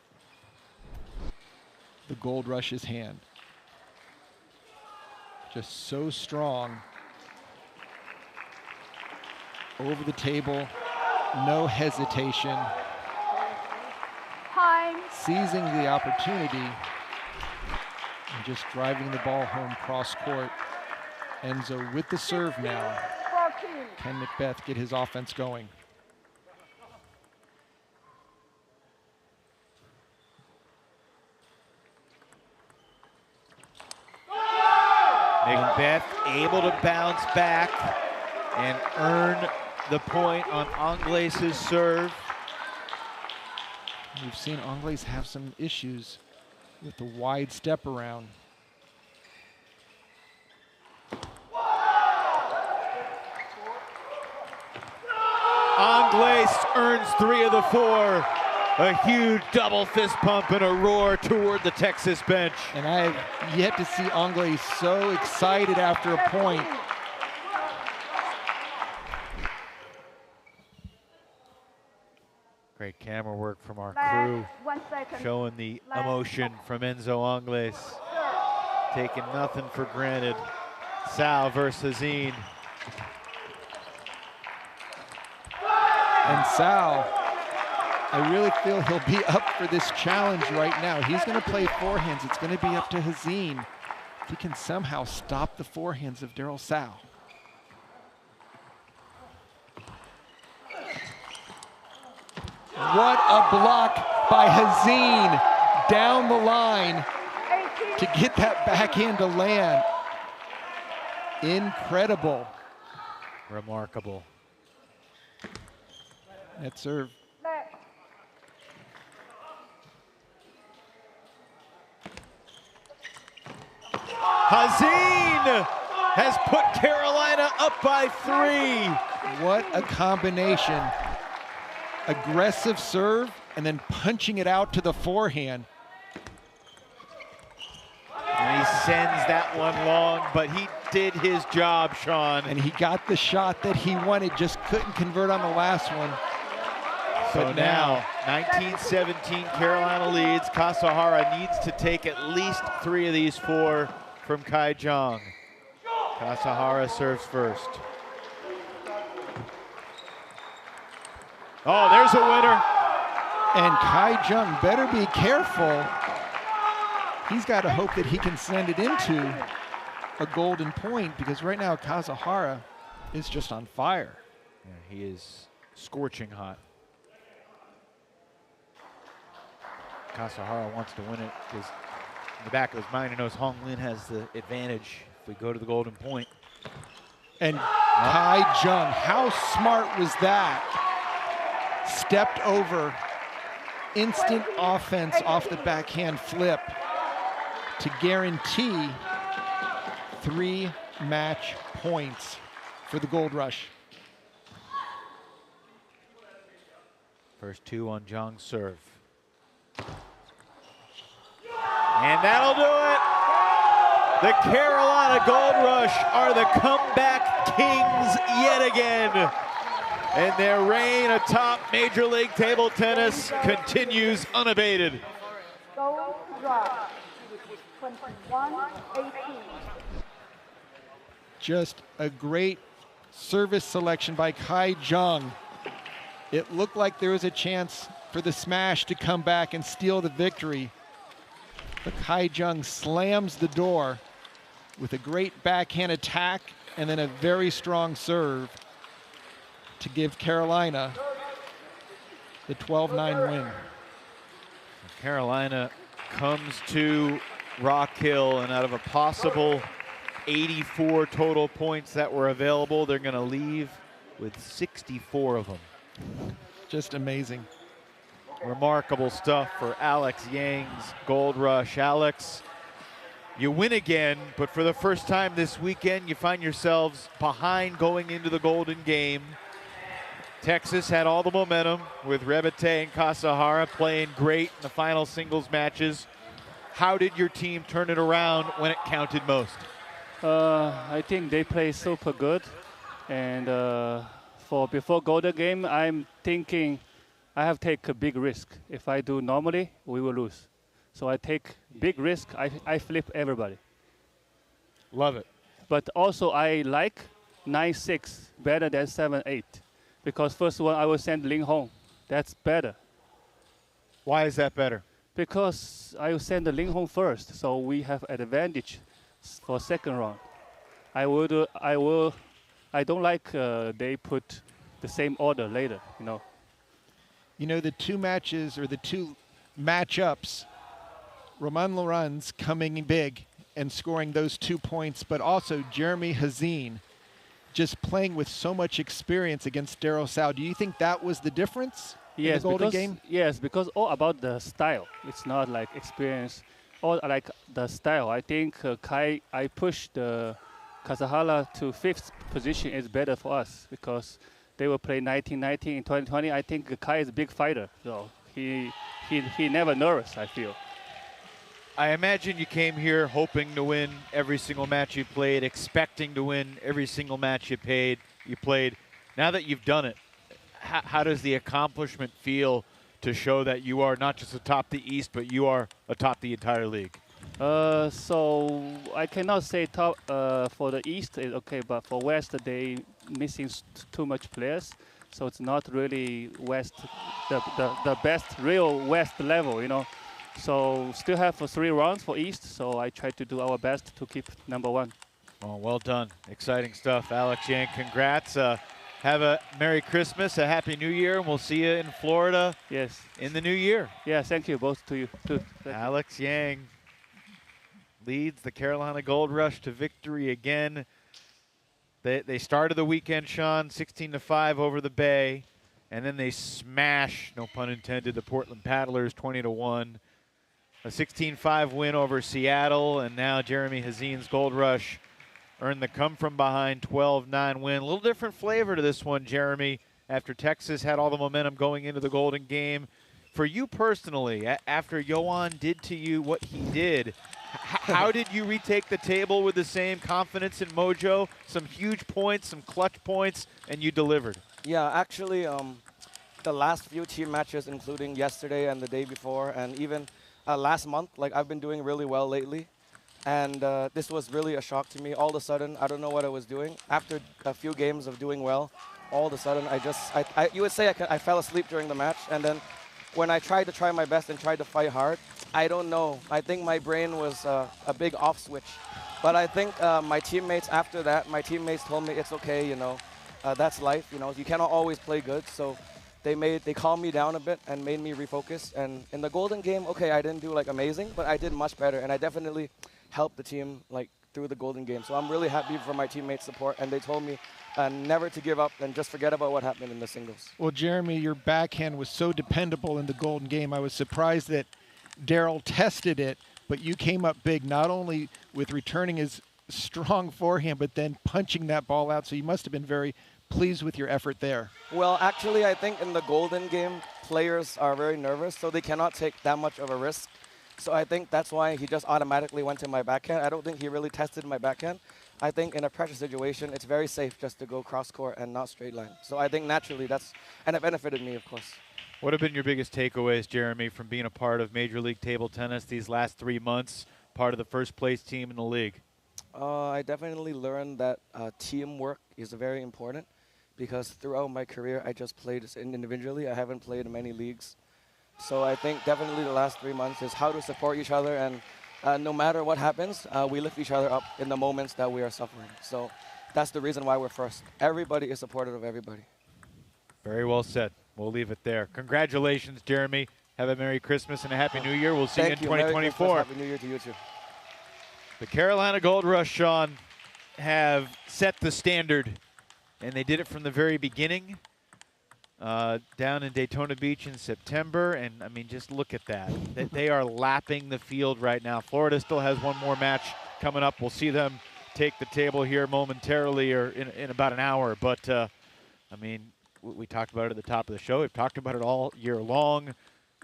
the Gold Rush's hand. Just so strong. Over the table, no hesitation. Time. Seizing the opportunity and just driving the ball home cross court. Enzo with the serve now. 14. Can McBeth get his offense going? McBeth able to bounce back and earn the point on Angles' serve. We've seen Angles have some issues with the wide step around. Angles earns 3 of the 4. A huge double fist pump and a roar toward the Texas bench. And I have yet to see Angles so excited after a point. Great camera work from our Last crew, 1 second. showing the Last emotion from Enzo Angles. Taking nothing for granted. Sal versus Zine. And Sal, I really feel he'll be up for this challenge right now. He's going to play forehands. It's going to be up to Hazine if he can somehow stop the forehands of Daryl Sal. What a block by Hazine down the line 18. to get that backhand to land. Incredible. Remarkable. That serve. Left. Hazine has put Carolina up by 3. What a combination. Aggressive serve and then punching it out to the forehand. And he sends that one long, but he did his job, Sean. And he got the shot that he wanted, just couldn't convert on the last one. So But now, 19-17, Carolina leads. Kasahara needs to take at least 3 of these 4 from Kai Jung. Kasahara serves first. Oh, there's a winner. And Kai Jung better be careful. He's got to hope that he can send it into a golden point, because right now Kasahara is just on fire. Yeah, he is scorching hot. Kasahara wants to win it because in the back of his mind he knows Hong Lin has the advantage if we go to the golden point. And Kai Jung, how smart was that? Stepped over, instant offense off the backhand flip to guarantee 3 match points for the Gold Rush. First two on Jung's serve. And that'll do it. The Carolina Gold Rush are the comeback kings yet again. And their reign atop Major League Table Tennis continues unabated. Gold drop. 21-18. Just a great service selection by Kai Jung. It looked like there was a chance for the smash to come back and steal the victory. But Kai Jung slams the door with a great backhand attack and then a very strong serve to give Carolina the 12-9 win. Carolina comes to Rock Hill, and out of a possible 84 total points that were available, they're going to leave with 64 of them. Just amazing. Remarkable stuff for Alex Yang's Gold Rush. Alex, you win again, but for the first time this weekend, you find yourselves behind going into the Golden Game. Texas had all the momentum with Rebate and Kasahara playing great in the final singles matches. How did your team turn it around when it counted most? I think they play super good, and for before Golden Game, I'm thinking I have to take a big risk. If I do normally, we will lose. So I take big risk. I flip everybody. Love it. But also I like 9-6 better than 7-8, because first one I will send Ling home. That's better. Why is that better? Because I will send the Ling home first, so we have an advantage for second round. I don't like they put the same order later, you know. You know, the two matches or the two matchups, Romain Laurens coming big and scoring those 2 points, but also Jeremy Hazin just playing with so much experience against Daryl Sao. Do you think that was the difference in the Golden Game? Yes, because all about the style. It's not like experience, all like the style. I think I pushed Kasahara to 5th position is better for us, because they will play 19-19 in 2020. I think Kai is a big fighter, so he never nervous, I feel. I imagine you came here hoping to win every single match you played, expecting to win every single match you played. Now that you've done it, how does the accomplishment feel to show that you are not just atop the East, but you are atop the entire league? So I cannot say top for the East is okay, but for West they missing too much players, so it's not really West the best real West level, you know. So still have 3 rounds for East, so I try to do our best to keep #1. Well done. Exciting stuff. Alex Yang, congrats. Have a Merry Christmas, a Happy New Year, and we'll see you in Florida in the new year. Yeah, thank you both to you too. Alex Yang leads the Carolina Gold Rush to victory again. They started the weekend, Sean, 16-5 over the Bay, and then they smash, no pun intended, the Portland Paddlers 20-1. A 16-5 win over Seattle, and now Jeremy Hazin's Gold Rush earned the come-from-behind 12-9 win. A little different flavor to this one, Jeremy, after Texas had all the momentum going into the Golden Game. For you personally, after Yohan did to you what he did, how did you retake the table with the same confidence and mojo? Some huge points, some clutch points, and you delivered. Yeah, actually, the last few team matches, including yesterday and the day before, and even last month, like I've been doing really well lately. And this was really a shock to me. All of a sudden, I don't know what I was doing. After a few games of doing well, all of a sudden, you would say I fell asleep during the match. And then when I tried to try my best and tried to fight hard, I don't know. I think my brain was a big off switch. But I think my teammates after that, my teammates told me it's okay, you know, that's life, you know, you cannot always play good. So they calmed me down a bit and made me refocus. And in the Golden Game, okay, I didn't do like amazing, but I did much better. And I definitely helped the team like through the Golden Game. So I'm really happy for my teammates' support. And they told me never to give up and just forget about what happened in the singles. Well, Jeremy, your backhand was so dependable in the Golden Game. I was surprised that Daryl tested it, but you came up big, not only with returning his strong forehand, but then punching that ball out. So you must have been very pleased with your effort there? Well, actually, I think in the Golden game, players are very nervous, so they cannot take that much of a risk. So I think that's why he just automatically went to my backhand. I don't think he really tested my backhand. I think in a pressure situation, it's very safe just to go cross court and not straight line. So I think naturally and it benefited me, of course. What have been your biggest takeaways, Jeremy, from being a part of Major League Table Tennis these last 3 months, part of the first place team in the league? I definitely learned that teamwork is very important because throughout my career, I just played individually. I haven't played in many leagues. So I think definitely the last 3 months is how to support each other, and no matter what happens, we lift each other up in the moments that we are suffering. So that's the reason why we're first. Everybody is supportive of everybody. Very well said. We'll leave it there. Congratulations, Jeremy. Have a Merry Christmas and a Happy New Year. We'll see you in 2024. Merry Christmas, Happy New Year to you too. The Carolina Gold Rush, Sean, have set the standard, and they did it from the very beginning. Down in Daytona Beach in September, and I mean, just look at that. They are lapping the field right now. Florida still has one more match coming up. We'll see them take the table here momentarily, or in about an hour. But I mean, we talked about it at the top of the show. We've talked about it all year long.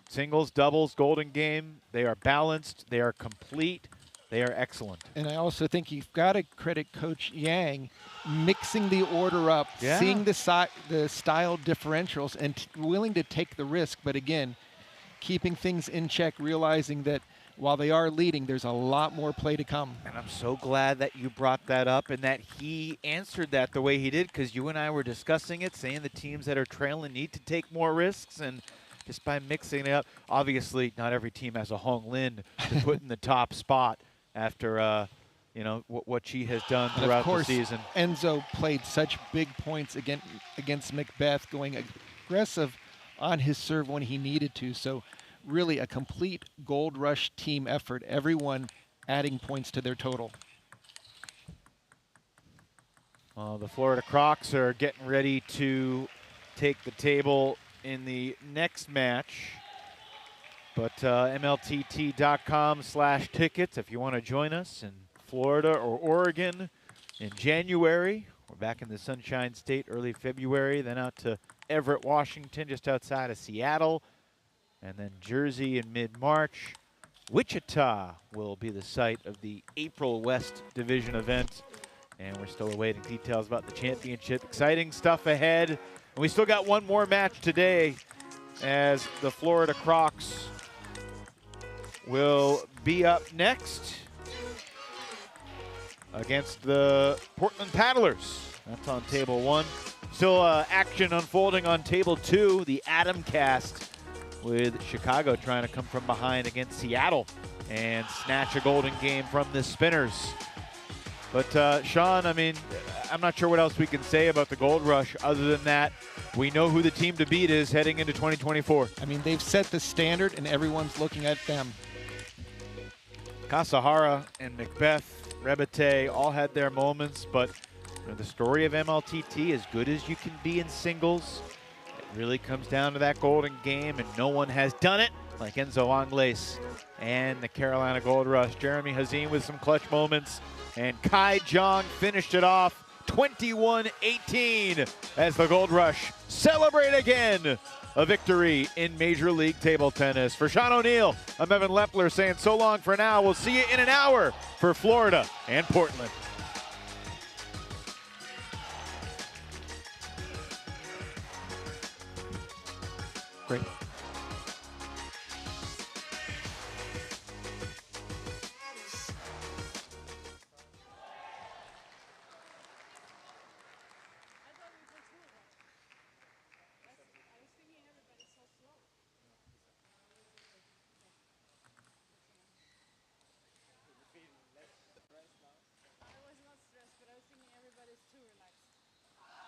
Singles, doubles, Golden game. They are balanced. They are complete. They are excellent. And I also think you've got to credit Coach Yang mixing the order up, seeing the style differentials, and willing to take the risk. But again, keeping things in check, realizing that while they are leading, there's a lot more play to come. And I'm so glad that you brought that up and that he answered that the way he did, because you and I were discussing it, saying the teams that are trailing need to take more risks. And just by mixing it up, obviously not every team has a Hong Lin to put in the top spot after you know what she has done throughout the season. Enzo played such big points against McBeth, going aggressive on his serve when he needed to. So really a complete Gold Rush team effort, everyone adding points to their total. Well, the Florida Crocs are getting ready to take the table in the next match. But MLTT.com/tickets if you want to join us in Florida or Oregon in January. We're back in the Sunshine State early February, then out to Everett, Washington, just outside of Seattle, and then Jersey in mid-March. Wichita will be the site of the April West Division event, and we're still awaiting details about the championship. Exciting stuff ahead. And we still got one more match today as the Florida Crocs will be up next against the Portland Paddlers. That's on table 1. Still action unfolding on table 2, the Atom Cast, with Chicago trying to come from behind against Seattle and snatch a golden game from the Spinners. But Sean, I mean, I'm not sure what else we can say about the Gold Rush other than that we know who the team to beat is heading into 2024. I mean, they've set the standard and everyone's looking at them. Kasahara and McBeth, Rebete all had their moments, but you know, the story of MLTT, as good as you can be in singles, it really comes down to that golden game, and no one has done it like Enzo Angles and the Carolina Gold Rush. Jeremy Hazim with some clutch moments, and Kai Jung finished it off 21-18 as the Gold Rush celebrate again a victory in Major League Table Tennis. For Sean O'Neill, I'm Evan Lepler saying so long for now. We'll see you in an hour for Florida and Portland. Great.